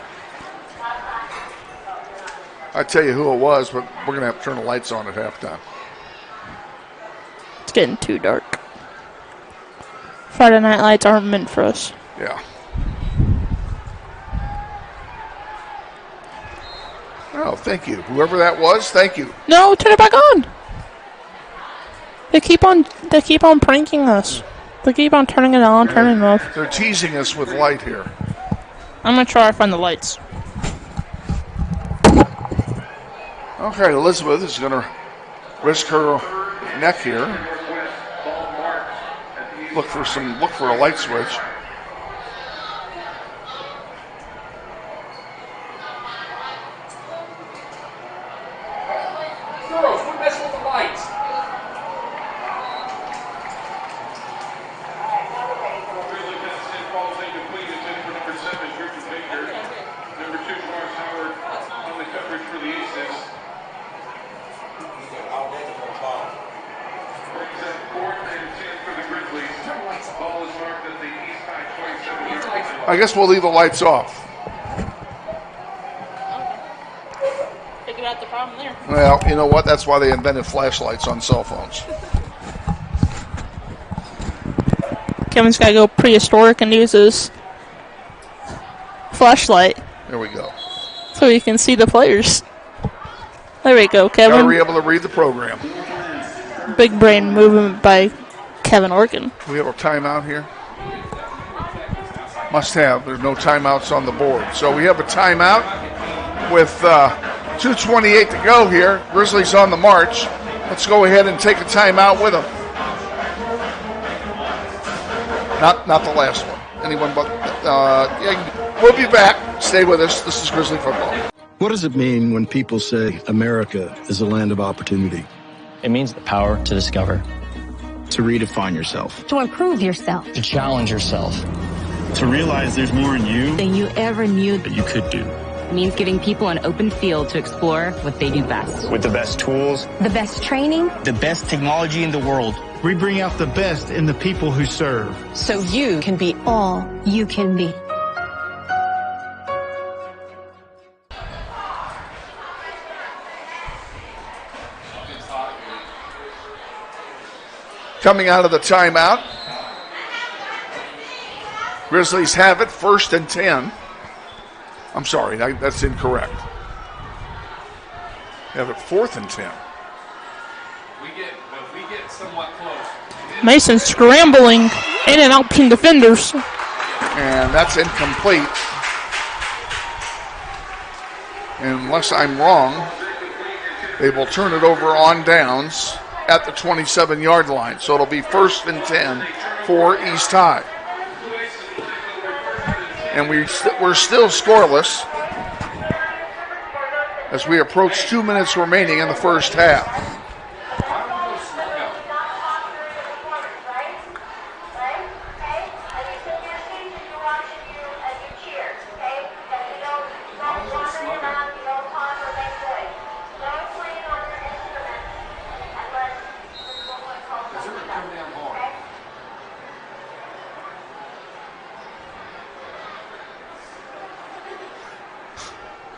I tell you who it was, but we're going to have to turn the lights on at halftime. It's getting too dark. Friday night lights aren't meant for us. Yeah. Oh, thank you. Whoever that was, thank you. No, turn it back on. They keep on pranking us. They keep on turning it on, turning it off. They're teasing us with light here. I'm going to try to find the lights. Okay, Elizabeth is going to risk her neck here. Look for a light switch. Girls, quit messing with the lights. Number 2, Morris Howard on the coverage for the Aces. Brings up 4th and 10 for the Grizzlies. Ball is marked at the east side 27 yard. I guess we'll leave the lights off. Figure out the problem there. Well, you know what? That's why they invented flashlights on cell phones. Kevin's got to go prehistoric and use his flashlight. There we go. So you can see the players. There we go, Kevin. Got to be able to read the program. Big brain movement by Kevin Orkin. We have a timeout here. Must have. There's no timeouts on the board. So we have a timeout with 2:28 to go here. Grizzlies on the march. Let's go ahead and take a timeout with them. Not the last one. Anyone but. Yeah, we'll be back. Stay with us. This is Grizzly football. What does it mean when people say America is a land of opportunity? It means the power to discover, to redefine yourself, To improve yourself. to challenge yourself. To realize there's more in you Than you ever knew. that you could do. Means giving people an open field to explore what they do best. With the best tools, The best training. the best technology in the world. We bring out the best in the people who serve. So you can be all you can be. Coming out of the timeout. Grizzlies have it 1st and 10. I'm sorry, that's incorrect. They have it 4th and 10. We get somewhat close. Mason scrambling in and out between defenders. And that's incomplete. Unless I'm wrong, they will turn it over on downs at the 27-yard line. So it'll be 1st and 10 for East High. And we're still scoreless as we approach 2 minutes remaining in the first half.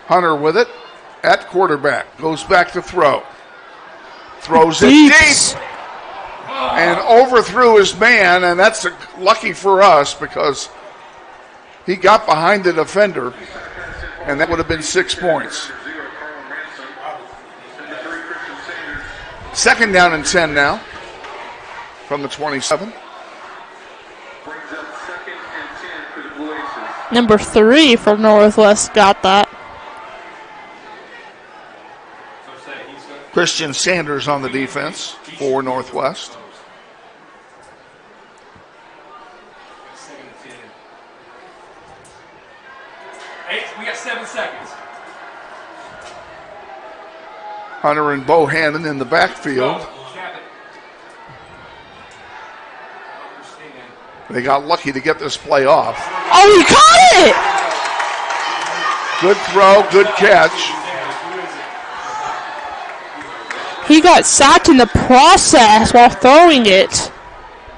Hunter with it at quarterback. Goes back to throw. Throws it deep. And overthrew his man, and that's lucky for us because he got behind the defender, and that would have been 6 points. 2nd down and 10 now from the 27. Number 3 for Northwest got that. Christian Sanders on the defense for Northwest. We got 7 seconds. Hunter and Bohannon in the backfield. They got lucky to get this play off. Oh, he caught it! Good throw, good catch. He got sacked in the process while throwing it.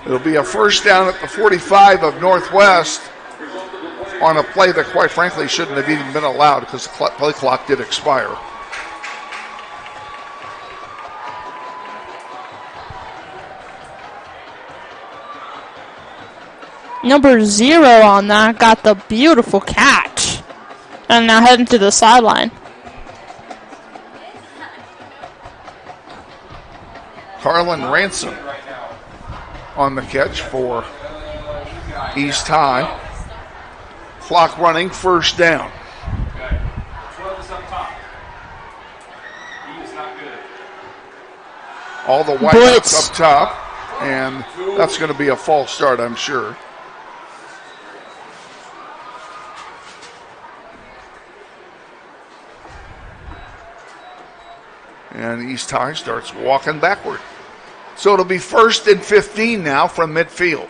It'll be a 1st down at the 45 of Northwest on a play that, quite frankly, shouldn't have even been allowed because the play clock did expire. Number 0 on that got the beautiful catch. And now heading to the sideline. Carlin Ransom on the catch for East High. Clock running, 1st down. Okay. 12 is up top. He is not good. All the wideouts up top, and that's going to be a false start, I'm sure. And East High starts walking backward. So it'll be 1st and 15 now from midfield.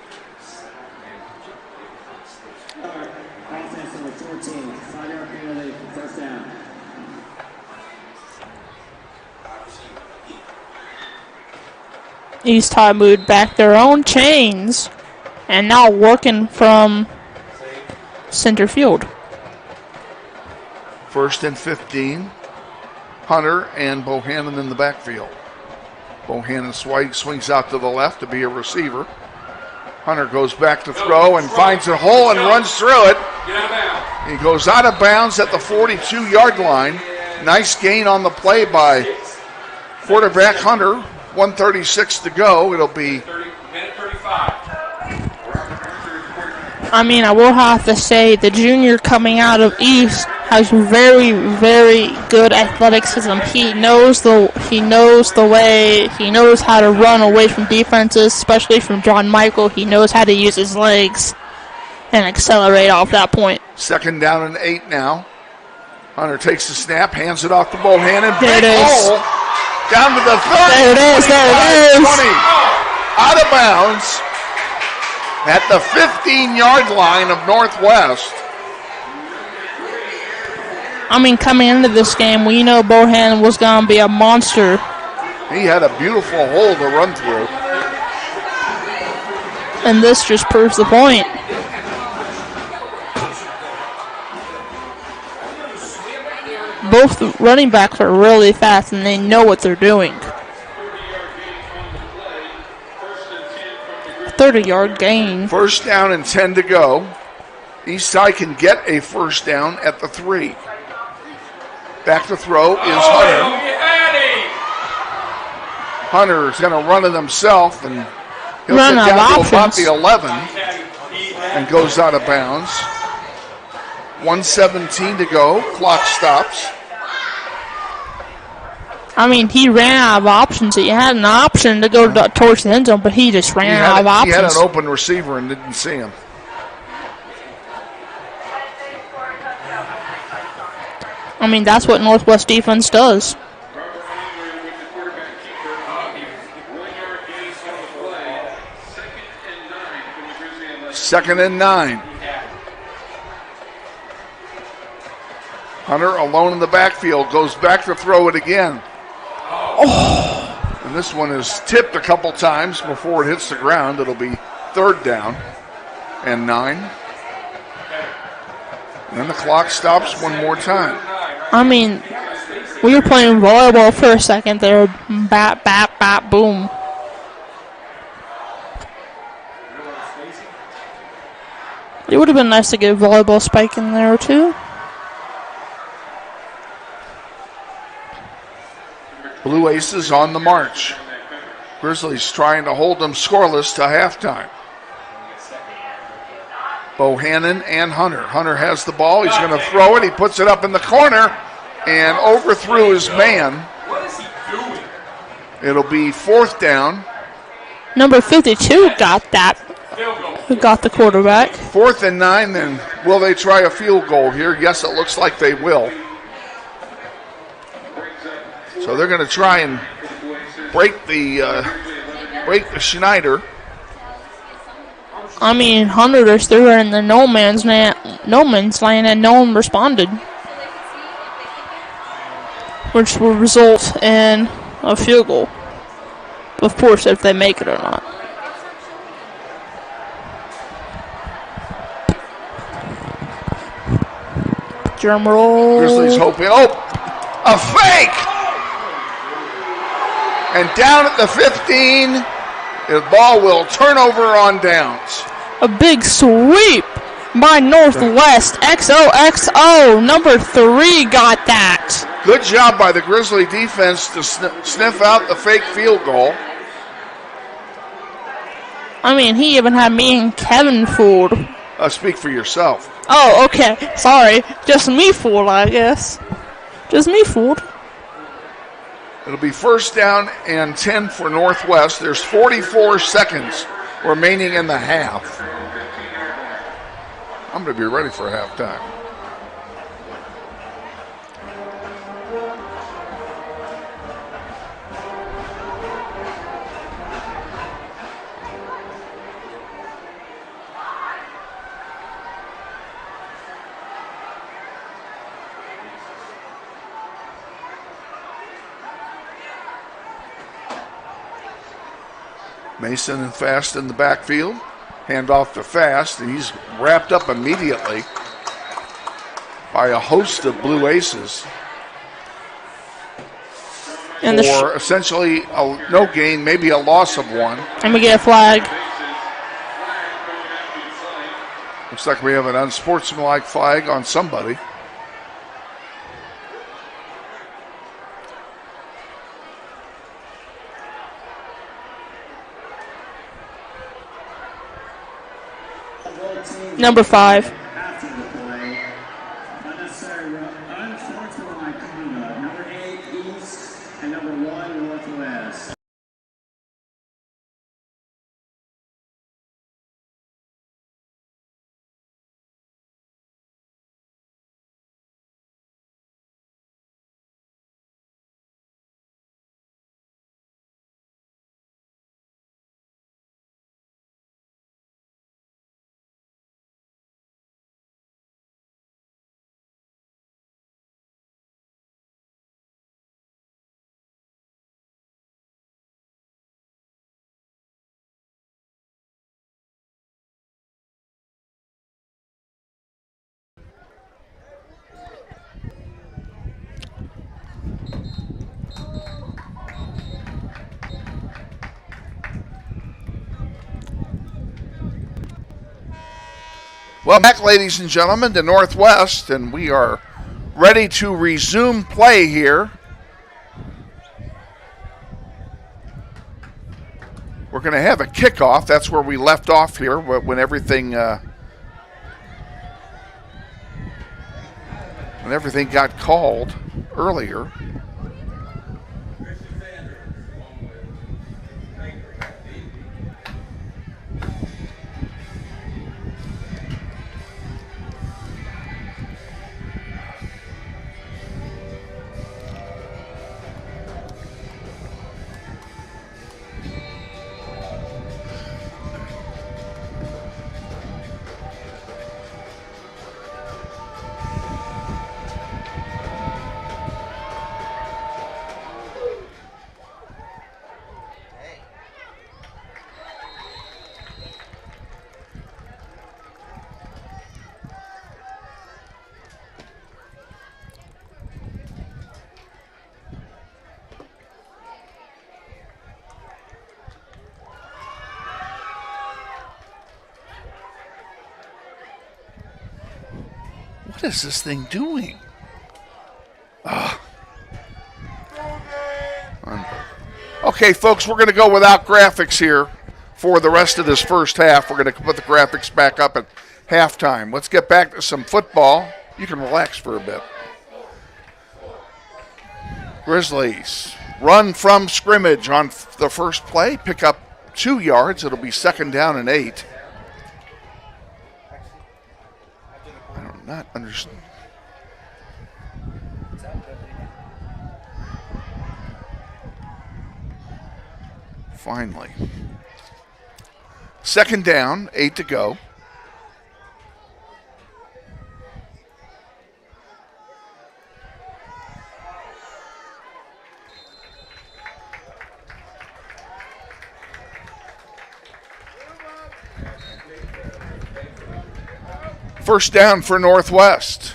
Offense number 14, 5-yard penalty, 1st down. East High moved back their own chains and now working from center field. 1st and 15. Hunter and Bohannon in the backfield. Bohannon swings out to the left to be a receiver. Hunter goes back to throw and finds a hole and runs through it. He goes out of bounds at the 42-yard line. Nice gain on the play by quarterback Hunter. 1:36 to go. It'll be minute 35. I mean, I will have to say the junior coming out of East has very, very good athleticism. He knows the way. He knows how to run away from defenses, especially from John Michael. He knows how to use his legs and accelerate off that point. 2nd down and 8 now. Hunter takes the snap, hands it off to Bohannon. There it is. Hole, down to the 30. There it is. There it is. 20. Out of bounds at the 15-yard line of Northwest. I mean, coming into this game, we know Bohannon was going to be a monster. He had a beautiful hole to run through. And this just proves the point. Both running backs are really fast, and they know what they're doing. 30-yard gain. First down and 10 to go. Eastside can get a first down at the 3. Back to throw is Hunter. Hunter's going to run it himself, and he'll get down to about the 11 and goes out of bounds. 1:17 to go. Clock stops. I mean, he ran out of options. He had an option to go towards the end zone, but he just ran out of options. He had an open receiver and didn't see him. I mean, that's what Northwest defense does. Second and 9. Hunter alone in the backfield, goes back to throw it again. Oh. And this one is tipped a couple times before it hits the ground. It'll be third down and 9. And then the clock stops one more time. I mean, we were playing volleyball for a second there. Bat, bat, bat, boom. It would have been nice to get a volleyball spike in there, too. Blue Aces on the march. Grizzlies trying to hold them scoreless to halftime. Bohannon and Hunter. Hunter has the ball. He's going to throw it. He puts it up in the corner and overthrew his man. What is he doing? It'll be fourth down. Number 52 got that. Who got the quarterback? 4th and 9, then will they try a field goal here? Yes, it looks like they will. So they're going to try and break the Schneider. I mean, Hunter just threw her in the no man's land, and no one responded, which will result in a field goal. Of course, if they make it or not. Drum roll. Grizzlies hoping. Oh, a fake! And down at the 15, the ball will turn over on downs. A big sweep by Northwest. XOXO. Number 3 got that. Good job by the Grizzly defense to sniff out the fake field goal. I mean, he even had me and Kevin fooled. Speak for yourself. Oh, okay. Sorry. Just me fooled, I guess. Just me fooled. It'll be first down and 10 for Northwest. There's 44 seconds remaining in the half. I'm going to be ready for halftime. Mason and Fast in the backfield. Hand off to Fast, and he's wrapped up immediately by a host of Blue Aces. And for essentially no gain, maybe a loss of 1. And we get a flag. Looks like we have an unsportsmanlike flag on somebody. Number 5. Well, back, ladies and gentlemen, to Northwest, and we are ready to resume play here. We're going to have a kickoff. That's where we left off here when everything got called earlier. What is this thing doing? Okay, folks, we're going to go without graphics here for the rest of this first half. We're going to put the graphics back up at halftime. Let's get back to some football. You can relax for a bit. Grizzlies run from scrimmage on the first play, pick up 2 yards. It'll be 2nd down and 8. I do not understand. Finally. 2nd down, 8 to go. First down for Northwest.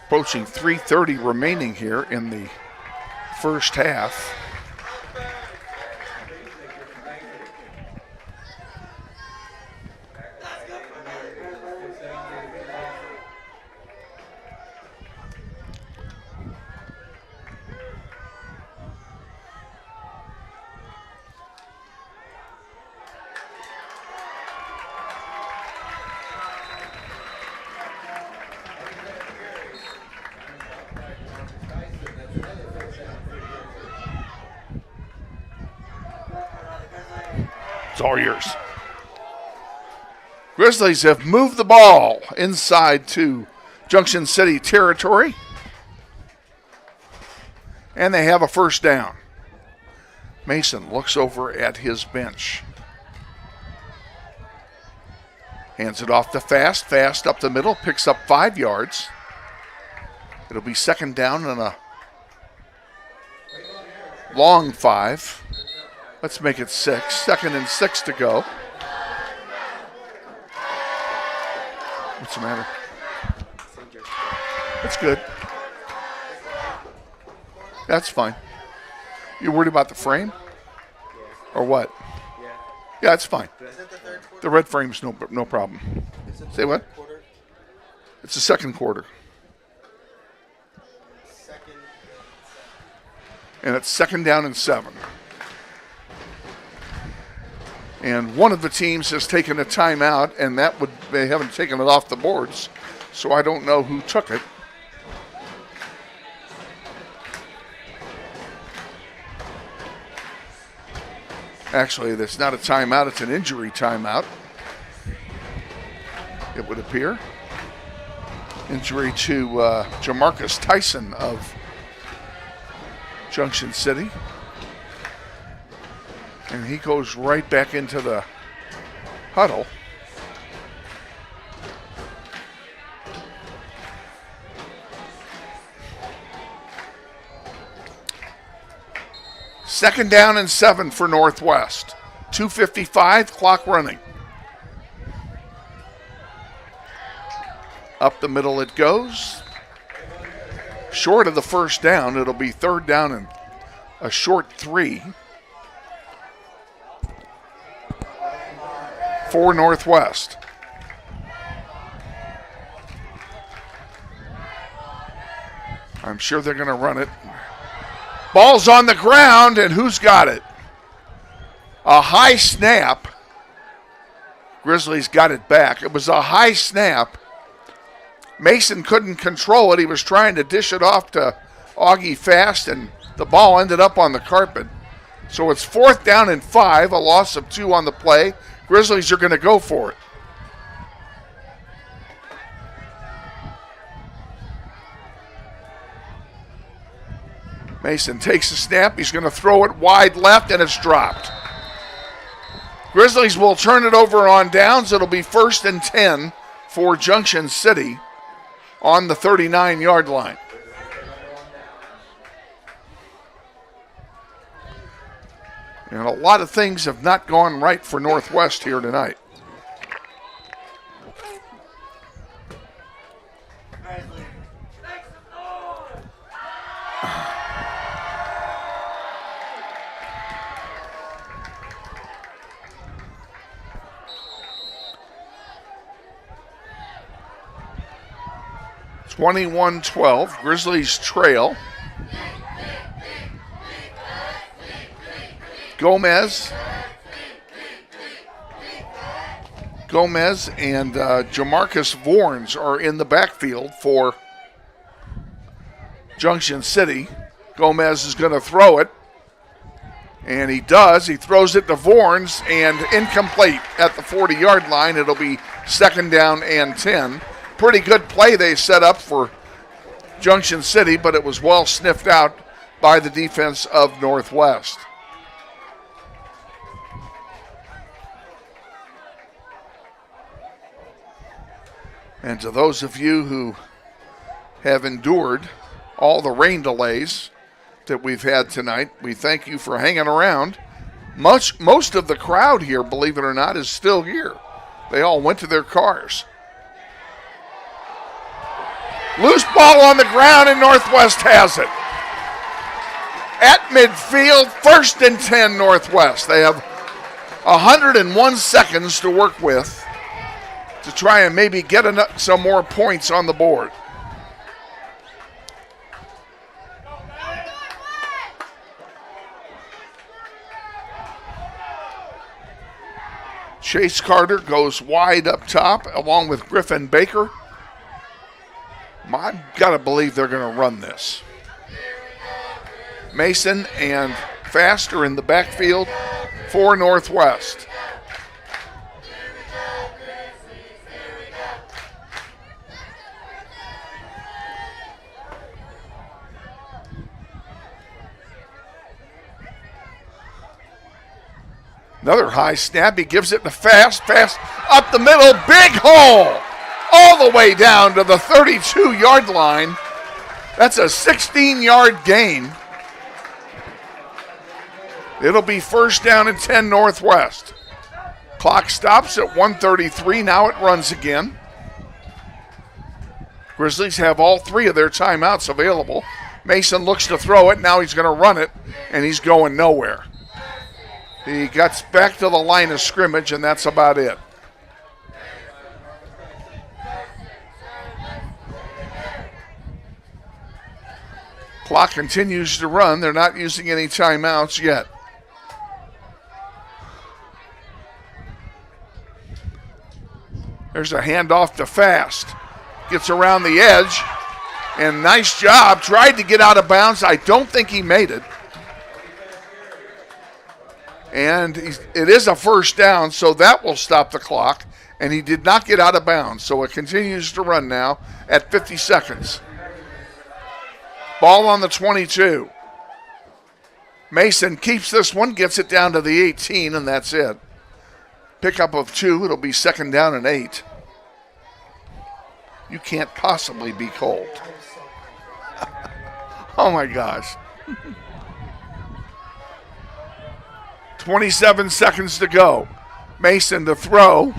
Approaching 3:30 remaining here in the first half. All yours. Grizzlies have moved the ball inside to Junction City territory. And they have a first down. Mason looks over at his bench. Hands it off to Fast up the middle, picks up 5 yards. It'll be 2nd down and a long 5. Let's make it 6. 2nd and 6 to go. What's the matter? That's good. That's fine. You worried about the frame? Or what? Yeah, it's fine. The red frame's no problem. Say what? It's the 2nd quarter. And it's 2nd down and 7. And one of the teams has taken a timeout, and they haven't taken it off the boards, so I don't know who took it. Actually, that's not a timeout, it's an injury timeout, it would appear. Injury to Jamarcus Tyson of Junction City. And he goes right back into the huddle. 2nd down and 7 for Northwest. 2:55, clock running. Up the middle it goes. Short of the first down. It'll be 3rd down and a short 3 for Northwest. I'm sure they're going to run it. Ball's on the ground, and who's got it? A high snap. Grizzlies got it back. It was a high snap. Mason couldn't control it. He was trying to dish it off to Augie Fast, and the ball ended up on the carpet. So it's 4th down and 5, a loss of 2 on the play. Grizzlies are going to go for it. Mason takes a snap. He's going to throw it wide left, and it's dropped. Grizzlies will turn it over on downs. It'll be 1st and 10 for Junction City on the 39-yard line. And a lot of things have not gone right for Northwest here tonight. It's 21-12. Grizzlies trail. Gomez and Jamarcus Vorns are in the backfield for Junction City. Gomez is going to throw it, and he does. He throws it to Vorns, and incomplete at the 40-yard line. It'll be 2nd down and 10. Pretty good play they set up for Junction City, but it was well sniffed out by the defense of Northwest. And to those of you who have endured all the rain delays that we've had tonight, we thank you for hanging around. Most of the crowd here, believe it or not, is still here. They all went to their cars. Loose ball on the ground, and Northwest has it. At midfield, 1st and 10 Northwest. They have 101 seconds to work with to try and maybe get some more points on the board. Chase Carter goes wide up top along with Griffin Baker. I've got to believe they're going to run this. Mason and Fast are in the backfield for Northwest. Another high snap. He gives it to Fast. Fast up the middle. Big hole. All the way down to the 32-yard line. That's a 16-yard gain. It'll be 1st down and 10 Northwest. Clock stops at 1:33. Now it runs again. Grizzlies have all 3 of their timeouts available. Mason looks to throw it. Now he's going to run it, and he's going nowhere. He gets back to the line of scrimmage, and that's about it. Clock continues to run. They're not using any timeouts yet. There's a handoff to Fast. Gets around the edge, and nice job. Tried to get out of bounds. I don't think he made it. And it is a 1st down, so that will stop the clock. And he did not get out of bounds, so it continues to run now at 50 seconds. Ball on the 22. Mason keeps this one, gets it down to the 18, and that's it. Pickup of 2. It'll be 2nd down and 8. You can't possibly be cold. Oh, my gosh. 27 seconds to go. Mason to throw.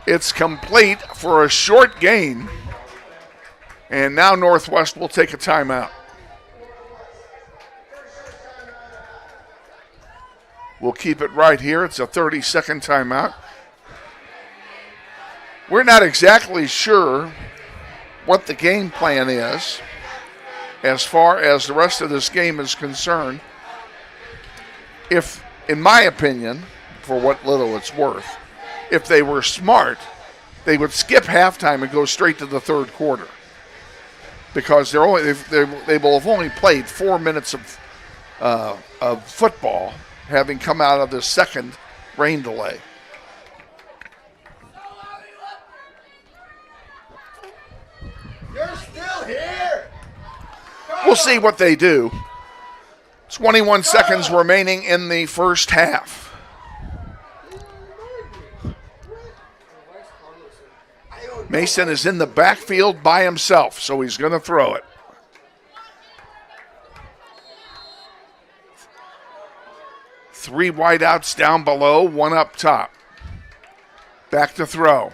It's complete for a short gain. And now Northwest will take a timeout. We'll keep it right here. It's a 30-second timeout. We're not exactly sure what the game plan is as far as the rest of this game is concerned. If, in my opinion, for what little it's worth, if they were smart, they would skip halftime and go straight to the third quarter, because they will have only played 4 minutes of football, having come out of the second rain delay. You're still here. We'll see what they do. 21 seconds remaining in the first half. Mason is in the backfield by himself, so he's going to throw it. Three wideouts down below, one up top. Back to throw.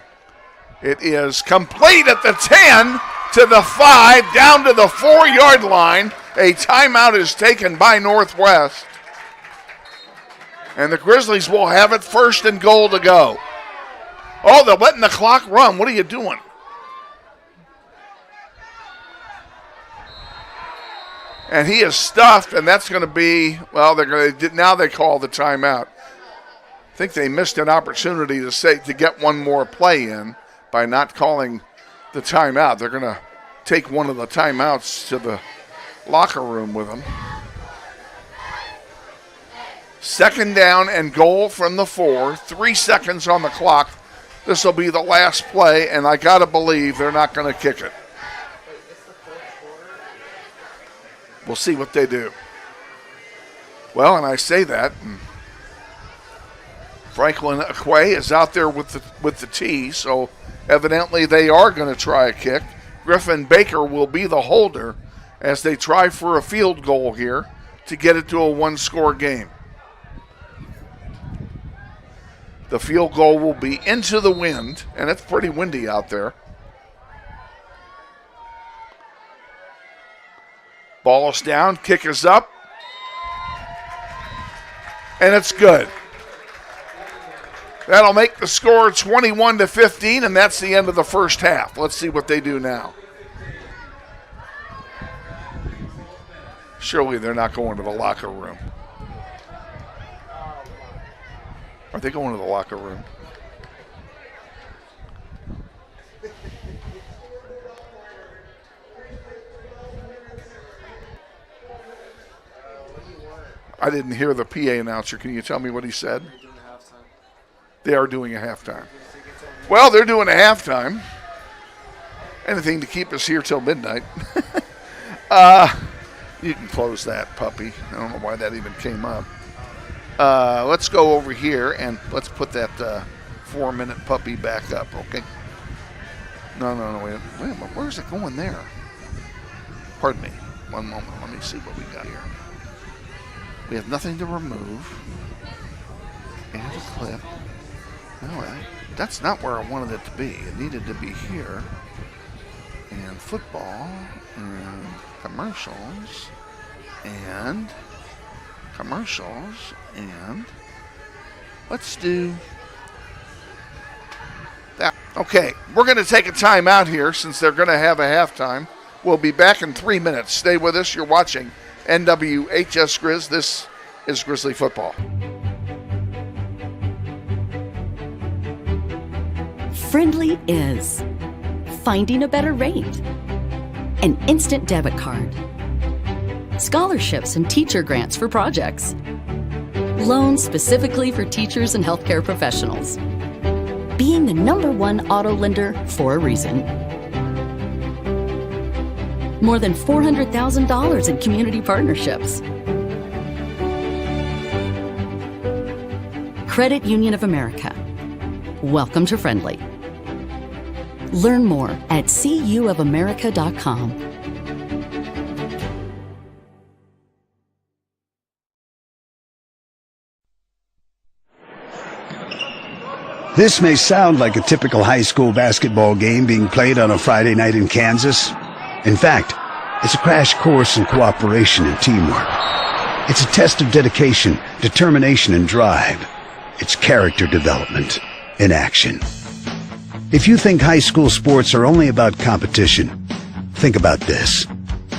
It is complete at the 10, to the 5, down to the 4-yard line. A timeout is taken by Northwest. And the Grizzlies will have it, 1st and goal to go. Oh, they're letting the clock run. What are you doing? And he is stuffed, and that's going to be, well, now they call the timeout. I think they missed an opportunity to get one more play in by not calling the timeout. They're going to take one of the timeouts to the locker room with them. 2nd down and goal from the 4. 3 seconds on the clock. This will be the last play, and I got to believe they're not going to kick it. We'll see what they do. Well, and I say that, and Franklin Akwe is out there with the tee, so evidently they are going to try a kick. Griffin Baker will be the holder as they try for a field goal here to get it to a 1-score game. The field goal will be into the wind, and it's pretty windy out there. Ball is down, kick is up, and it's good. That'll make the score 21-15, and that's the end of the first half. Let's see what they do now. Surely they're not going to the locker room. Are they going to the locker room? I didn't hear the PA announcer. Can you tell me what he said? They are doing a halftime. Well, they're doing a halftime. Anything to keep us here till midnight. You can close that, puppy. I don't know why that even came up. Let's go over here and let's put that 4-minute puppy back up, okay? No, wait a minute. Where's it going there? Pardon me. One moment. Let me see what we got here. We have nothing to remove. And a clip. No, that's not where I wanted it to be. It needed to be here. And football. And commercials. And commercials. And let's do that. Okay, we're going to take a time out here since they're going to have a halftime. We'll be back in 3 minutes. Stay with us. You're watching NWHS Grizz. This is Grizzly Football. Friendly is finding a better rate, an instant debit card, scholarships and teacher grants for projects, loans specifically for teachers and healthcare professionals, being the #1 auto lender for a reason. More than $400,000 in community partnerships. Credit Union of America. Welcome to Friendly. Learn more at cuofamerica.com. This may sound like a typical high school basketball game being played on a Friday night in Kansas. In fact, it's a crash course in cooperation and teamwork. It's a test of dedication, determination, and drive. It's character development in action. If you think high school sports are only about competition, think about this.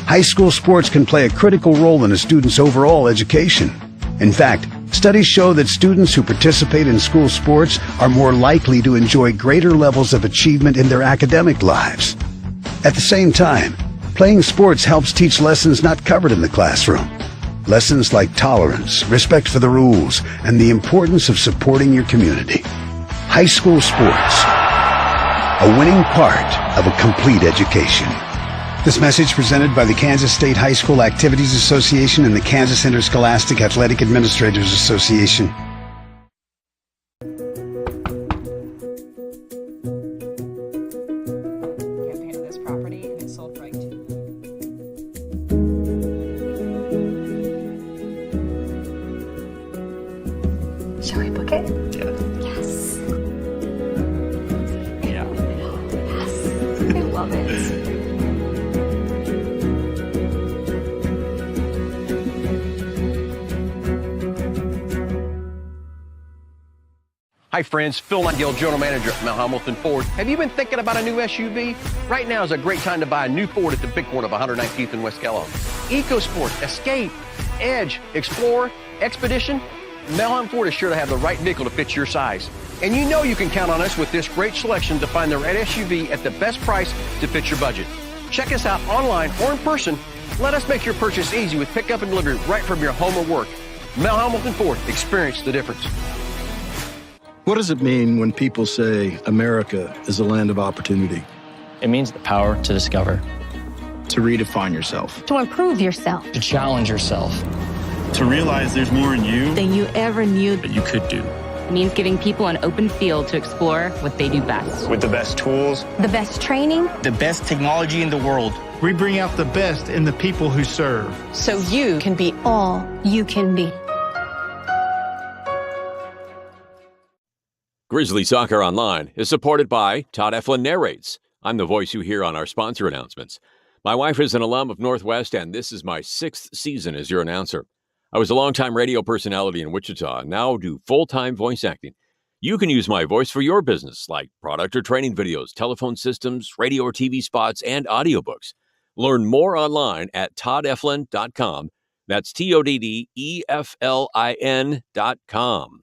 High school sports can play a critical role in a student's overall education. In fact, studies show that students who participate in school sports are more likely to enjoy greater levels of achievement in their academic lives. At the same time, playing sports helps teach lessons not covered in the classroom. Lessons like tolerance, respect for the rules, and the importance of supporting your community. High school sports, a winning part of a complete education. This message presented by the Kansas State High School Activities Association and the Kansas Interscholastic Athletic Administrators Association. This property and it's sold right to. Shall we book it? Yeah. Yes. Yeah. Yes. I love it. Hi friends, Phil Nightingale, General Manager at Mount Hamilton Ford. Have you been thinking about a new SUV? Right now is a great time to buy a new Ford at the big corner of 119th and West Kellogg. EcoSport, Escape, Edge, Explorer, Expedition. Mount Hamilton Ford is sure to have the right vehicle to fit your size. And you know you can count on us with this great selection to find the right SUV at the best price to fit your budget. Check us out online or in person. Let us make your purchase easy with pickup and delivery right from your home or work. Mount Hamilton Ford, experience the difference. What does it mean when people say America is a land of opportunity? It means the power to discover, to redefine yourself, To improve yourself. to challenge yourself. To realize there's more in you Than you ever knew. that you could do. It means giving people an open field to explore what they do best. With the best tools, The best training. the best technology in the world. We bring out the best in the people who serve. So you can be all you can be. Grizzly Soccer Online is supported by Todd Eflin Narrates. I'm the voice you hear on our sponsor announcements. My wife is an alum of Northwest, and this is my 6th season as your announcer. I was a longtime radio personality in Wichita and now do full-time voice acting. You can use my voice for your business, like product or training videos, telephone systems, radio or TV spots, and audiobooks. Learn more online at toddeflin.com. That's TODDEFLIN.com.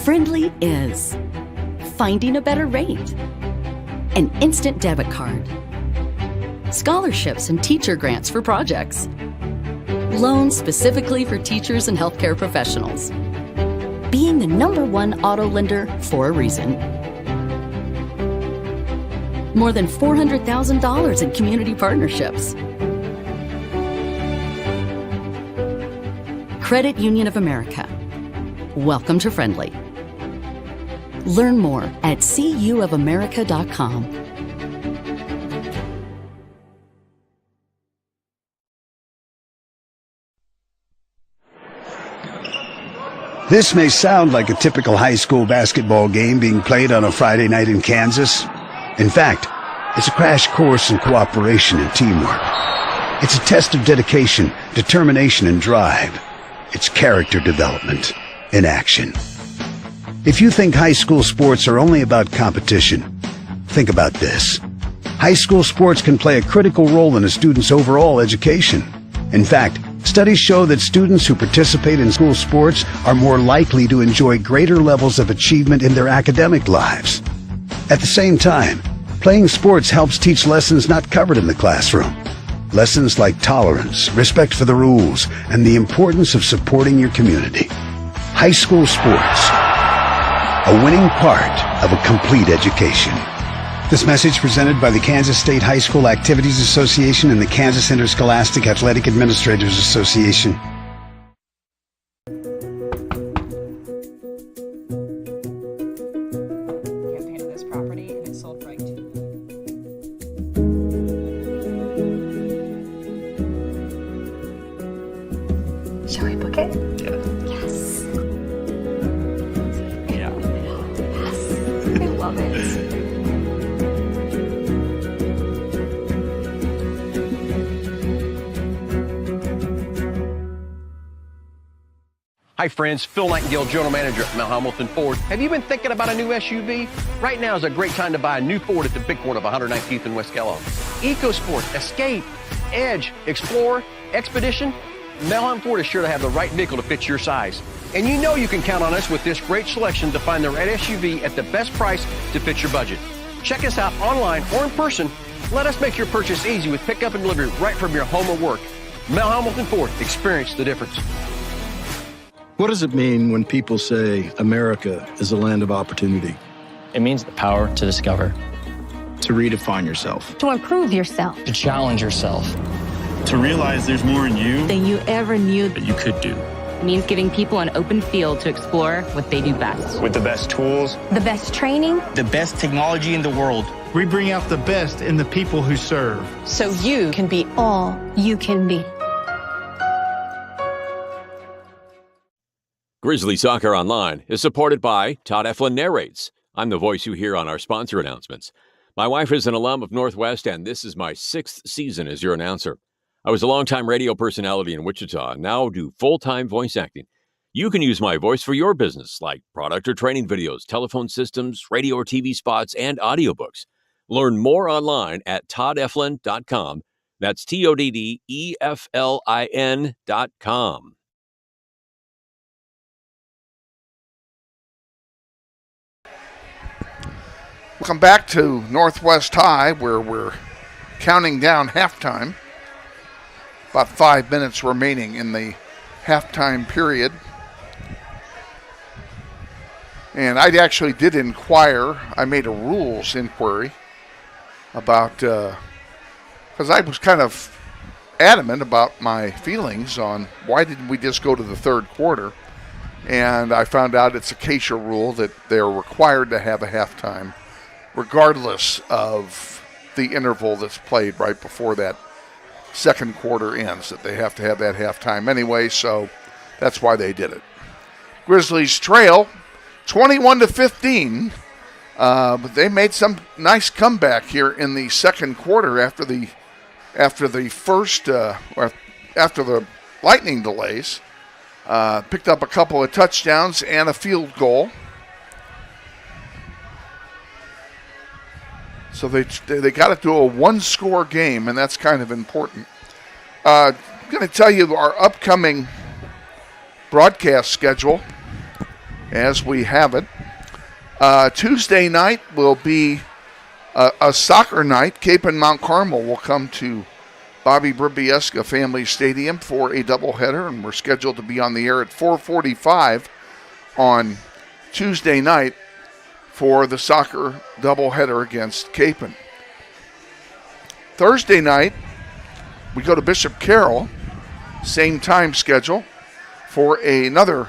Friendly is finding a better rate, an instant debit card, scholarships and teacher grants for projects, loans specifically for teachers and healthcare professionals, being the #1 auto lender for a reason. More than $400,000 in community partnerships. Credit Union of America. Welcome to Friendly. Learn more at cuofamerica.com. This may sound like a typical high school basketball game being played on a Friday night in Kansas. In fact, it's a crash course in cooperation and teamwork. It's a test of dedication, determination, and drive. It's character development in action. If you think high school sports are only about competition, think about this. High school sports can play a critical role in a student's overall education. In fact, studies show that students who participate in school sports are more likely to enjoy greater levels of achievement in their academic lives. At the same time, playing sports helps teach lessons not covered in the classroom. Lessons like tolerance, respect for the rules, and the importance of supporting your community. High school sports, a winning part of a complete education. This message presented by the Kansas State High School Activities Association and the Kansas Interscholastic Athletic Administrators Association. Hi friends, Phil Nightingale, General Manager at Mount Hamilton Ford. Have you been thinking about a new SUV? Right now is a great time to buy a new Ford at the big corner of 119th and West Kellogg. EcoSport, Escape, Edge, Explorer, Expedition. Mount Hamilton Ford is sure to have the right vehicle to fit your size. And you know you can count on us with this great selection to find the right SUV at the best price to fit your budget. Check us out online or in person. Let us make your purchase easy with pickup and delivery right from your home or work. Mount Hamilton Ford, experience the difference. What does it mean when people say America is a land of opportunity? It means the power to discover, To redefine yourself. To improve yourself. to challenge yourself. To realize there's more in you Than you ever knew. That you could do. It means giving people an open field to explore what they do best. With the best tools, The best training. the best technology in the world. We bring out the best in the people who serve. So you can be all you can be. Grizzly Soccer Online is supported by Todd Eflin Narrates. I'm the voice you hear on our sponsor announcements. My wife is an alum of Northwest, and this is my 6th season as your announcer. I was a longtime radio personality in Wichita and now do full-time voice acting. You can use my voice for your business, like product or training videos, telephone systems, radio or TV spots, and audiobooks. Learn more online at toddeflin.com. That's TODDEFLIN.com. Welcome back to Northwest High, where we're counting down halftime. About 5 minutes remaining in the halftime period. And I actually did inquire. I made a rules inquiry about, because I was kind of adamant about my feelings on why didn't we just go to the third quarter. And I found out it's a Acacia rule that they're required to have a halftime, regardless of the interval that's played right before that second quarter ends, that they have to have that halftime anyway, so that's why they did it. Grizzlies trail 21-15, but they made some nice comeback here in the second quarter after the lightning delays. Picked up a couple of touchdowns and a field goal. So they got it to a one-score game, and that's kind of important. I'm going to tell you our upcoming broadcast schedule as we have it. Tuesday night will be a soccer night. Cape and Mount Carmel will come to Bobby Bribieska Family Stadium for a doubleheader, and we're scheduled to be on the air at 4:45 on Tuesday night for the soccer doubleheader against Capen. Thursday night, we go to Bishop Carroll, same time schedule, for another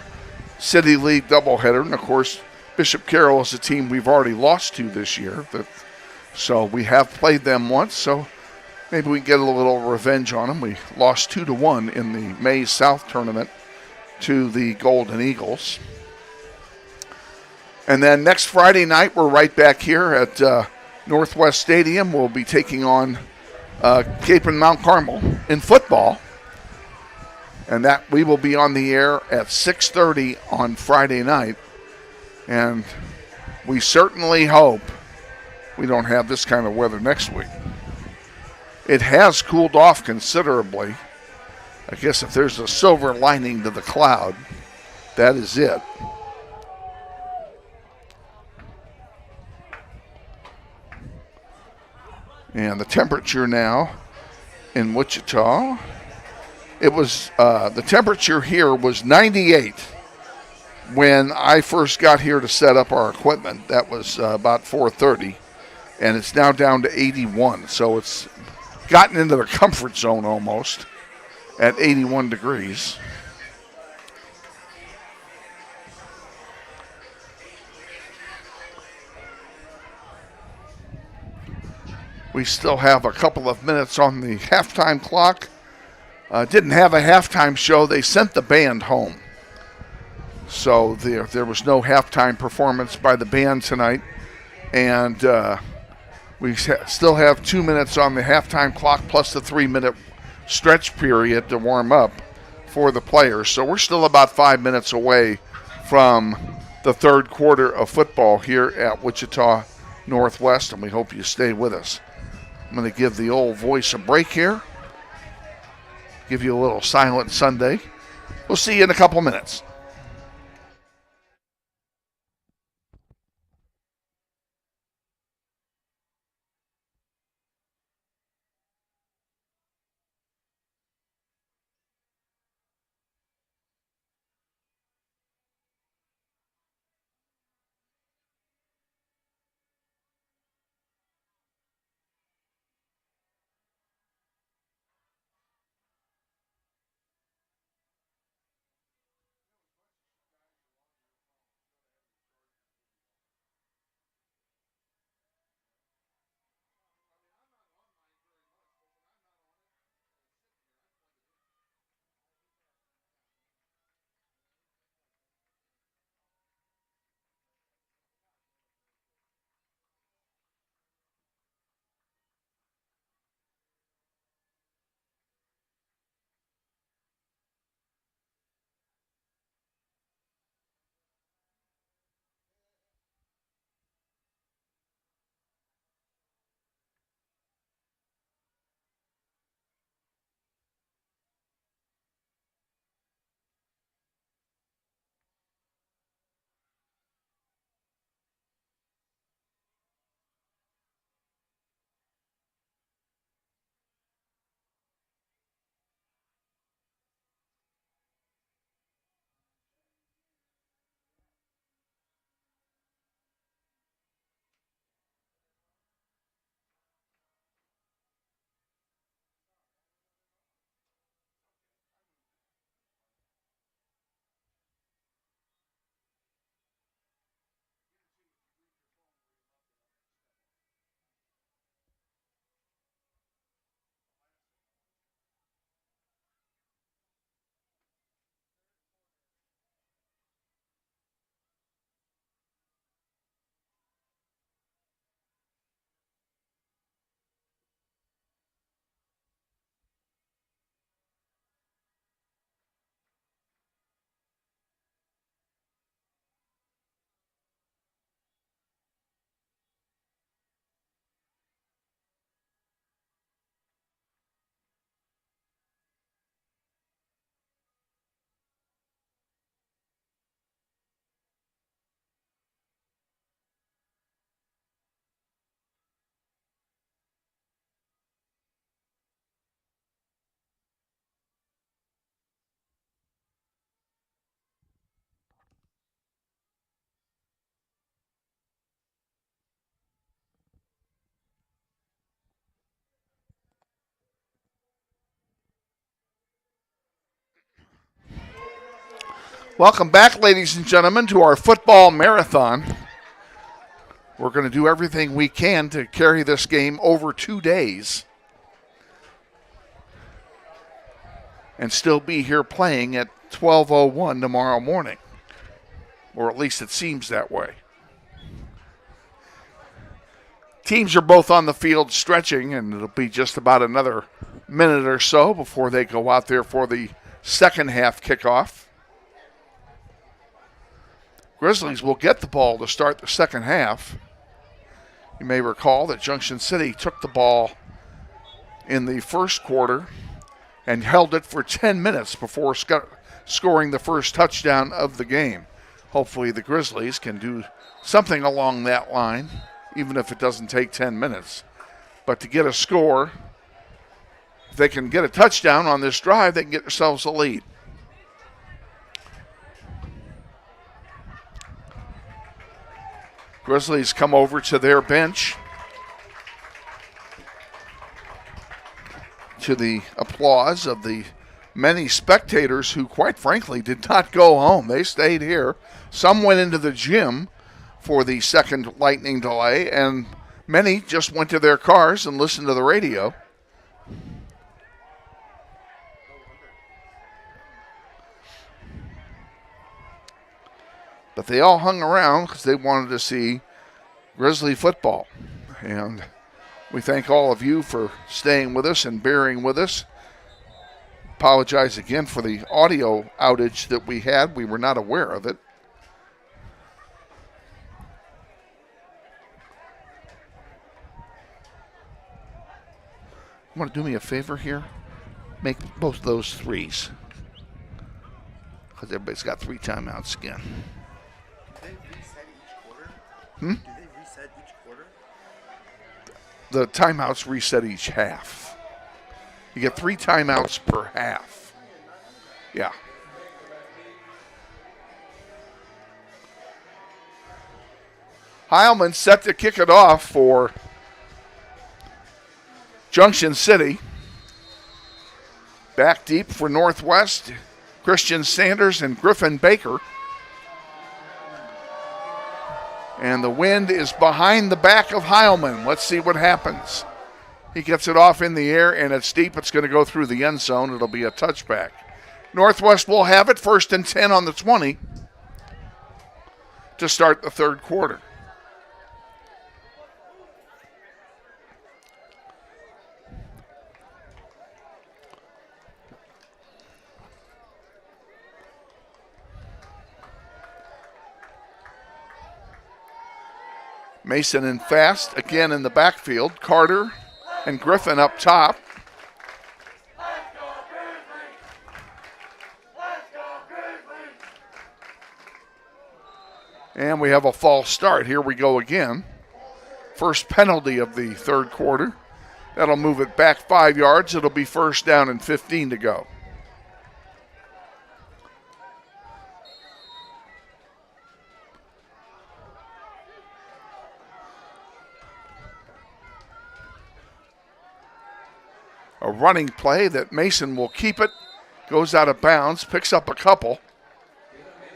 City League doubleheader. And, of course, Bishop Carroll is a team we've already lost to this year. So we have played them once, so maybe we can get a little revenge on them. We lost 2-1 in the May South tournament to the Golden Eagles. And then next Friday night, we're right back here at Northwest Stadium. We'll be taking on Cape and Mount Carmel in football. And that we will be on the air at 6:30 on Friday night. And we certainly hope we don't have this kind of weather next week. It has cooled off considerably. I guess if there's a silver lining to the cloud, that is it. And the temperature now in Wichita, it was the temperature here was 98 when I first got here to set up our equipment. That was about 4:30, and it's now down to 81. So it's gotten into the comfort zone almost at 81 degrees. We still have a couple of minutes on the halftime clock. Didn't have a halftime show. They sent the band home. So there was no halftime performance by the band tonight. And we still have 2 minutes on the halftime clock plus the 3-minute stretch period to warm up for the players. So we're still about 5 minutes away from the third quarter of football here at Wichita Northwest, and we hope you stay with us. I'm going to give the old voice a break here, give you a little Silent Sunday. We'll see you in a couple minutes. Welcome back, ladies and gentlemen, to our football marathon. We're going to do everything we can to carry this game over 2 days and still be here playing at 12:01 tomorrow morning, or at least it seems that way. Teams are both on the field stretching, and it'll be just about another minute or so before they go out there for the second half kickoff. Grizzlies will get the ball to start the second half. You may recall that Junction City took the ball in the first quarter and held it for 10 minutes before scoring the first touchdown of the game. Hopefully the Grizzlies can do something along that line, even if it doesn't take 10 minutes. But to get a score, if they can get a touchdown on this drive, they can get themselves a lead. Grizzlies come over to their bench to the applause of the many spectators who, quite frankly, did not go home. They stayed here. Some went into the gym for the second lightning delay, and many just went to their cars and listened to the radio. But they all hung around because they wanted to see Grizzly football. And we thank all of you for staying with us and bearing with us. apologize again for the audio outage that we had. We were not aware of it. You want to do me a favor here? Make both of those threes. Because everybody's got 3 timeouts again. Do they reset each quarter? Hmm? Do they reset each quarter? The timeouts reset each half. You get 3 timeouts per half. Yeah. Heilman set to kick it off for Junction City. Back deep for Northwest, Christian Sanders and Griffin Baker. And the wind is behind the back of Heilman. Let's see what happens. He gets it off in the air, and it's deep. It's going to go through the end zone. It'll be a touchback. Northwest will have it, 1st and 10 on the 20 to start the 3rd quarter. Mason and Fast again in the backfield. Carter and Griffin up top. And we have a false start. Here we go again. First penalty of the 3rd quarter. That'll move it back 5 yards. It'll be 1st down and 15 to go. A running play that Mason will keep it, goes out of bounds, picks up a couple.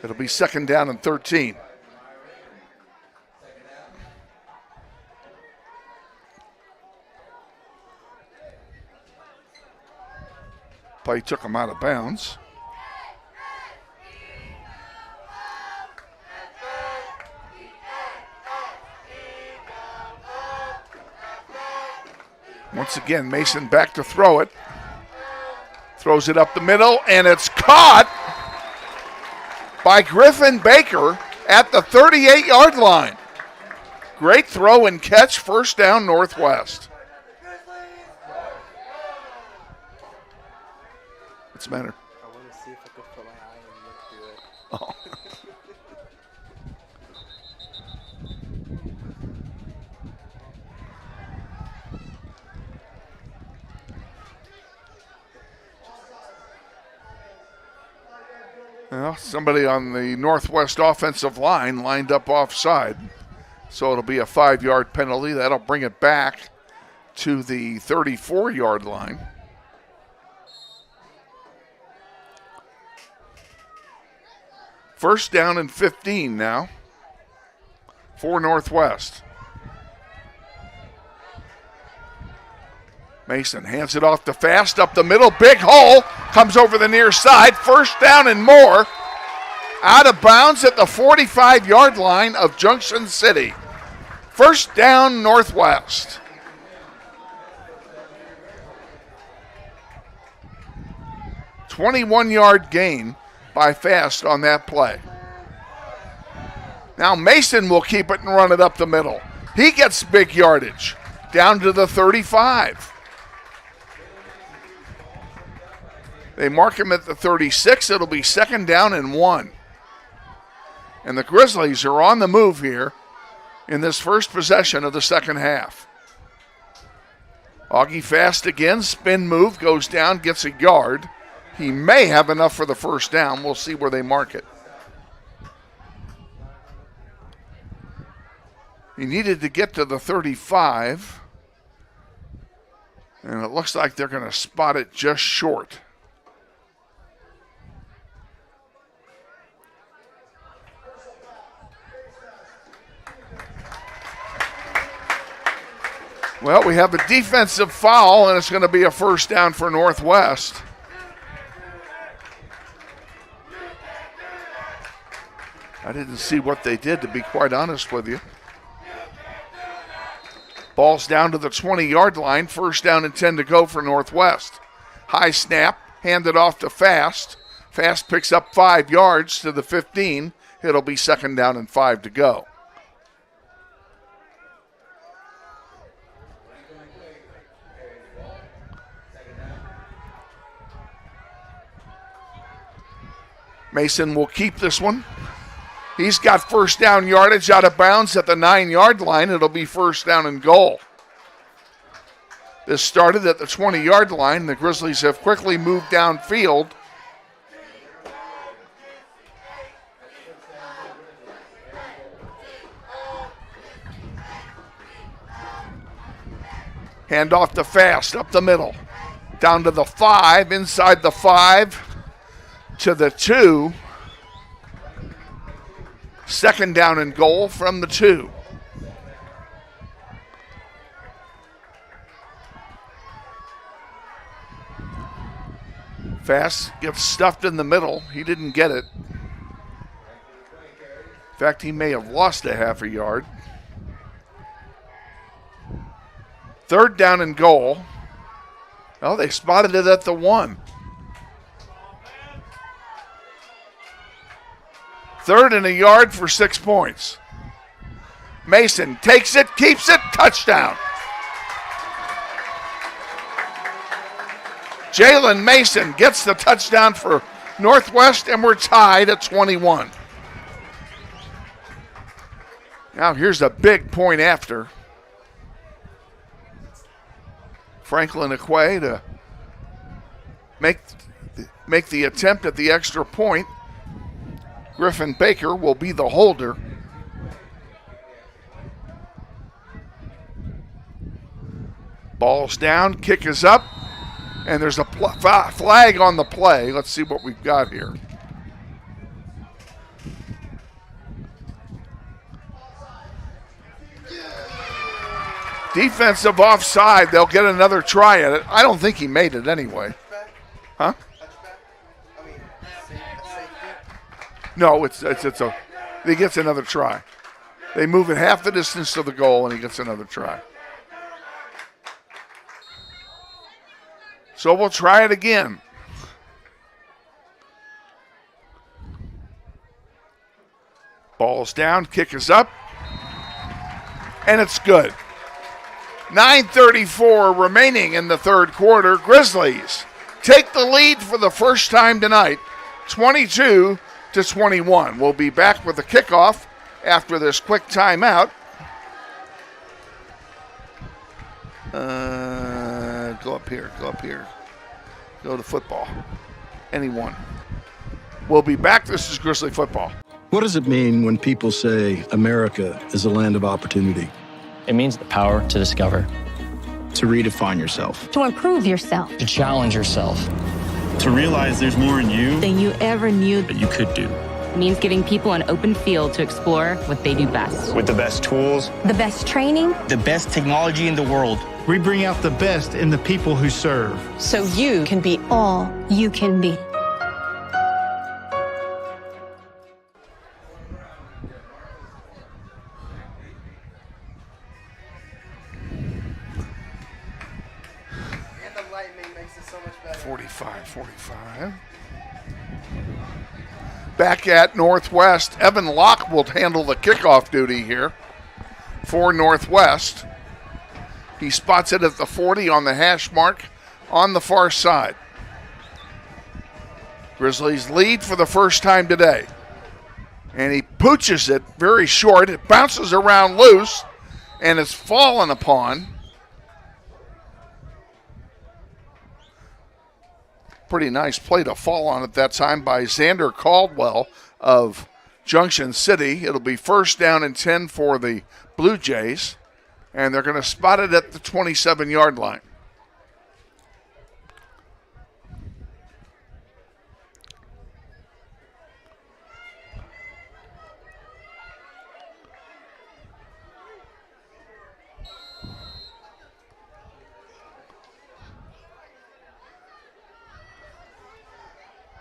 It'll be 2nd down and 13. Play took him out of bounds. Once again, Mason back to throw it. Throws it up the middle, and it's caught by Griffin Baker at the 38-yard line. Great throw and catch, 1st down Northwest. What's the matter? I want to see if I could put my eye and look through it. Oh. Well, somebody on the Northwest offensive line lined up offside. So it'll be a 5-yard penalty. That'll bring it back to the 34-yard line. First down and 15 now for Northwest. Mason hands it off to Fast up the middle. Big hole. Comes over the near side. 1st down and more. Out of bounds at the 45-yard line of Junction City. 1st down Northwest. $21-yard gain by Fast on that play. Now Mason will keep it and run it up the middle. He gets big yardage. Down to the 35. They mark him at the 36. It'll be 2nd down and 1. And the Grizzlies are on the move here in this first possession of the 2nd half. Augie Fast again, spin move, goes down, gets a yard. He may have enough for the 1st down. We'll see where they mark it. He needed to get to the 35. And it looks like they're going to spot it just short. Well, we have a defensive foul, and it's going to be a 1st down for Northwest. I didn't see what they did, to be quite honest with you. Ball's down to the 20-yard line. 1st down and 10 to go for Northwest. High snap. Handed off to Fast. Fast picks up 5 yards to the 15. It'll be 2nd down and 5 to go. Mason will keep this one. He's got first down yardage out of bounds at the 9-yard line. It'll be 1st down and goal. This started at the 20-yard line. The Grizzlies have quickly moved downfield. Hand off to Fast, up the middle. Down to the 5, inside the 5 to the 2. 2nd down and goal from the 2. Fast gets stuffed in the middle. He didn't get it. In fact, he may have lost a half a yard. 3rd down and goal. Oh, they spotted it at the 1. 3rd and a yard for 6 points. Mason takes it, keeps it, touchdown. Jalen Mason gets the touchdown for Northwest, and we're tied at 21. Now here's a big point after. Franklin Aquay to make the attempt at the extra point. Griffin Baker will be the holder. Ball's down, kick is up, and there's a flag on the play. Let's see what we've got here. Defensive offside. They'll get another try at it. I don't think he made it anyway. Huh? No, he gets another try. They move it half the distance to the goal, and he gets another try. So we'll try it again. Ball's down, kick is up, and it's good. 9:34 remaining in the 3rd quarter. Grizzlies take the lead for the first time tonight, 22-21. We'll be back with the kickoff after this quick timeout. Go up here. Go to football. Anyone. We'll be back. This is Grizzly football. What does it mean when people say America is a land of opportunity? It means the power to discover, To redefine yourself. To improve yourself. to challenge yourself. To realize there's more in you Than you ever knew. that you could do. Means giving people an open field to explore what they do best. With the best tools, The best training. the best technology in the world. We bring out the best in the people who serve. So you can be all you can be. And the lightning makes it so much better. 45. Back at Northwest, Evan Locke will handle the kickoff duty here for Northwest. He spots it at the 40 on the hash mark on the far side. Grizzlies lead for the first time today. And he pooches it very short. It bounces around loose and is fallen upon. Pretty nice play to fall on at that time by Xander Caldwell of Junction City. It'll be 1st down and 10 for the Blue Jays, and they're going to spot it at the 27-yard line.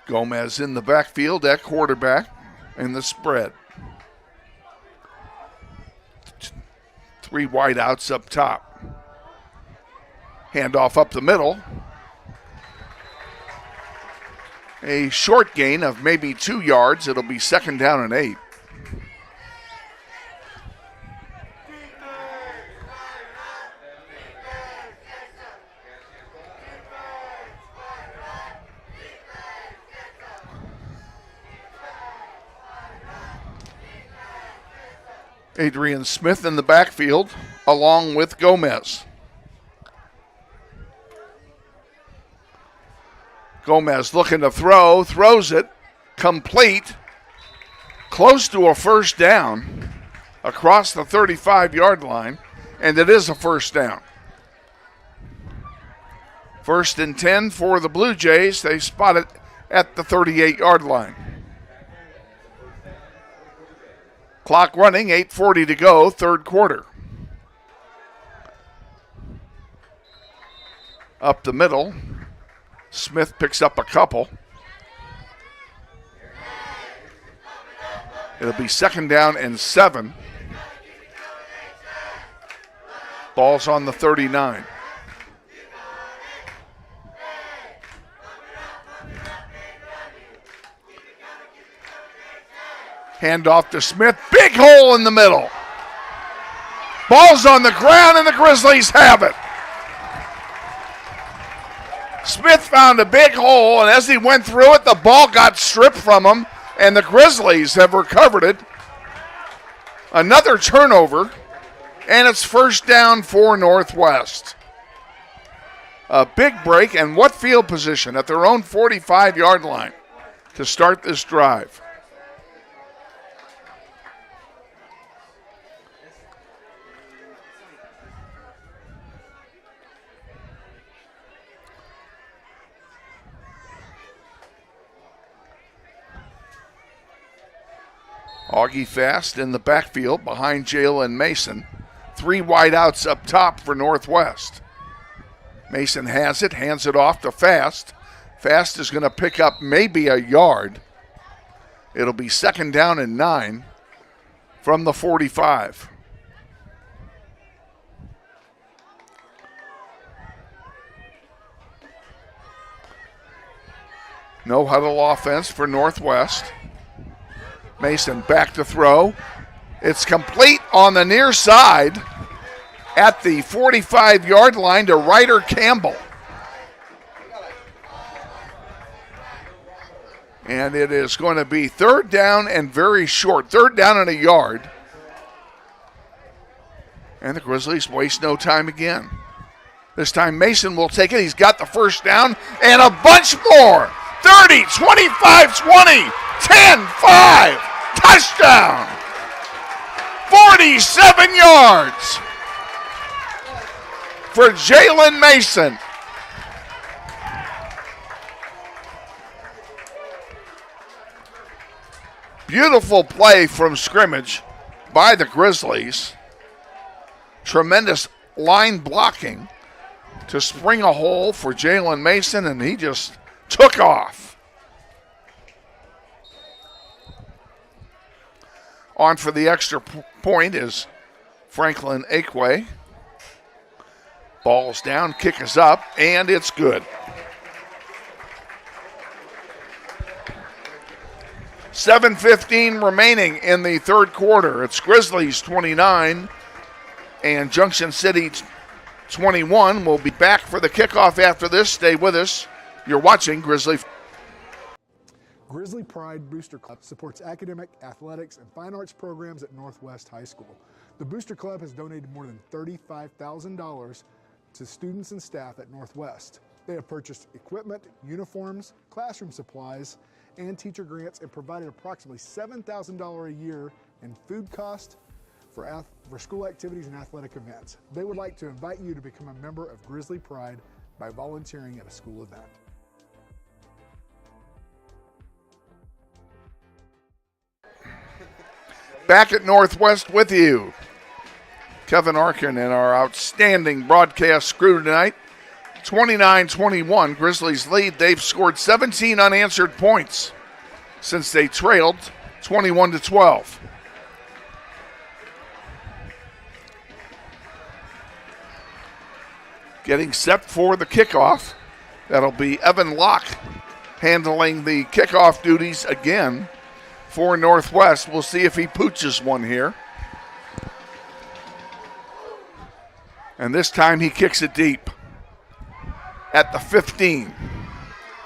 Gomez in the backfield at quarterback in the spread. 3 wideouts up top. Handoff up the middle. a short gain of maybe 2 yards. It'll be 2nd down and 8. Adrian Smith in the backfield along with Gomez. Gomez looking to throw, throws it, complete, close to a 1st down across the 35-yard line, and it is a 1st down. 1st and 10 for the Blue Jays. They spot it at the 38-yard line. Clock running, 8:40 to go, 3rd quarter. Up the middle. Smith picks up a couple. It'll be 2nd down and 7. Ball's on the 39. Handoff to Smith. Big hole in the middle. Ball's on the ground, and the Grizzlies have it. Smith found a big hole, and as he went through it, the ball got stripped from him, and the Grizzlies have recovered it. Another turnover, and it's 1st down for Northwest. A big break, and what field position at their own 45-yard line to start this drive. Augie Fast in the backfield behind Jalen Mason. 3 wideouts up top for Northwest. Mason has it, hands it off to Fast. Fast is going to pick up maybe a yard. It'll be 2nd down and 9 from the 45. No huddle offense for Northwest. Mason back to throw. It's complete on the near side at the 45-yard line to Ryder Campbell. And it is going to be 3rd down and very short. 3rd down and a yard. And the Grizzlies waste no time again. This time Mason will take it. He's got the 1st down and a bunch more. 30, 25, 20, 10, 5. Touchdown! 47 yards for Jalen Mason. Beautiful play from scrimmage by the Grizzlies. Tremendous line blocking to spring a hole for Jalen Mason, and he just took off. On for the extra point is Franklin Akwe. Ball's down, kick is up, and it's good. 7:15 remaining in the 3rd quarter. It's Grizzlies 29 and Junction City 21. We'll be back for the kickoff after this. Stay with us. You're watching Grizzly. Grizzly Pride Booster Club supports academic, athletics, and fine arts programs at Northwest High School. The Booster Club has donated more than $35,000 to students and staff at Northwest. They have purchased equipment, uniforms, classroom supplies, and teacher grants, and provided approximately $7,000 a year in food costs for school activities and athletic events. They would like to invite you to become a member of Grizzly Pride by volunteering at a school event. Back at Northwest with you. Kevin Arkin and our outstanding broadcast crew tonight. 29-21, Grizzlies lead. They've scored 17 unanswered points since they trailed 21-12. Getting set for the kickoff. That'll be Evan Locke handling the kickoff duties again for Northwest. We'll see if he pooches one here. And this time he kicks it deep at the 15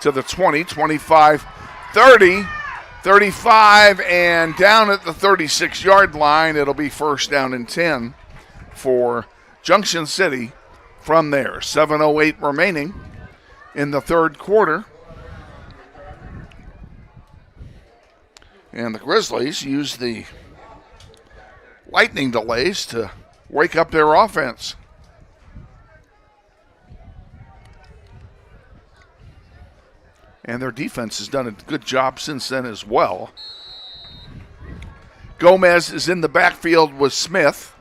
to the 20, 25, 30, 35, and down at the 36-yard line. It'll be first down and 10 for Junction City from there. 7:08 remaining in the third quarter. And the Grizzlies use the lightning delays to wake up their offense. And their defense has done a good job since then as well. Gomez is in the backfield with Smith.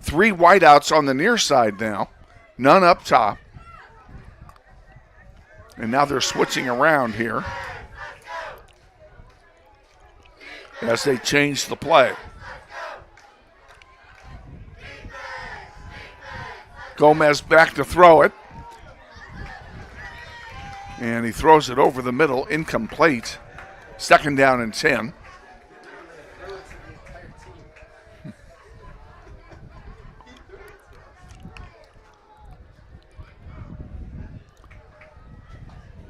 3 wideouts on the near side now, none up top. And now they're switching around here as they change the play. Gomez back to throw it. And he throws it over the middle, incomplete. Second down and 10.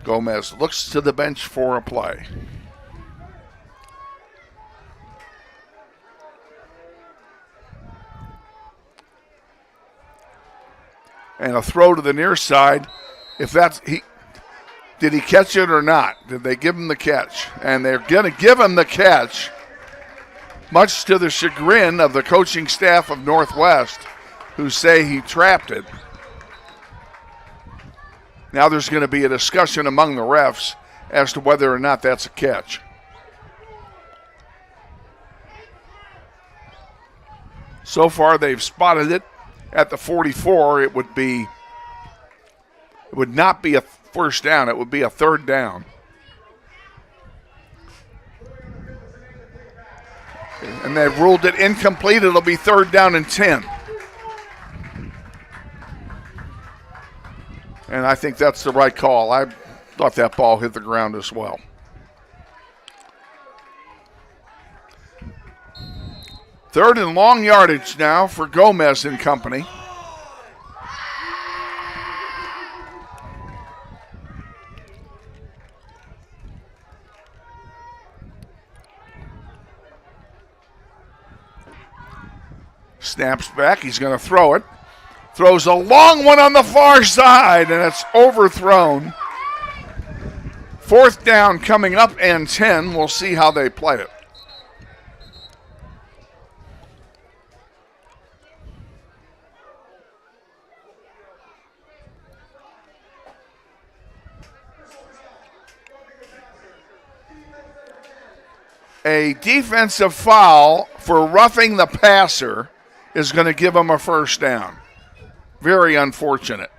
Gomez looks to the bench for a play. And a throw to the near side. If that's did he catch it or not? Did they give him the catch? And they're going to give him the catch, much to the chagrin of the coaching staff of Northwest, who say he trapped it. Now there's going to be a discussion among the refs as to whether or not that's a catch. So far they've spotted it at the 44. It would not be a first down. It would be a third down. And they've ruled it incomplete. It'll be third down and 10. And I think that's the right call. I thought that ball hit the ground as well. Third and long yardage now for Gomez and company. Snaps back. He's going to throw it. Throws a long one on the far side, and it's overthrown. Fourth down coming up and 10. We'll see how they play it. A defensive foul for roughing the passer is going to give him a first down. Very unfortunate.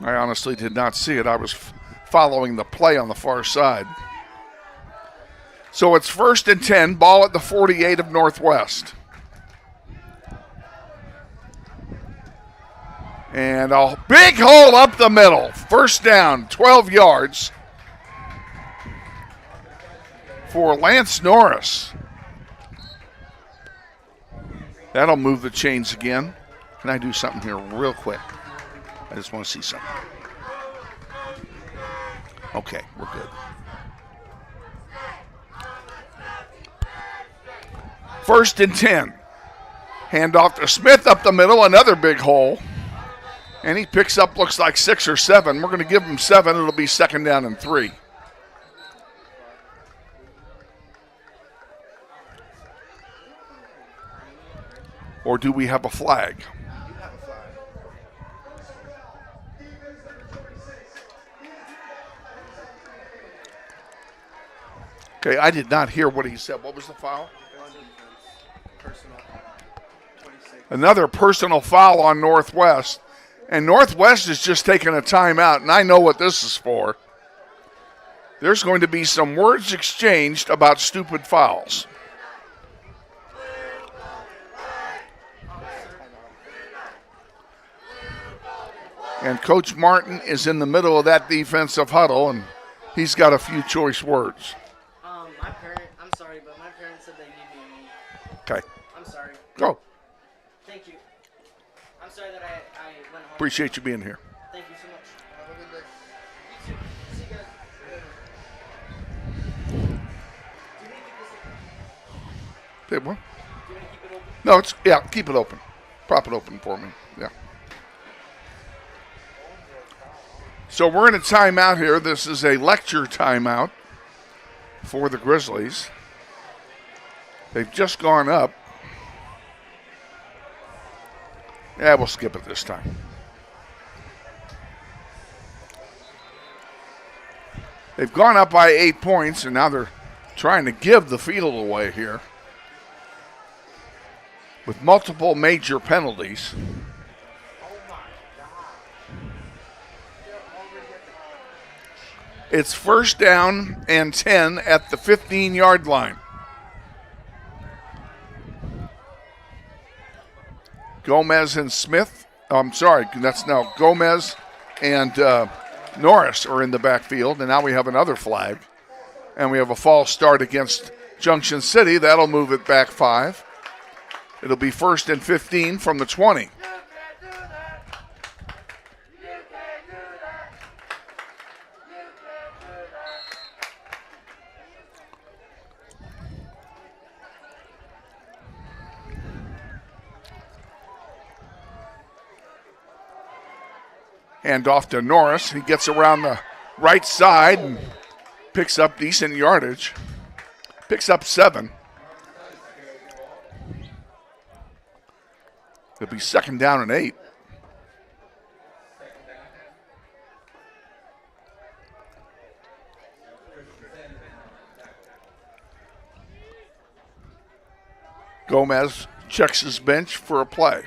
I honestly did not see it. I was following the play on the far side. So it's first and 10, ball at the 48 of Northwest. And a big hole up the middle. First down, 12 yards for Lance Norris. That'll move the chains again. Can I do something here real quick? I just want to see something. Okay, we're good. First and 10. Handoff to Smith up the middle, another big hole. And he picks up, looks like 6 or 7. We're going to give him 7. It'll be second down and 3. Or do we have a flag? Okay, I did not hear what he said. What was the foul? Another personal foul on Northwest. And Northwest is just taking a timeout, and I know what this is for. There's going to be some words exchanged about stupid fouls. And Coach Martin is in the middle of that defensive huddle, and he's got a few choice words. I'm sorry, but my parents said they need me. Okay. I'm sorry. Go. Thank you. I'm sorry that I went home. Appreciate you being here. Thank you so much. Have a good day. You too. See you guys. Hey, what? No, keep it open. Prop it open for me. Yeah. So we're in a timeout here. This is a lecture timeout for the Grizzlies. They've just gone up. Yeah, we'll skip it this time. They've gone up by 8 points, and now they're trying to give the field away here with multiple major penalties. It's first down and 10 at the 15-yard line. Gomez and Smith. That's now Gomez and Norris are in the backfield, and now we have another flag. And we have a false start against Junction City. That'll move it back 5. It'll be first and 15 from the 20. Hand off to Norris. He gets around the right side and picks up decent yardage. Picks up 7. It'll be second down and 8. Gomez checks his bench for a play.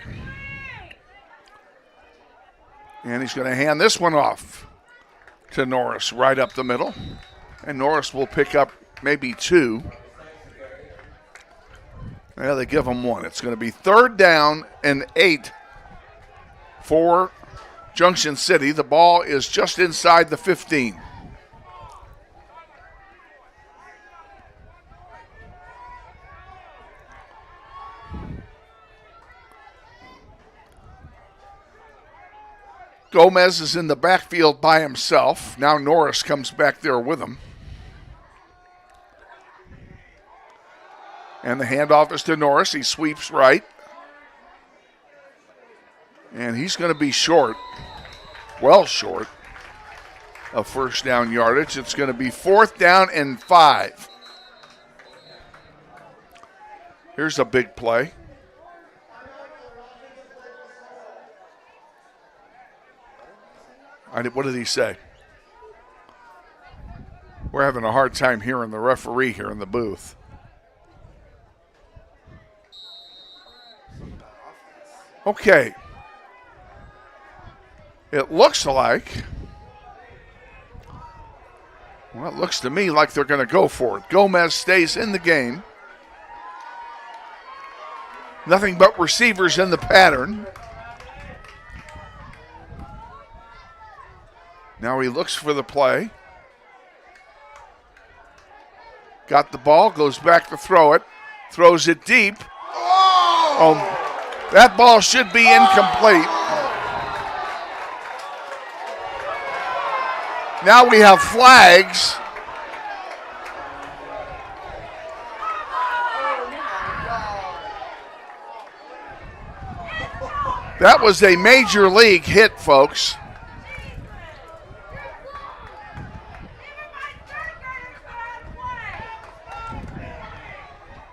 And he's going to hand this one off to Norris right up the middle. And Norris will pick up maybe 2. Yeah, they give him 1. It's going to be third down and 8 for Junction City. The ball is just inside the 15. Gomez is in the backfield by himself. Now Norris comes back there with him. And the handoff is to Norris. He sweeps right. And he's going to be short, well short of first down yardage. It's going to be fourth down and 5. Here's a big play. What did he say? We're having a hard time hearing the referee here in the booth. Okay. It looks like, well, it looks to me like they're going to go for it. Gomez stays in the game. Nothing but receivers in the pattern. Now he looks for the play. Got the ball, goes back to throw it. Throws it deep. Oh, that ball should be incomplete. Now we have flags. That was a major league hit, folks.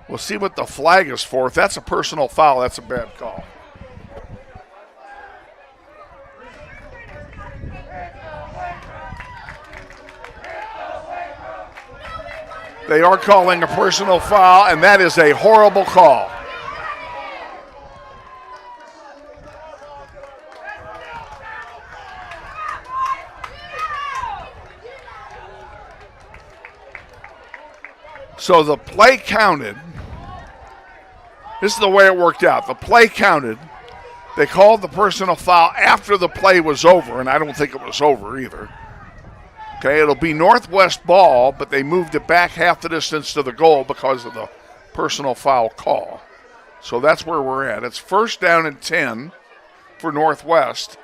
We'll see what the flag is for. If that's a personal foul, that's a bad call. They are calling a personal foul, and that is a horrible call. So the play counted. This is the way it worked out. The play counted They called the personal foul after the play was over, and I don't think it was over either. Okay, it'll be Northwest ball, but they moved it back half the distance to the goal because of the personal foul call. So that's where we're at. It's 1st down and 10 for Northwest,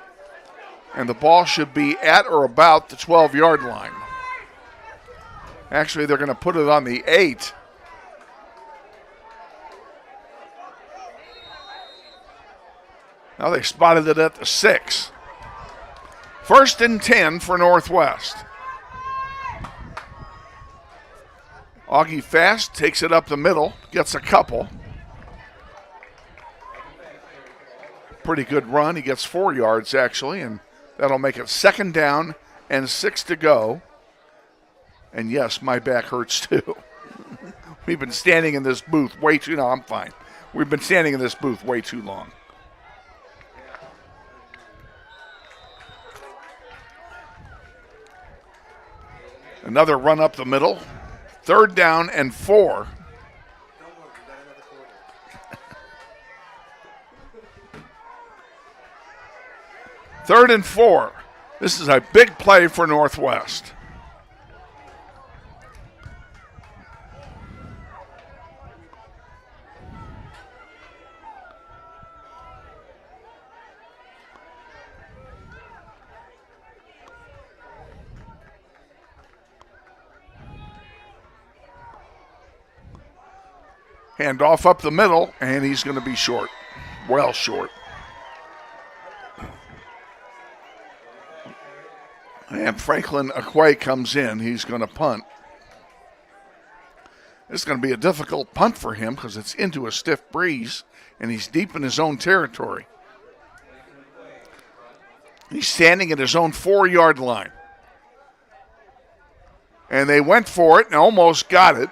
and the ball should be at or about the 12-yard line. Actually, they're going to put it on the 8. Now they spotted it at the 6. 1st and 10 for Northwest. Augie Fast takes it up the middle, gets a couple. Pretty good run. He gets 4 yards, actually, and that'll make it 2nd down and 6 to go. And yes, my back hurts too. We've been standing in this booth way too, no, I'm fine. We've been standing in this booth way too long. Another run up the middle. 3rd down and 4. Third and 4. This is a big play for Northwest. Hand off up the middle, and he's going to be short. Well short. And Franklin Aquay comes in. He's going to punt. It's going to be a difficult punt for him because it's into a stiff breeze, and he's deep in his own territory. He's standing at his own 4-yard line. And they went for it and almost got it.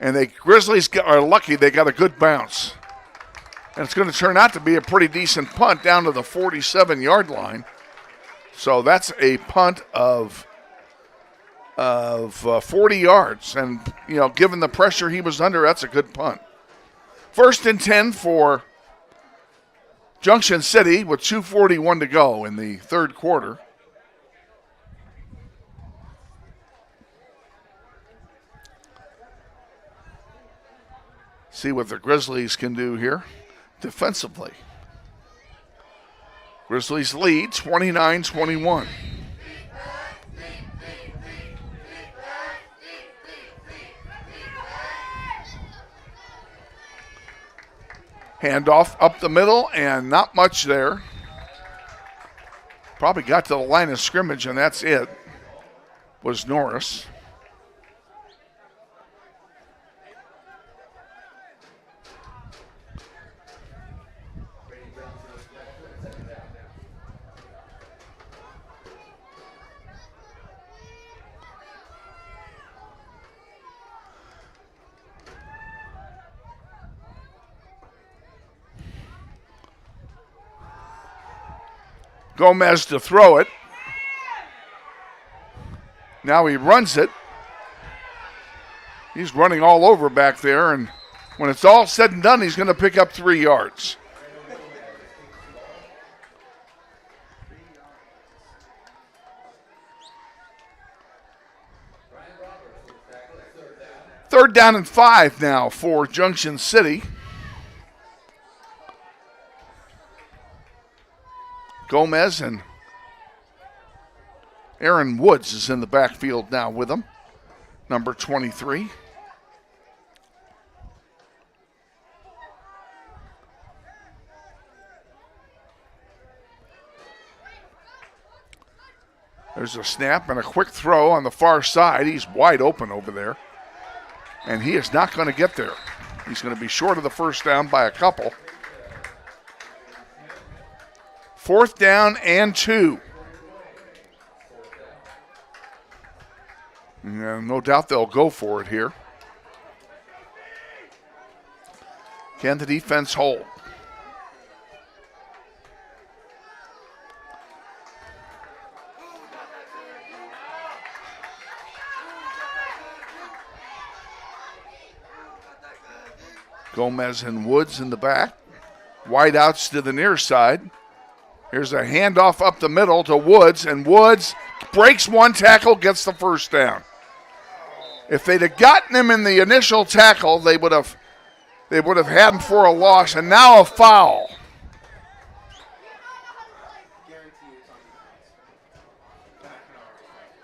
And the Grizzlies are lucky they got a good bounce. And it's going to turn out to be a pretty decent punt down to the 47-yard line. So that's a punt of 40 yards. And, you know, given the pressure he was under, that's a good punt. 1st and 10 for Junction City with 2:41 to go in the 3rd quarter. See what the Grizzlies can do here defensively. Grizzlies lead 29-21. Handoff up the middle, and not much there. Probably got to the line of scrimmage, and that's it. Was Norris. Gomez to throw it. Now he runs it. He's running all over back there, and when it's all said and done, he's going to pick up 3 yards. Third down and 5 now for Junction City. Gomez and Aaron Woods is in the backfield now with him, number 23. There's a snap and a quick throw on the far side. He's wide open over there, and he is not going to get there. He's going to be short of the first down by a couple. 4th down and 2. And no doubt they'll go for it here. Can the defense hold? Gomez and Woods in the back. Wide outs to the near side. Here's a handoff up the middle to Woods, and Woods breaks one tackle, gets the first down. If they'd have gotten him in the initial tackle, they would have had him for a loss, and now a foul.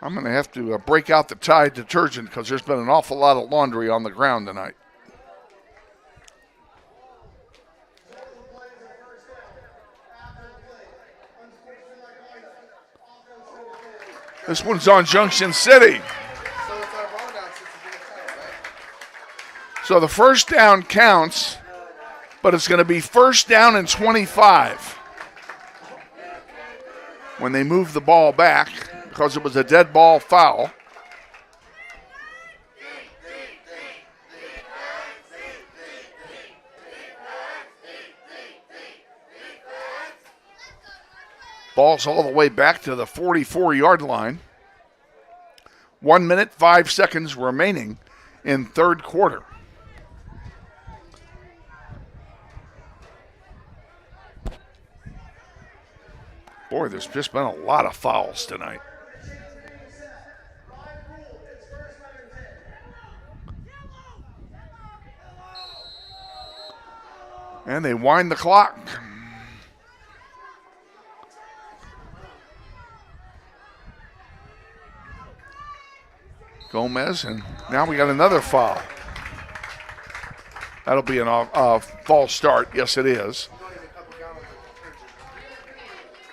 I'm going to have to break out the Tide detergent because there's been an awful lot of laundry on the ground tonight. This one's on Junction City. So the first down counts, but it's going to be first down and 25 when they move the ball back because it was a dead ball foul. Ball's all the way back to the 44-yard line. 1 minute, 5 seconds remaining in third quarter. Boy, there's just been a lot of fouls tonight. And they wind the clock. Gomez, and now we got another foul. That'll be a false start. Yes, it is.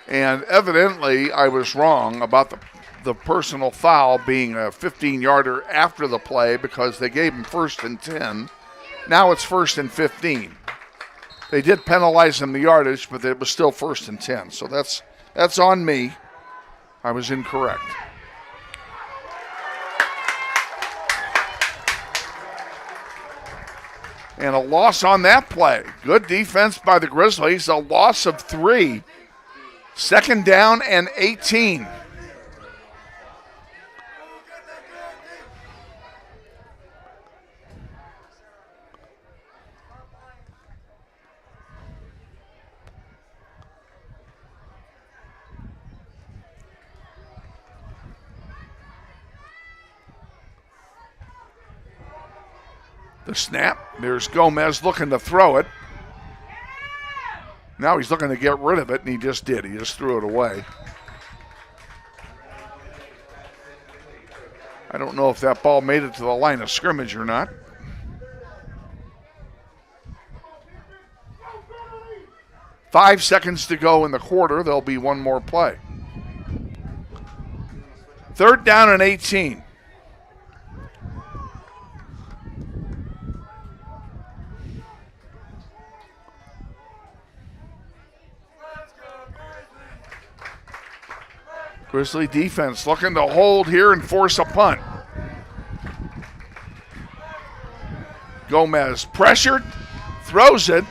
And evidently, I was wrong about the personal foul being a 15-yarder after the play because they gave him 1st and 10. Now it's 1st and 15. They did penalize him the yardage, but it was still 1st and 10. So that's on me. I was incorrect. And a loss on that play. Good defense by the Grizzlies. A loss of 3. 2nd down and 18. The snap. There's Gomez looking to throw it. Now he's looking to get rid of it, and he just did. He just threw it away. I don't know if that ball made it to the line of scrimmage or not. Five seconds to go in the quarter. There'll be one more play. 3rd down and 18. Grizzly defense looking to hold here and force a punt. Gomez pressured, throws it.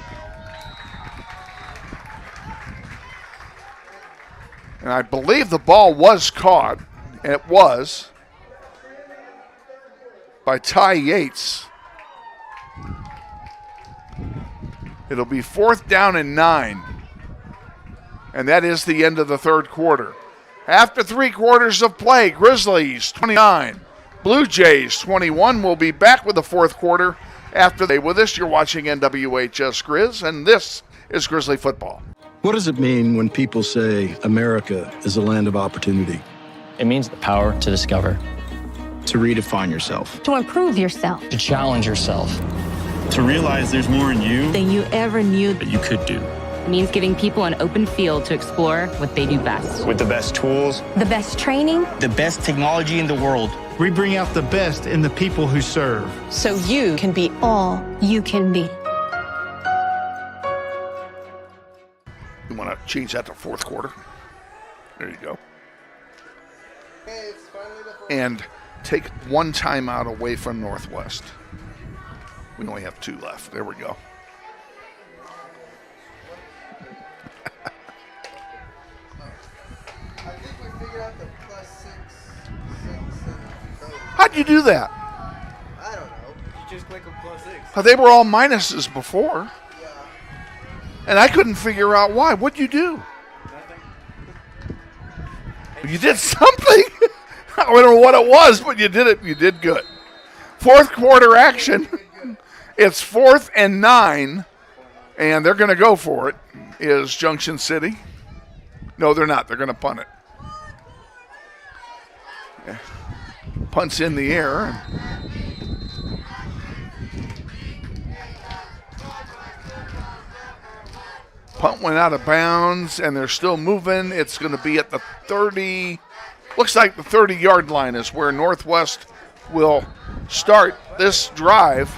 And I believe the ball was caught. It was by Ty Yates. It'll be 4th down and 9. And that is the end of the third quarter. After 3 quarters of play, Grizzlies 29, Blue Jays 21. We'll be back with the fourth quarter after they with us. You're watching NWHS Grizz, and this is Grizzly football. What does it mean when people say America is a land of opportunity? It means the power to discover, to redefine yourself, To improve yourself. to challenge yourself. To realize there's more in you Than you ever knew. that you could do. It means giving people an open field to explore what they do best. With the best tools, The best training. the best technology in the world. We bring out the best in the people who serve. So you can be all you can be. You want to change that to fourth quarter? There you go. And take one timeout away from Northwest. We only have 2 left. There we go. How'd you do that? I don't know. You just click on +6. They were all minuses before. And I couldn't figure out why. What'd you do? You did something. I don't know what it was, but you did it. You did good. Fourth quarter action. It's 4th and 9, and they're going to go for it, is Junction City. No, they're not. They're going to punt it. Yeah. Punts in the air. Punt went out of bounds, and they're still moving. It's going to be at the 30. Looks like the 30-yard line is where Northwest will start this drive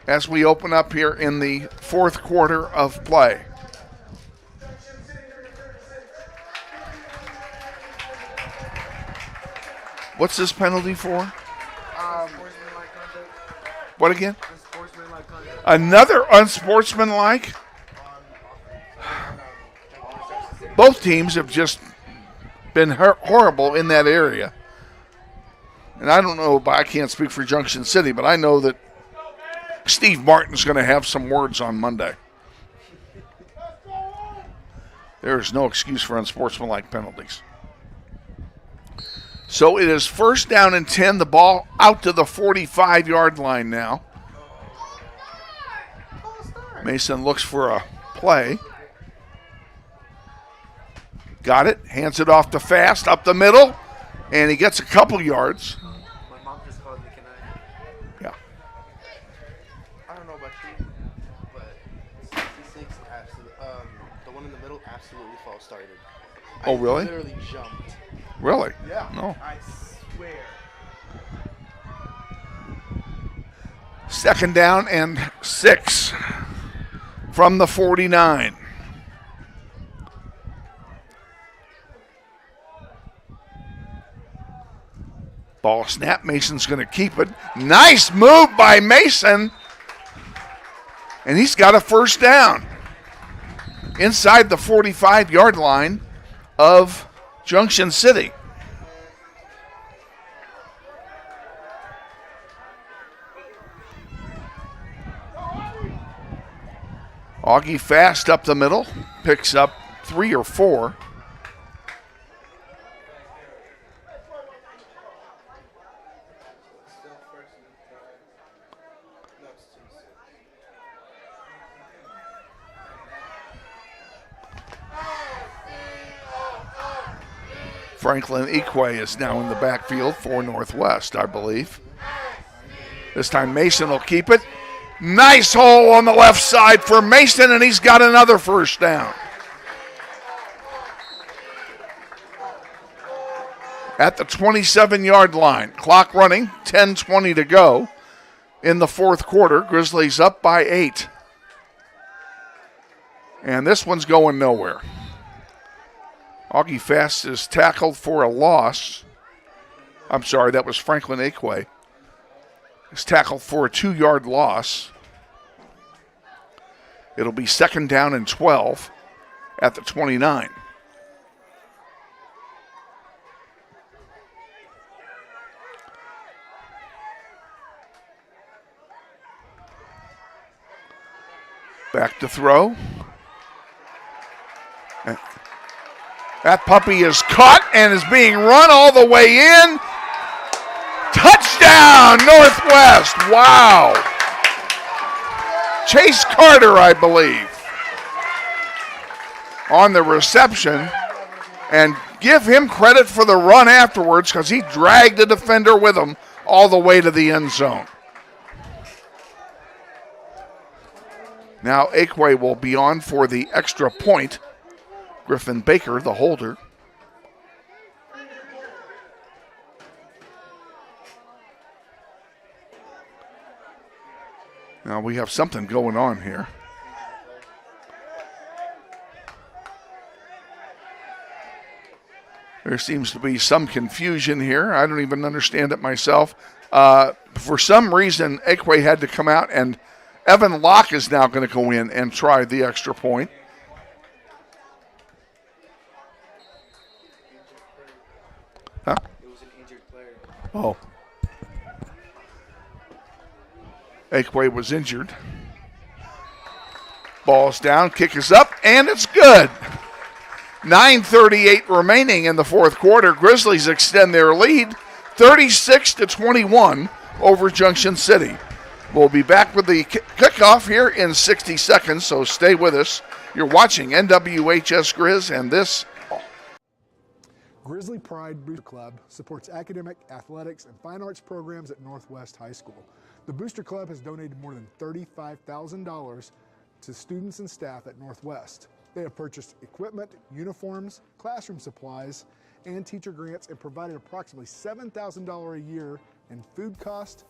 as we open up here in the fourth quarter of play. What's this penalty for? What again? Another unsportsmanlike? Both teams have just been horrible in that area. And I don't know, I can't speak for Junction City, but I know that Steve Martin's going to have some words on Monday. There is no excuse for unsportsmanlike penalties. So it is 1st down and 10, the ball out to the 45-yard line now. Mason looks for a play. Got it, hands it off to Fast, up the middle, and he gets a couple yards. My mom just called me, can I? Yeah. I don't know about you, but 66, the one in the middle absolutely false started. Oh, really? I literally jumped. Really? Yeah. No. I swear. 2nd down and 6 from the 49. Ball snap. Mason's going to keep it. Nice move by Mason. And he's got a 1st down inside the 45-yard line of Junction City. Augie Fast up the middle. Picks up 3 or 4. Franklin Equa is now in the backfield for Northwest, I believe. This time Mason will keep it. Nice hole on the left side for Mason, and he's got another 1st down. At the 27-yard line. Clock running, 10:20 to go in the fourth quarter. Grizzlies up by 8. And this one's going nowhere. Augie Fast is tackled for a loss. I'm sorry, that was Franklin Equa. He's tackled for a 2-yard loss. It'll be 2nd down and 12 at the 29. Back to throw. That puppy is caught and is being run all the way in. Touchdown, Northwest. Wow. Chase Carter, I believe, on the reception. And give him credit for the run afterwards because he dragged the defender with him all the way to the end zone. Now Equa will be on for the extra point. Griffin Baker, the holder. Now we have something going on here. There seems to be some confusion here. I don't even understand it myself. For some reason, Equa had to come out, and Evan Locke is now going to go in and try the extra point. Huh? It was an injured player. Oh. Equa was injured. Ball's down, kick is up, and it's good. 9:38 remaining in the fourth quarter. Grizzlies extend their lead 36-21 over Junction City. We'll be back with the kickoff here in 60 seconds, so stay with us. You're watching NWHS Grizz, and this. Grizzly Pride Booster Club supports academic, athletics, and fine arts programs at Northwest High School. The Booster Club has donated more than $35,000 to students and staff at Northwest. They have purchased equipment, uniforms, classroom supplies, and teacher grants, and provided approximately $7,000 a year in food costs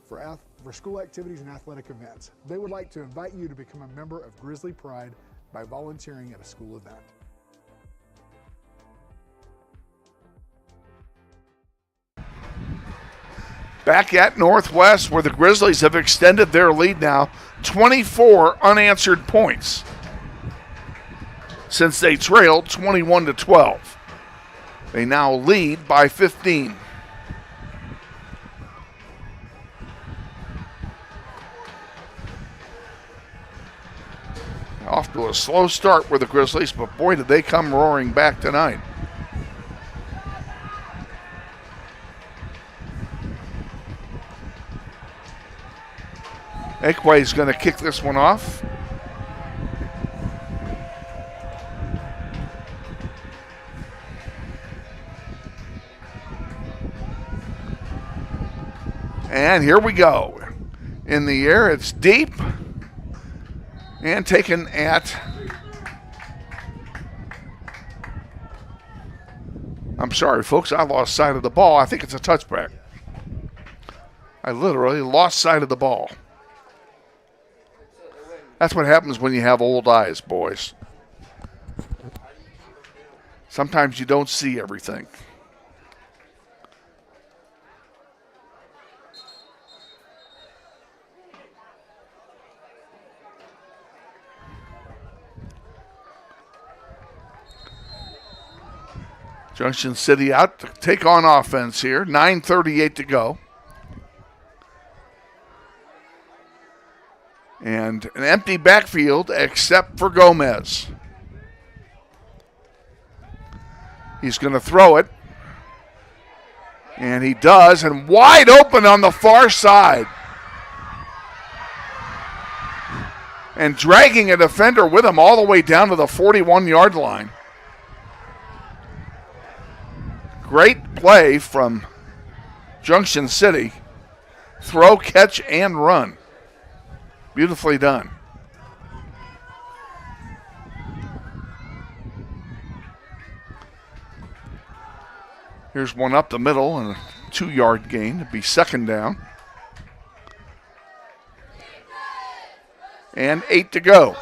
for school activities and athletic events. They would like to invite you to become a member of Grizzly Pride by volunteering at a school event. Back at Northwest, where the Grizzlies have extended their lead now, 24 unanswered points since they trailed 21-12. They now lead by 15. Off to a slow start with the Grizzlies, but boy, did they come roaring back tonight. Ekwe is going to kick this one off. And here we go. In the air, it's deep. And taken at, I'm sorry, folks, I lost sight of the ball. I think it's a touchback. I literally lost sight of the ball. That's what happens when you have old eyes, boys. Sometimes you don't see everything. Junction City out to take on offense here. 9:38 to go. And an empty backfield except for Gomez. He's going to throw it. And he does, and wide open on the far side. And dragging a defender with him all the way down to the 41-yard line. Great play from Junction City. Throw, catch, and run. Beautifully done. Here's one up the middle and a 2-yard gain. It'd be second down. And 8 to go.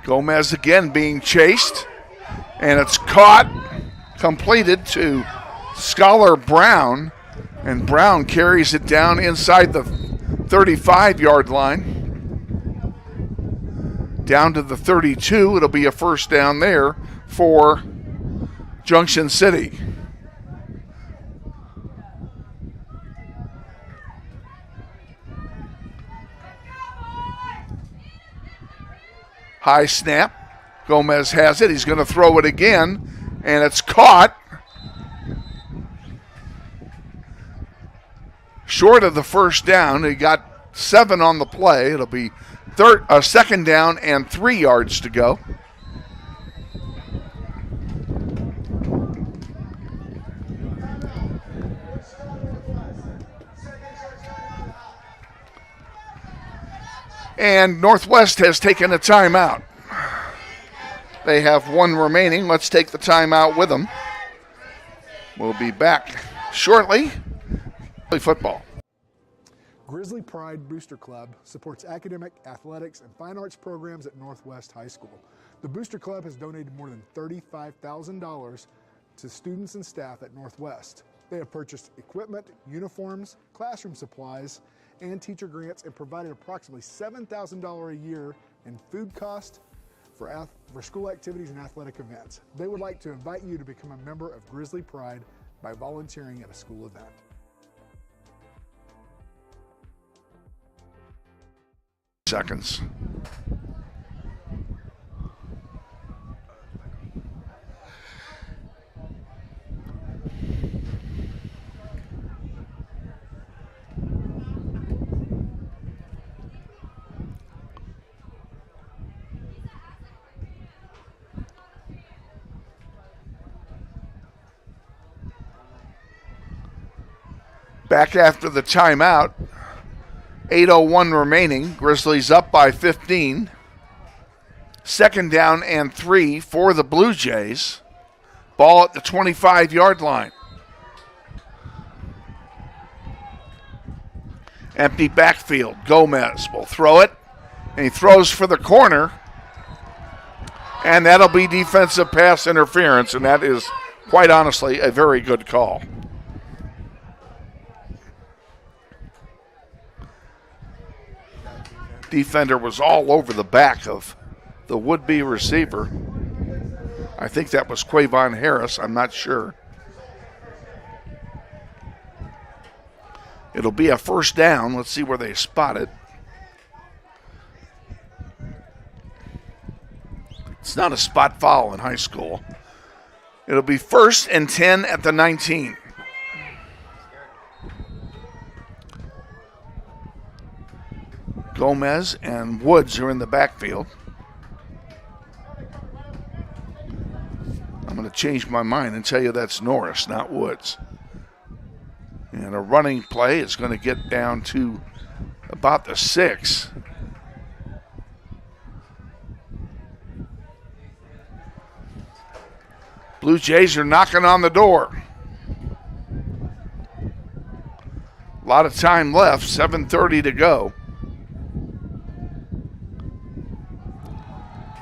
Gomez again being chased, and it's caught, completed to Scholar Brown, and Brown carries it down inside the 35-yard line. Down to the 32, it'll be a first down there for Junction City. High snap. Gomez has it. He's going to throw it again, and it's caught. Short of the first down. He got 7 on the play. It'll be second down and 3 yards to go. And Northwest has taken a timeout. They have 1 remaining. Let's take the timeout with them. We'll be back shortly. Football. Grizzly Pride Booster Club supports academic, athletics, and fine arts programs at Northwest High School. The Booster Club has donated more than $35,000 to students and staff at Northwest. They have purchased equipment, uniforms, classroom supplies, and teacher grants and provided approximately $7,000 a year in food costs for school activities and athletic events. They would like to invite you to become a member of Grizzly Pride by volunteering at a school event. Seconds. Back after the timeout, 8:01 remaining. Grizzlies up by 15. Second down and 3 for the Blue Jays. Ball at the 25-yard line. Empty backfield. Gomez will throw it, and he throws for the corner. And that'll be defensive pass interference, and that is, quite honestly, a very good call. Defender was all over the back of the would-be receiver. I think that was Quavon Harris. I'm not sure. It'll be a first down. Let's see where they spot it. It's not a spot foul in high school. It'll be 1st and 10 at the 19. Gomez and Woods are in the backfield. I'm going to change my mind and tell you that's Norris, not Woods. And a running play is going to get down to about the 6. Blue Jays are knocking on the door. A lot of time left, 7:30 to go.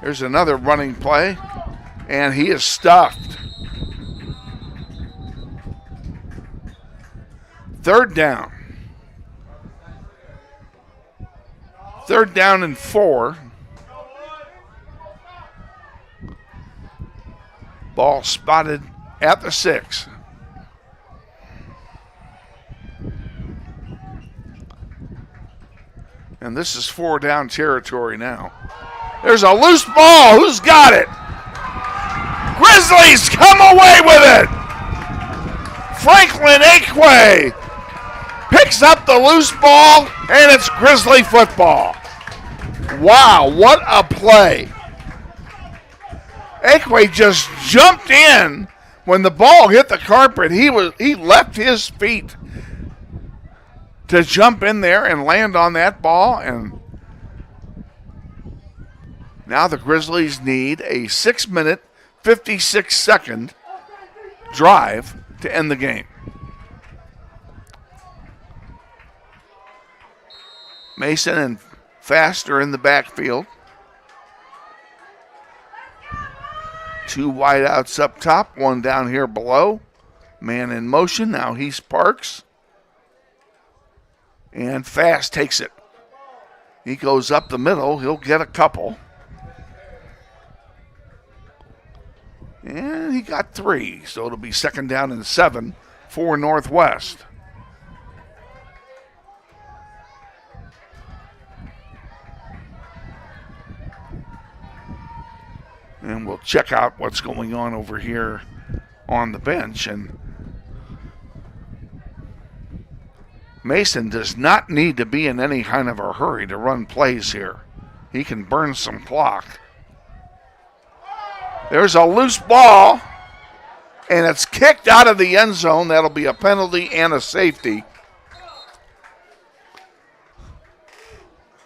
Here's another running play, and he is stuffed. 3rd down. 3rd down and 4. Ball spotted at the 6. And this is 4-down territory now. There's a loose ball. Who's got it? Grizzlies come away with it. Franklin Aquay picks up the loose ball, and it's Grizzly football. Wow, what a play. Aquay just jumped in when the ball hit the carpet. He left his feet to jump in there and land on that ball, and now the Grizzlies need a 6-minute, 56-second drive to end the game. Mason and Fast are in the backfield. 2 wideouts up top, 1 down here below. Man in motion, now he's Parks. And Fast takes it. He goes up the middle, he'll get a couple. And he got 3, so it'll be 2nd down and 7 for Northwest. And we'll check out what's going on over here on the bench. And Mason does not need to be in any kind of a hurry to run plays here. He can burn some clock. There's a loose ball, and it's kicked out of the end zone. That'll be a penalty and a safety.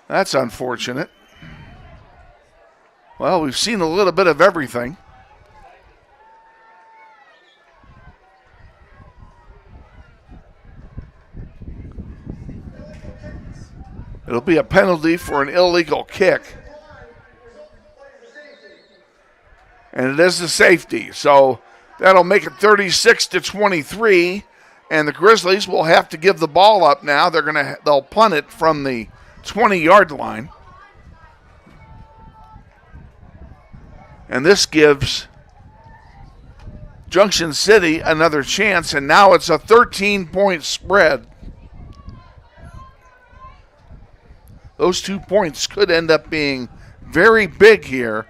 That's unfortunate. Well, we've seen a little bit of everything. It'll be a penalty for an illegal kick. And it is a safety. So that'll make it 36-23 And the Grizzlies will have to give the ball up now. They'll punt it from the 20-yard line. And this gives Junction City another chance, and now it's a 13-point spread. Those 2 points could end up being very big here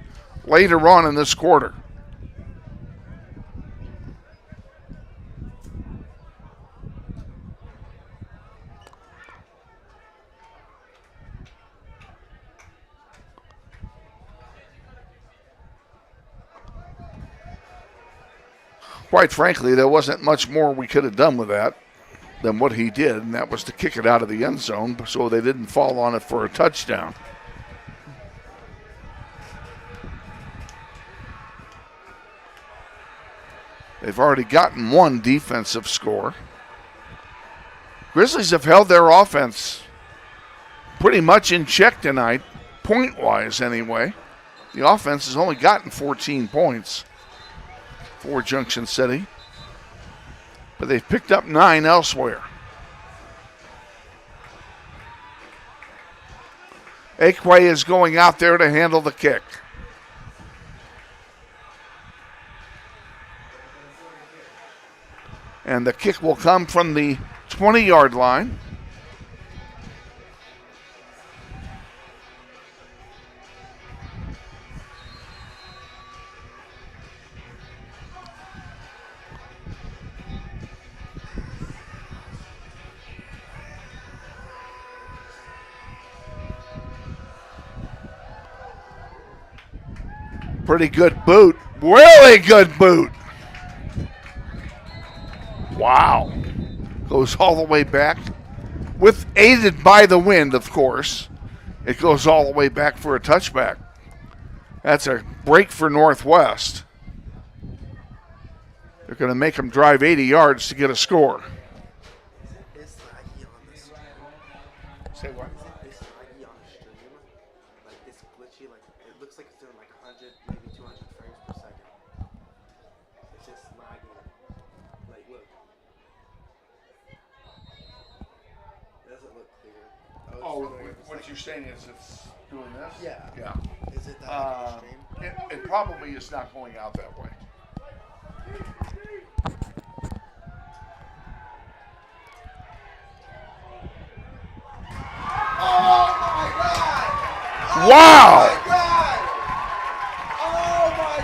later on in this quarter. Quite frankly, there wasn't much more we could have done with that than what he did, and that was to kick it out of the end zone so they didn't fall on it for a touchdown. They've already gotten one defensive score. Grizzlies have held their offense pretty much in check tonight, point-wise anyway. The offense has only gotten 14 points for Junction City, but they've picked up 9 elsewhere. Akwe is going out there to handle the kick. And the kick will come from the 20-yard line. Pretty good boot. Really good boot. Wow. Goes all the way back. Aided by the wind, of course. It goes all the way back for a touchback. That's a break for Northwest. They're going to make them drive 80 yards to get a score. Say what? What you're saying is it's doing this? Yeah. Yeah. Is it that extreme? It probably is not going out that way. Oh my God! Wow! Oh my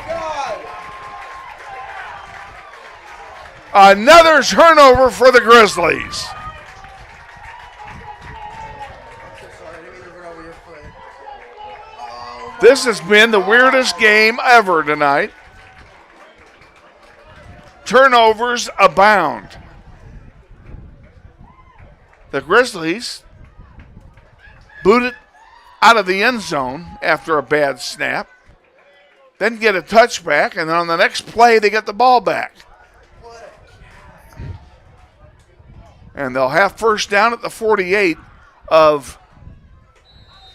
God! Another turnover for the Grizzlies. This has been the weirdest game ever tonight. Turnovers abound. The Grizzlies boot it out of the end zone after a bad snap, then get a touchback, and then on the next play they get the ball back. And they'll have first down at the 48 of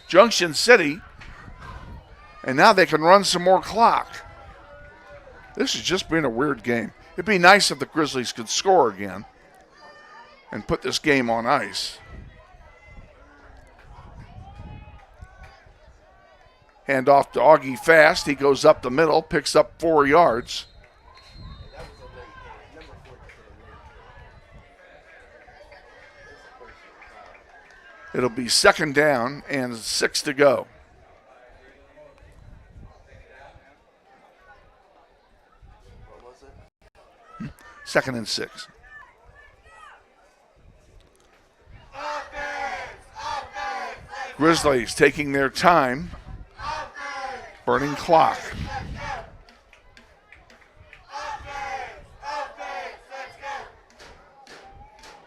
Junction City. And now they can run some more clock. This has just been a weird game. It'd be nice if the Grizzlies could score again and put this game on ice. Hand off to Augie Fast. He goes up the middle, picks up 4 yards. It'll be second down and 6 to go. Second and 6. Grizzlies taking their time, burning clock.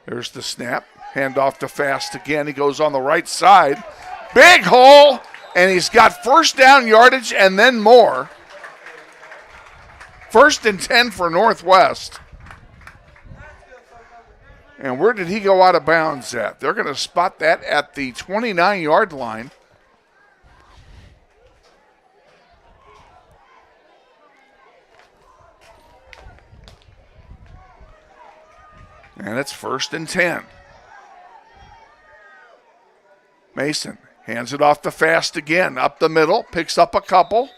There's the snap. Hand off to Fast again. He goes on the right side. Big hole, and he's got first down yardage and then more. First and 10 for Northwest. And where did he go out of bounds at? They're going to spot that at the 29-yard line. And it's 1st and 10. Mason hands it off to Fast again. Up the middle, picks up a couple.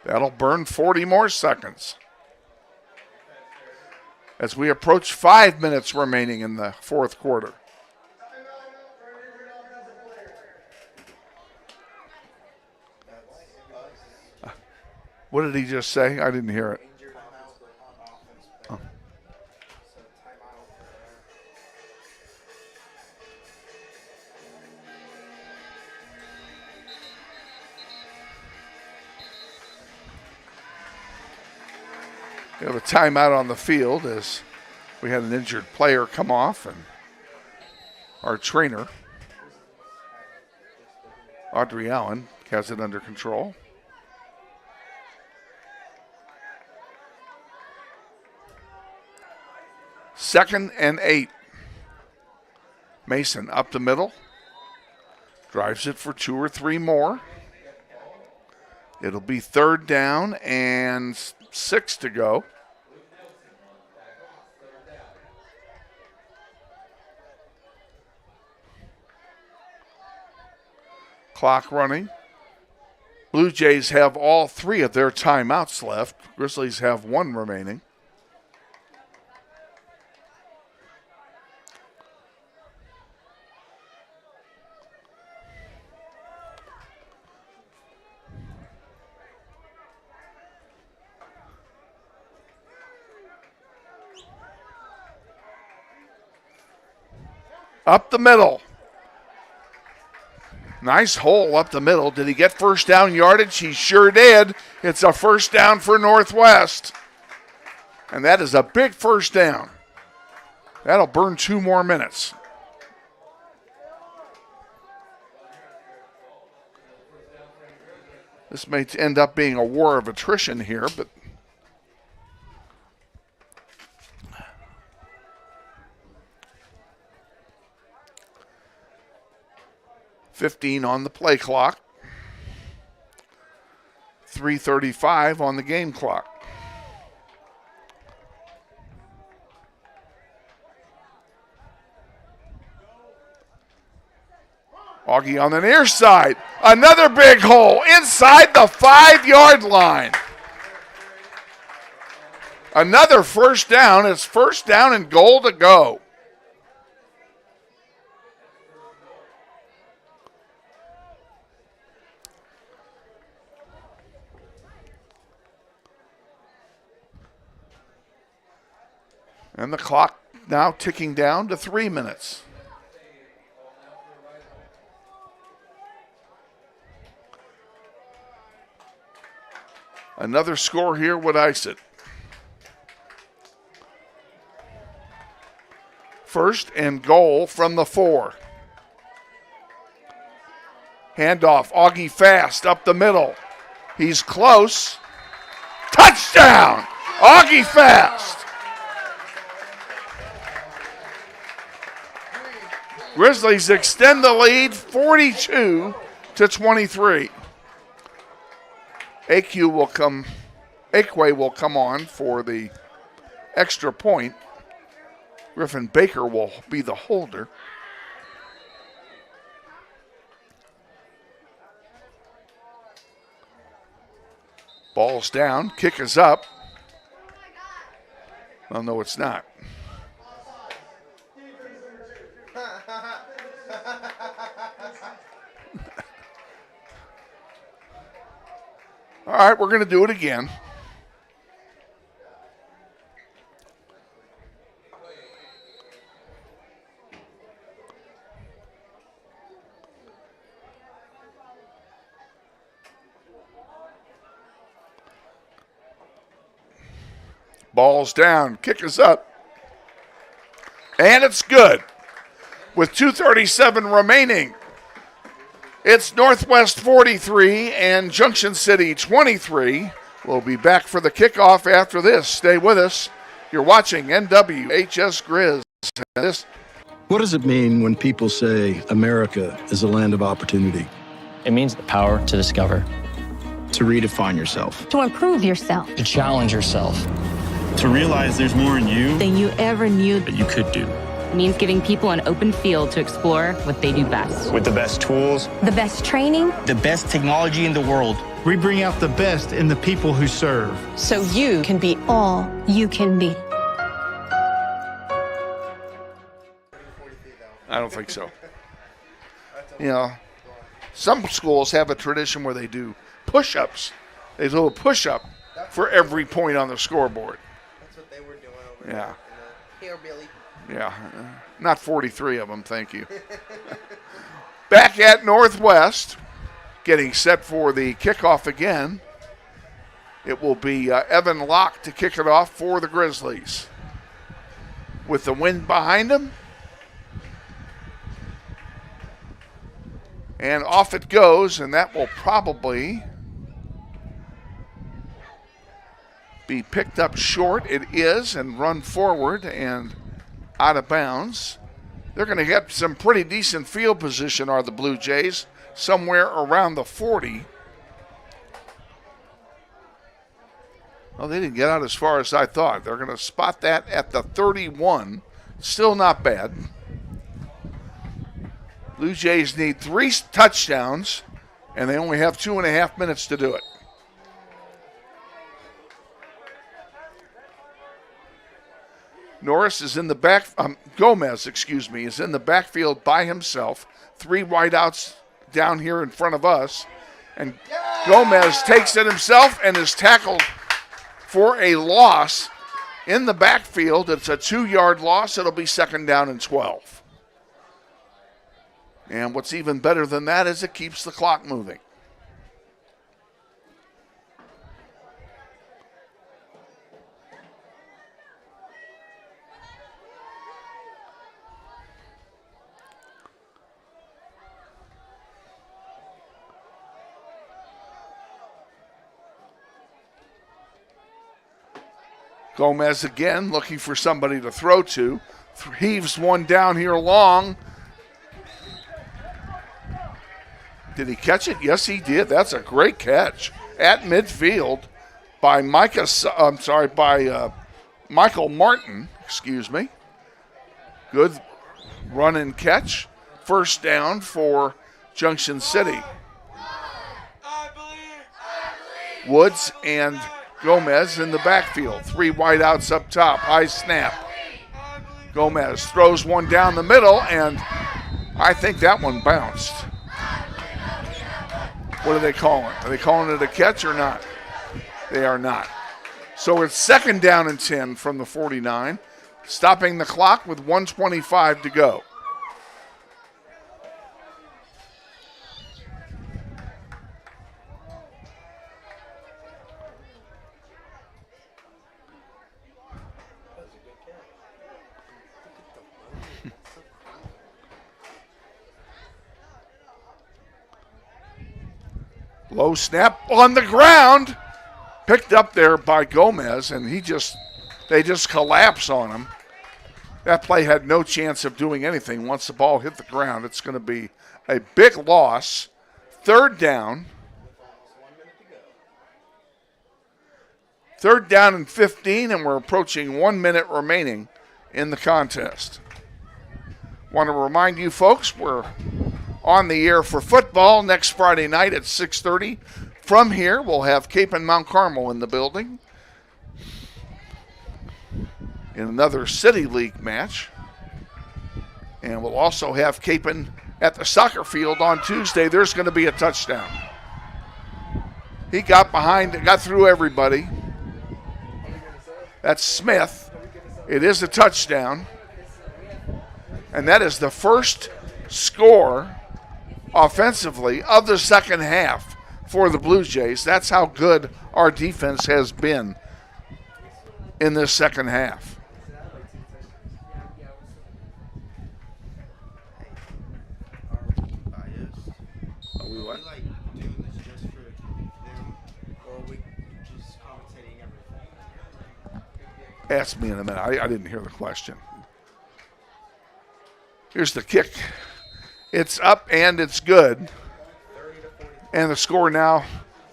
That'll burn 40 more seconds. As we approach 5 minutes remaining in the fourth quarter. What did he just say? I didn't hear it. Oh. We have a timeout on the field as we had an injured player come off, and our trainer, Audrey Allen, has it under control. Second and 8. Mason up the middle. Drives it for 2 or 3 more. It'll be 3rd down and 6 to go. Clock running. Blue Jays have all 3 of their timeouts left. Grizzlies have 1 remaining. Up the middle. Nice hole up the middle. Did he get first down yardage? He sure did. It's a first down for Northwest. And that is a big first down. That'll burn 2 more minutes. This may end up being a war of attrition here, but .15 on the play clock. 3:35 on the game clock. Augie on the near side. Another big hole inside the 5-yard line. Another first down. It's first down and goal to go. And the clock now ticking down to 3 minutes. Another score here would ice it. First and goal from the 4. Handoff, Augie Fast up the middle. He's close. Touchdown, Augie Fast. Grizzlies extend the lead 42-23. Aquay will come on for the extra point. Griffin Baker will be the holder. Ball's down, kick is up. Well, no, it's not. All right, we're going to do it again. Ball's down, kick is up. And it's good. With 2:37 remaining, it's Northwest 43 and Junction City 23. We'll be back for the kickoff after this. Stay with us. You're watching NWHS Grizz. What does it mean when people say America is a land of opportunity? It means the power to discover, to redefine yourself, To improve yourself. to challenge yourself. To realize there's more in you than you ever knew that you could do. It means giving people an open field to explore what they do best. With the best tools, the best training, the best technology in the world. We bring out the best in the people who serve. So you can be all you can be. I don't think so. You know, some schools have a tradition where they do push-ups. They do a push-up for every point on the scoreboard. That's what they were doing over Yeah. there in the hillbilly. Yeah, not 43 of them, thank you. Back at Northwest, getting set for the kickoff again. It will be Evan Locke to kick it off for the Grizzlies. With the wind behind him. And off it goes, and that will probably be picked up short. It is, and run forward and out of bounds. They're going to get some pretty decent field position, are the Blue Jays, somewhere around the 40. Well, they didn't get out as far as I thought. They're going to spot that at the 31. Still not bad. Blue Jays need 3 touchdowns, and they only have 2.5 minutes to do it. Gomez is in the backfield by himself. 3 wideouts down here in front of us. And Gomez takes it himself and is tackled for a loss in the backfield. It's a 2-yard loss. It'll be 2nd down and 12. And what's even better than that is it keeps the clock moving. Gomez again looking for somebody to throw to. Heaves one down here long. Did he catch it? Yes, he did. That's a great catch at midfield by Michael Martin. Excuse me. Good run and catch. 1st down for Junction City. Woods and Gomez in the backfield. 3 wideouts up top. High snap. Gomez throws one down the middle, and I think that one bounced. What are they calling? Are they calling it a catch or not? They are not. So it's 2nd down and 10 from the 49, stopping the clock with 1:25 to go. Low snap on the ground. Picked up there by Gomez, and they just collapse on him. That play had no chance of doing anything. Once the ball hit the ground, it's going to be a big loss. 3rd down. 3rd down and 15, and we're approaching 1 minute remaining in the contest. Want to remind you folks, we're on the air for football next Friday night at 6:30. From here, we'll have Cape and Mount Carmel in the building in another City League match. And we'll also have Capen at the soccer field on Tuesday. There's going to be a touchdown. He got through everybody. That's Smith. It is a touchdown. And that is the first score offensively of the second half for the Blue Jays. That's how good our defense has been in this second half. Are we what? Like doing this just for them, or are we just commentating everything? Ask me in a minute. I didn't hear the question. Here's the kick. It's up and it's good. And the score now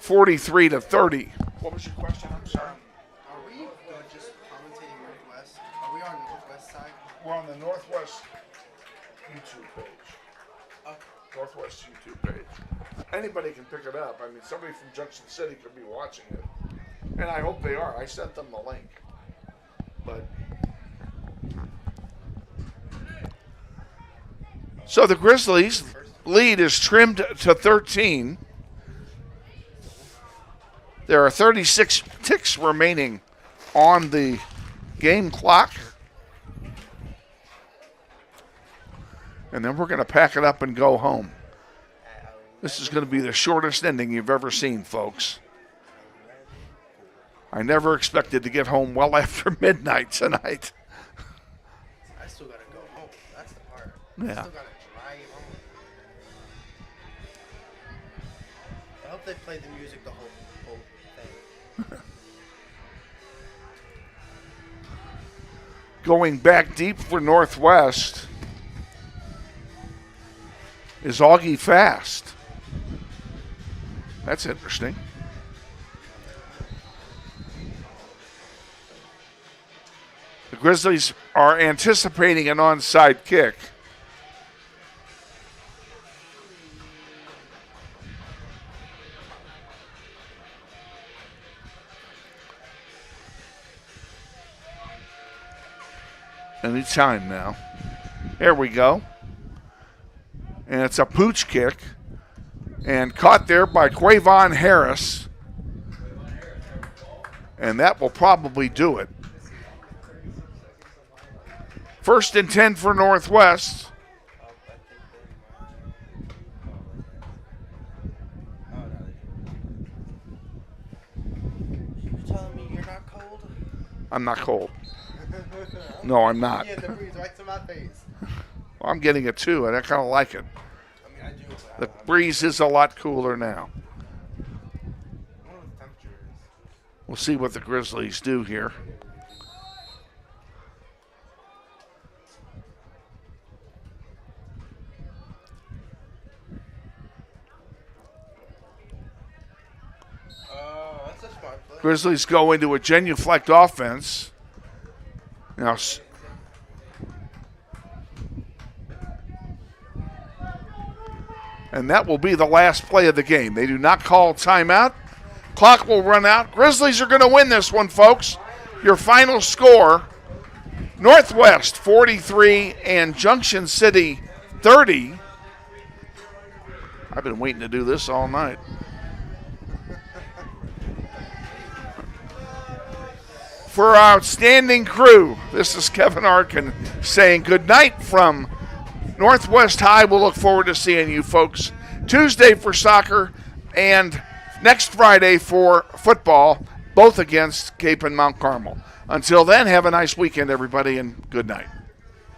43-30. What was your question? I'm sorry. Are we just commentating Northwest? Are we on Northwest side? We're on the Northwest YouTube page. Okay. Northwest YouTube page. Anybody can pick it up. I mean, somebody from Junction City could be watching it. And I hope they are. I sent them the link. But so the Grizzlies' lead is trimmed to 13. There are 36 ticks remaining on the game clock. And then we're going to pack it up and go home. This is going to be the shortest ending you've ever seen, folks. I never expected to get home well after midnight tonight. I still got to go home. That's the part. Yeah. I still got to drive home. I hope they play the music the whole thing. Going back deep for Northwest is Augie Fast. That's interesting. The Grizzlies are anticipating an onside kick. Any time now. There we go. And it's a pooch kick. And caught there by Quavon Harris. And that will probably do it. 1st and 10 for Northwest. You're telling me you're not cold? I'm not cold. No, I'm not. Yeah, the breeze right to my face. Well, I'm getting it too, and I kind of like it. I mean, I do. The breeze is a lot cooler now. I wonder what the temperature is. We'll see what the Grizzlies do here. That's a smart play. Grizzlies go into a genuflect offense. Now, and that will be the last play of the game. They do not call timeout. Clock will run out. Grizzlies are going to win this one, folks. Your final score, Northwest 43 and Junction City 30. I've been waiting to do this all night. For our outstanding crew, this is Kevin Arkin saying good night from Northwest High. We'll look forward to seeing you folks Tuesday for soccer and next Friday for football, both against Cape and Mount Carmel. Until then, have a nice weekend, everybody, and good night.